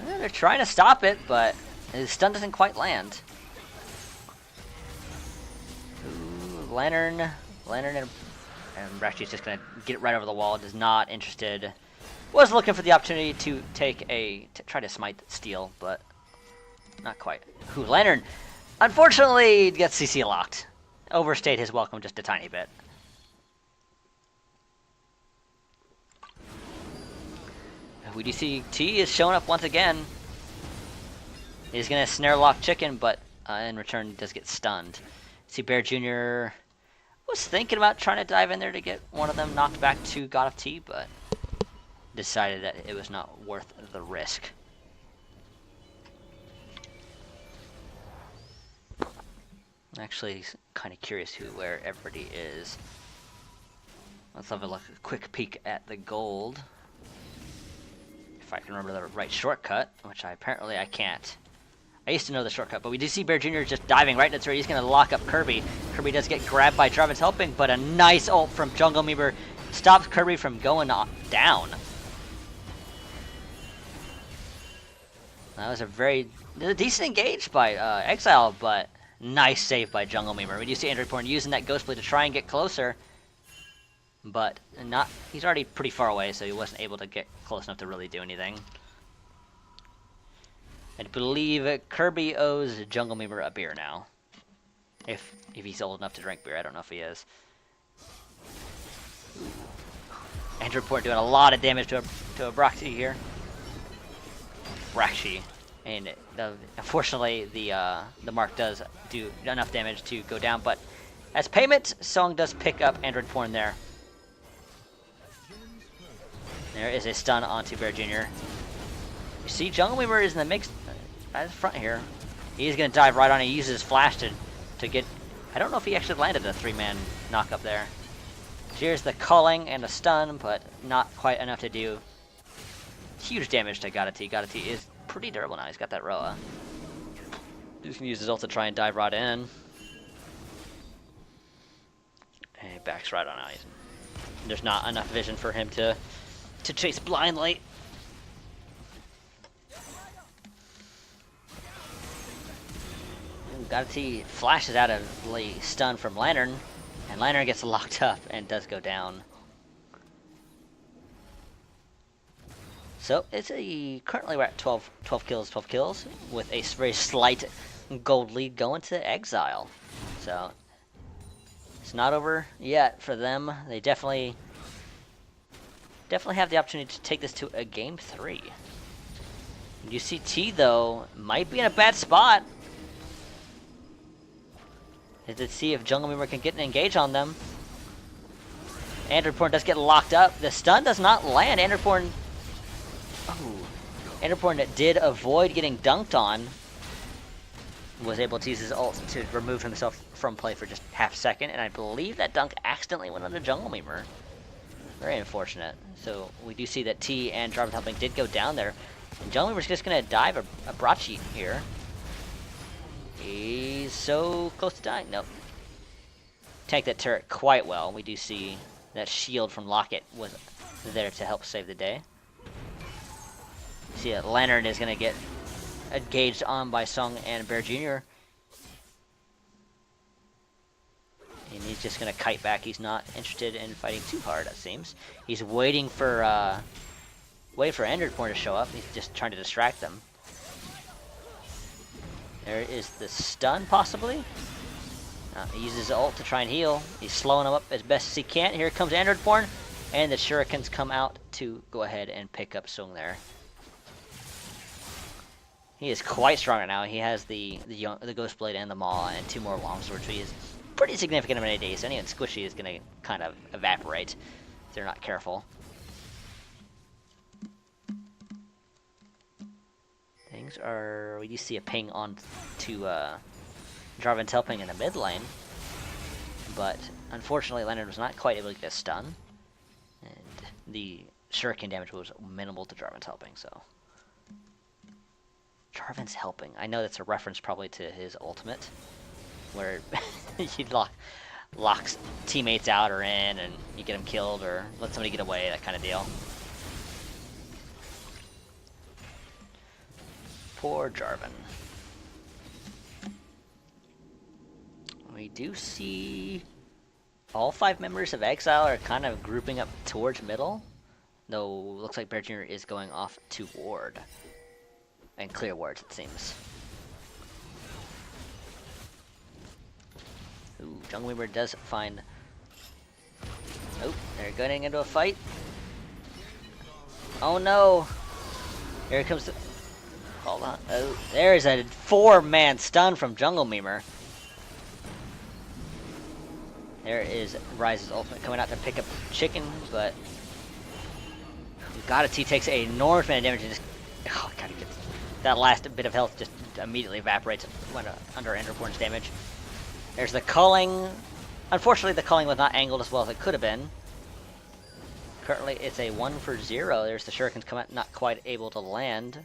Well, they're trying to stop it, but his stun doesn't quite land. Ooh, Lantern and Brachie's just going to get it right over the wall. Is not interested. Was looking for the opportunity to try to smite Steel, but not quite. Ooh, Lantern, unfortunately, gets CC locked. Overstayed his welcome just a tiny bit. We do see T is showing up once again. He's gonna snare lock Chicken, but in return he does get stunned. See Bear Jr. was thinking about trying to dive in there to get one of them knocked back to God of T, but decided that it was not worth the risk. I'm actually kind of curious where everybody is. Let's have a quick peek at the gold. If I can remember the right shortcut, which apparently I can't. I used to know the shortcut, but we do see Bear Jr. just diving right into where he's going to lock up Kirby. Kirby does get grabbed by Jarvan's helping, but a nice ult from Jungle Meaver stops Kirby from going down. That was a decent engage by Exile, but nice save by Jungle Memer. We do see Android Porn using that Ghost Blade to try and get closer, but not. He's already pretty far away, so he wasn't able to get close enough to really do anything. I believe Kirby owes Jungle Memer a beer now. If he's old enough to drink beer, I don't know if he is. Android Port doing a lot of damage to a Braxi here. Braxi, and unfortunately the mark does do enough damage to go down, but as payment, Song does pick up Android Porn there. There is a stun onto Bear Jr. You see, Jungle Weaver is in the mix at the front here. He's gonna dive right on. He uses his flash to get. I don't know if he actually landed a 3-man knock up there. Here's the culling and a stun, but not quite enough to do huge damage to Godati. Godati is pretty durable now. He's got that Roa. He's gonna use his ult to try and dive right in. And he backs right on out. There's not enough vision for him to chase blindly. Godati flashes out of the stun from Lantern, and Lantern gets locked up and does go down. So currently we're at 12 kills with a very slight gold lead going to Exile. So it's not over yet for them. They definitely have the opportunity to take this to a game 3. UCT though might be in a bad spot. Let's see if Jungle Memer can get an engage on them. Android does get locked up. The stun does not land. Android did avoid getting dunked on. Was able to use his ult to remove himself from play for just half a second, and I believe that dunk accidentally went onto Jungle Memer. Very unfortunate. So we do see that T and Jarvan Helping did go down there. And Jungle Memer's just going to dive a Brachi here. He's so close to dying. Nope. Tank that turret quite well. We do see that shield from Locket was there to help save the day. See that Lantern is going to get engaged on by Sung and Bear Jr. And he's just going to kite back. He's not interested in fighting too hard, it seems. He's waiting for Android Porn to show up. He's just trying to distract them. There is the stun, possibly. He uses his ult to try and heal. He's slowing him up as best as he can. Here comes Android Porn, and the Shurikens come out to go ahead and pick up Sung there. He is quite strong right now. He has the Ghost Blade and the Maw and 2 more Longswords, so he is pretty significant amount of days. So anyone squishy is going to kind of evaporate if they're not careful. We do see a ping on to Jarvan Telping in the mid lane, but unfortunately Leonard was not quite able to get a stun, and the shuriken damage was minimal to Jarvan Telping. So Jarvan's helping. I know that's a reference probably to his ultimate, where he locks teammates out or in, and you get them killed or let somebody get away, that kind of deal. Poor Jarvan. We do see all 5 members of Exile are kind of grouping up towards middle, though looks like Bear Jr. is going off to ward. And clear wards, it seems. Ooh, Jungle Weaver does find... Oh, they're getting into a fight. Oh no! Here comes the... Hold on. Oh, there's a 4-man stun from Jungle Memer. There is Rise's ultimate coming out to pick up Chicken, but Godati takes an enormous amount of damage and just... Oh, God, he gets... That last bit of health just immediately evaporates when under Enderborn's damage. There's the culling. Unfortunately, the culling was not angled as well as it could have been. Currently, it's a 1-for-0. There's the shurikens come out, not quite able to land.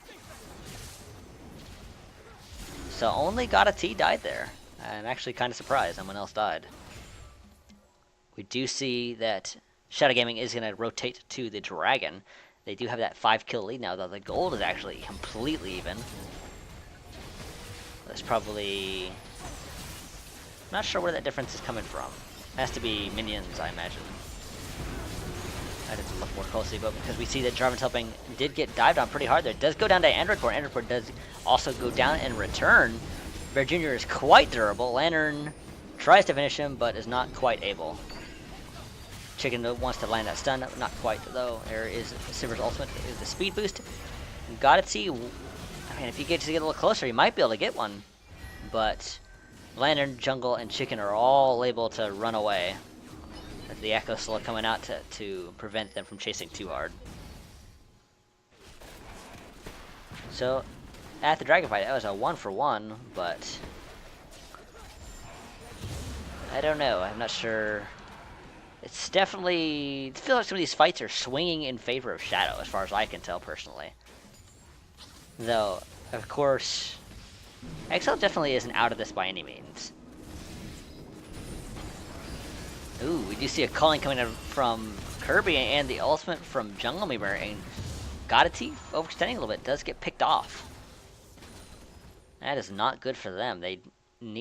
So only Godati died there. I'm actually kind of surprised someone else died. We do see that Shadow Gaming is going to rotate to the Dragon. They do have that 5-kill lead now, though the gold is actually completely even. That's probably... I'm not sure where that difference is coming from. It has to be minions, I imagine. I have to look more closely, but because we see that Jarvan's helping did get dived on pretty hard there. It does go down to Androidport. Androidport does also go down and return. Bear Jr. is quite durable. Lantern tries to finish him, but is not quite able. Chicken wants to land that stun, not quite though. There is Silver's ultimate, is the speed boost. Got it. See, I mean, if he gets to get a little closer, he might be able to get one. But Lantern, Jungle, and Chicken are all able to run away. The Echo still coming out to prevent them from chasing too hard. So, at the Dragon Fight, that was a 1-for-1, but I don't know. I'm not sure. It's definitely... It feels like some of these fights are swinging in favor of Shadow, as far as I can tell, personally. Though, of course, Exile definitely isn't out of this by any means. Ooh, we do see a calling coming in from Kirby and the ultimate from Jungle Memer, and Godity, overextending a little bit, does get picked off. That is not good for them. They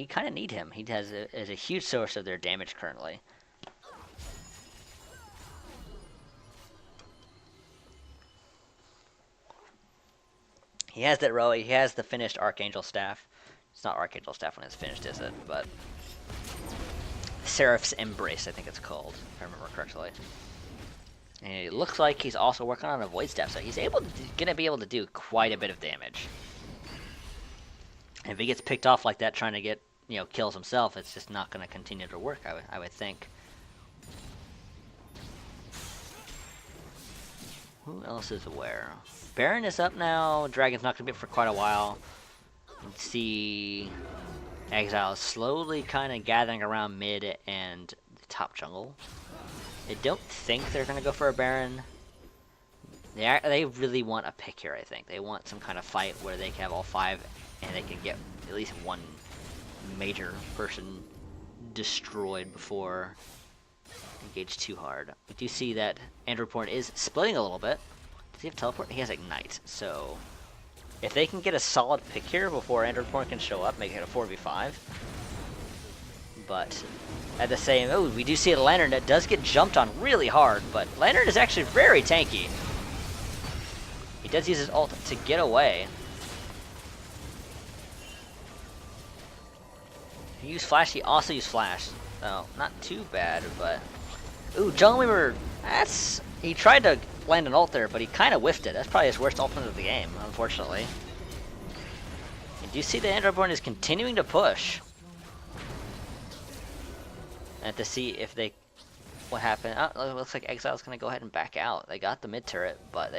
kind of need him. He is a huge source of their damage currently. He has that Roe, he has the finished Archangel Staff. It's not Archangel Staff when it's finished, is it? But Seraph's Embrace, I think it's called, if I remember correctly. And it looks like he's also working on a Void Staff, so he's gonna be able to do quite a bit of damage. And if he gets picked off like that, trying to get, kills himself, it's just not gonna continue to work, I would think. Who else is aware? Baron is up now. Dragon's not gonna be up for quite a while. You can see Exile is slowly kind of gathering around mid and the top jungle. I don't think they're gonna go for a Baron. They really want a pick here. I think they want some kind of fight where they can have all 5 and they can get at least one major person destroyed before engage too hard. We do see that Androidport is splitting a little bit. Does he have teleport? He has ignite. So if they can get a solid pick here before Androidport can show up, make it a 4v5. But at the same, we do see a Lantern that does get jumped on really hard, but Lantern is actually very tanky. He does use his ult to get away. He used Flash, he also used Flash. Oh, not too bad, but... Ooh, Jungle Weaver, he tried to land an ult there, but he kind of whiffed it. That's probably his worst ultimate of the game, unfortunately. And do you see the Androidborn is continuing to push? And to see if they... What happened? Oh, it looks like Exile's going to go ahead and back out. They got the mid turret, but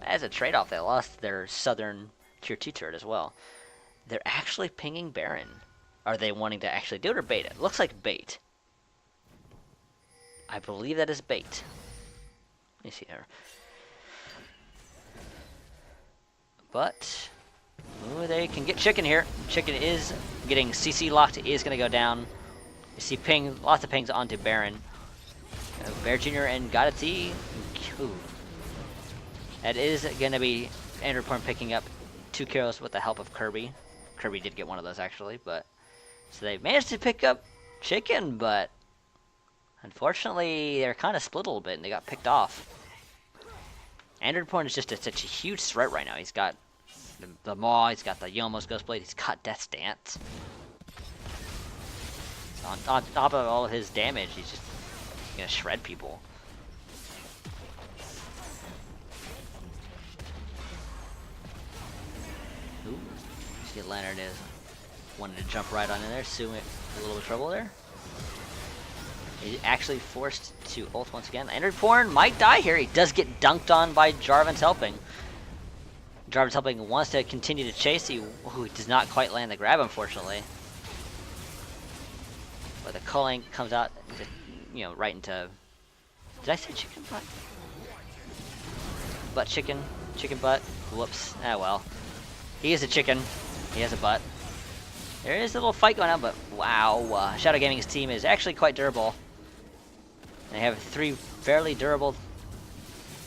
as a trade-off, they lost their southern tier 2 turret as well. They're actually pinging Baron. Are they wanting to actually do it or bait it? Looks like bait. I believe that is bait. Let me see here. But they can get Chicken here. Chicken is getting CC locked. Is going to go down. You see ping, lots of pings onto Baron. Bear Jr. and Godity. That is going to be Androidporn picking up 2 kills with the help of Kirby. Kirby did get one of those actually, but so they managed to pick up Chicken, but unfortunately they're kind of split a little bit and they got picked off. Androidporn is just such a huge threat right now. He's got the Maw, he's got the Yomo's Ghostblade, he's got Death's Dance. So on top of all of his damage, he's just gonna shred people. Ooh, see Lantern is wanted to jump right on in there, Sue in a little bit of trouble there. He's actually forced to ult once again. Androidporn might die here. He does get dunked on by Jarvan's Helping. Jarvan's Helping wants to continue to chase. He does not quite land the grab, unfortunately. But the culling comes out, right into... Did I say chicken butt? Butt chicken. Chicken butt. Whoops. Ah, well. He is a chicken. He has a butt. There is a little fight going on, but wow. Shadow Gaming's team is actually quite durable. They have 3 fairly durable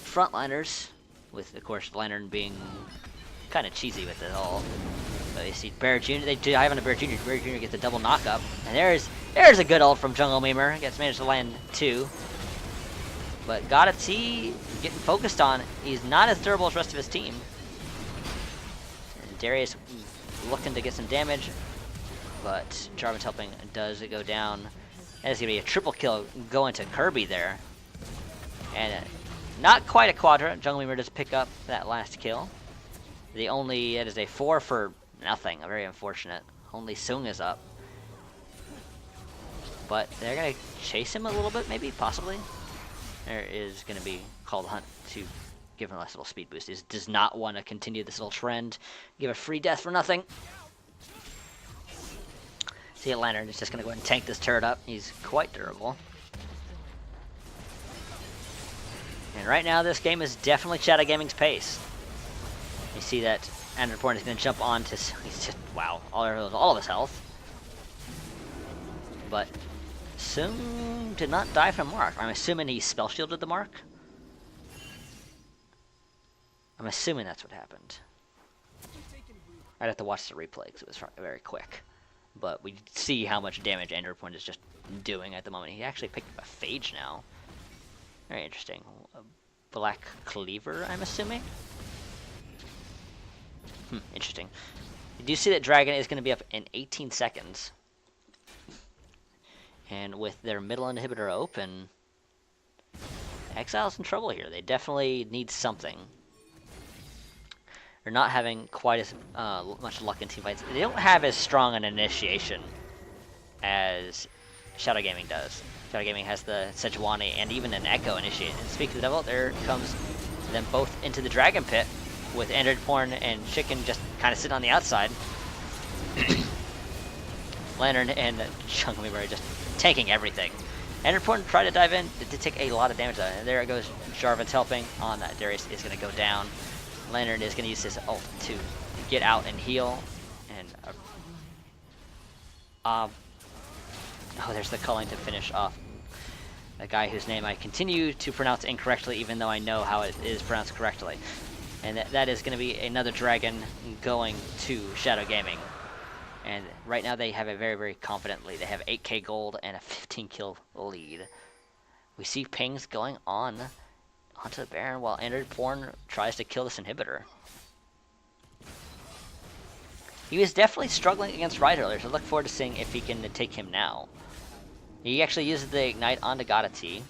frontliners. with, of course, Lantern being kind of cheesy with it all. But you see Bear Jr. They dive on a Bear Jr. Bear Jr. gets a double knockup. And there's a good ult from Jungle Memer. Gets managed to land 2. But T getting focused on. He's not as durable as the rest of his team. And Darius looking to get some damage. But Jarvan's helping does it go down. And it's going to be a triple kill going to Kirby there. And not quite a quadra. Jungle Memer does pick up that last kill. It is a 4 for nothing. Very unfortunate. Only Sung is up. But they're going to chase him a little bit, maybe, possibly. There is going to be Call the Hunt to give him a nice little speed boost. He does not want to continue this little trend. Give a free death for nothing. See, Lantern is just going to go ahead and tank this turret up. He's quite durable. And right now, this game is definitely Shadow Gaming's pace. You see that Andrew is going to jump on to... He's just... Wow. All of his health. But Sung did not die from Mark. I'm assuming he spell shielded the Mark. I'm assuming that's what happened. I'd have to watch the replay because it was very quick. But we see how much damage Andrew is just doing at the moment. He actually picked up a Phage now. Very interesting. A Black Cleaver, I'm assuming? Interesting. You do see that Dragon is going to be up in 18 seconds. And with their middle inhibitor open, Exile's in trouble here. They definitely need something. They're not having quite as much luck in team fights. They don't have as strong an initiation as Shadow Gaming does. Shadow Gaming has the Sejuani and even an Echo initiate. And speaking of the devil, there comes them both into the Dragon Pit with Android Porn and Chicken just kind of sitting on the outside. Lantern and Jungle Memer just tanking everything. Android Porn tried to dive in. It did take a lot of damage though. And there it goes. Jarvan's helping on that. Darius is going to go down. Lantern is going to use his ult to get out and heal. And oh, there's the culling to finish off a guy whose name I continue to pronounce incorrectly, even though I know how it is pronounced correctly. And that is going to be another dragon going to Shadow Gaming. And right now they have a very, very confident lead. They have 8k gold and a 15 kill lead. We see pings going on onto the Baron while Android Porn tries to kill this inhibitor. He was definitely struggling against Ride earlier, so look forward to seeing if he can take him now. He actually uses the Ignite onto T,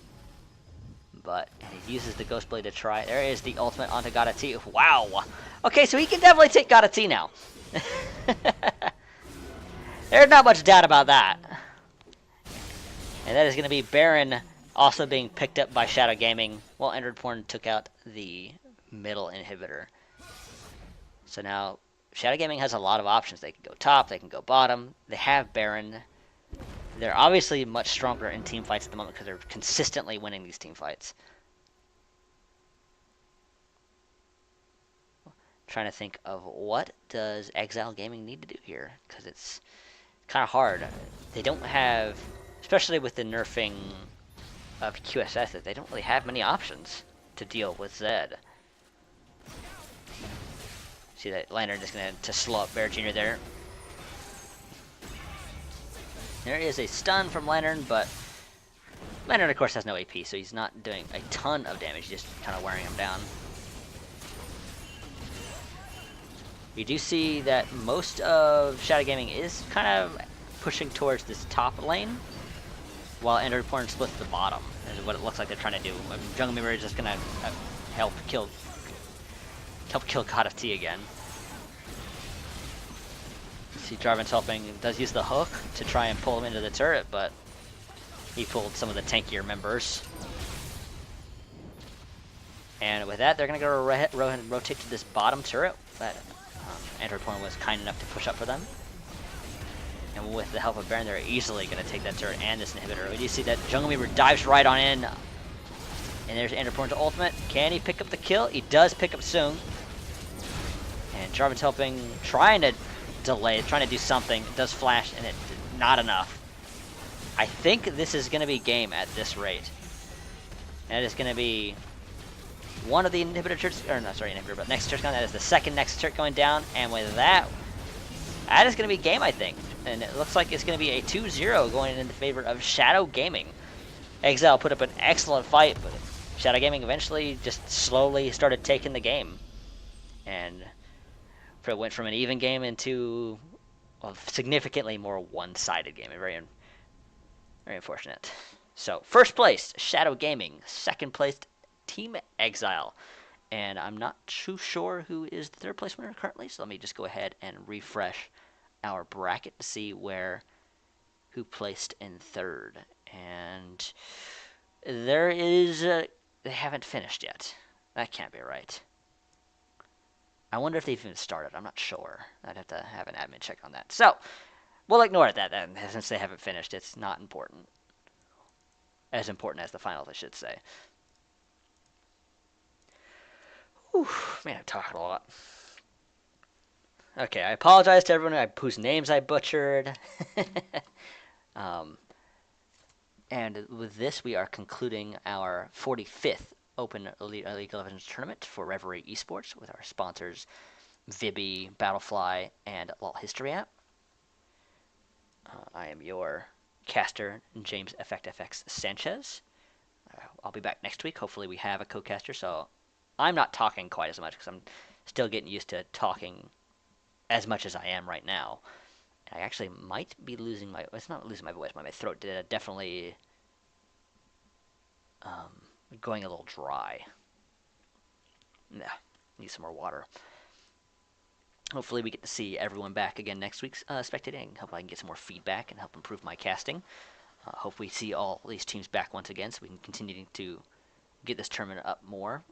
but he uses the Ghost Blade to try. There is the ultimate onto T. Wow! Okay, so he can definitely take T now. There's not much doubt about that. And that is going to be Baron also being picked up by Shadow Gaming while Android Porn took out the middle inhibitor. So now Shadow Gaming has a lot of options. They can go top, they can go bottom. They have Baron. They're obviously much stronger in team fights at the moment because they're consistently winning these team fights. Trying to think of what does Exile Gaming need to do here, because it's kind of hard. They don't have, especially with the nerfing of QSS, they don't really have many options to deal with Zed. See that Lantern just going to slow up Bear Jr. there. There is a stun from Lantern, but Lantern of course has no AP, so he's not doing a ton of damage, just kind of wearing him down. You do see that most of Shadow Gaming is kind of pushing towards this top lane, while Android Porn splits the bottom, is what it looks like they're trying to do. Jungle Memer is just going to help kill God of T again. See Jarvan's helping, does use the hook to try and pull him into the turret, but he pulled some of the tankier members. And with that, they're going to go rotate to this bottom turret that Android Porn was kind enough to push up for them. And with the help of Baron, they're easily going to take that turret and this inhibitor. We do see that Jungle Memer dives right on in. And there's Android Porn's ultimate. Can he pick up the kill? He does pick up Sung. And Jarvan's helping, trying to delay, trying to do something. It does flash, and it's not enough. I think this is going to be game at this rate. And it is going to be one of the inhibitor turrets, or not, sorry, inhibitor, but Nexus turrets gone. That is the second Nexus turret going down, and with that, that is going to be game, I think. And it looks like it's going to be a 2-0 going in favor of Shadow Gaming. Exile put up an excellent fight, but Shadow Gaming eventually just slowly started taking the game. And it went from an even game into a significantly more one-sided game. Very, very unfortunate. So, first place, Shadow Gaming. Second place, Team Exile. And I'm not too sure who is the third place winner currently, so let me just go ahead and refresh our bracket to see who placed in third. And there is they haven't finished yet. That can't be right. I wonder if they've even started. I'm not sure. I'd have to have an admin check on that. So we'll ignore that then, since they haven't finished. It's not important. As important as the finals, I should say. Whew, man, I'm talking a lot. Okay, I apologize to everyone whose names I butchered. And with this, we are concluding our 45th Open League of Legends tournament for Reverie Esports with our sponsors Vibi, Battlefly, and LOL History app. I am your caster, James FX Sanchez. I'll be back next week. Hopefully we have a co-caster, so I'm not talking quite as much because I'm still getting used to talking as much as I am right now. I actually might be losing my... It's not losing my voice, but my throat did definitely going a little dry. Yeah, need some more water. Hopefully we get to see everyone back again next week spectating. Hope I can get some more feedback and help improve my casting. Hope we see all these teams back once again so we can continue to get this tournament up more.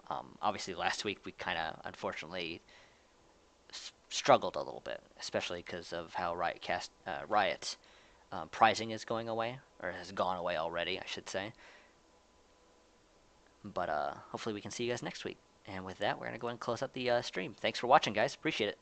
Obviously last week we kind of unfortunately struggled a little bit, especially because of how Riot's prizing is going away, or has gone away already, I should say. But hopefully we can see you guys next week. And with that, we're going to go ahead and close up the stream. Thanks for watching, guys. Appreciate it.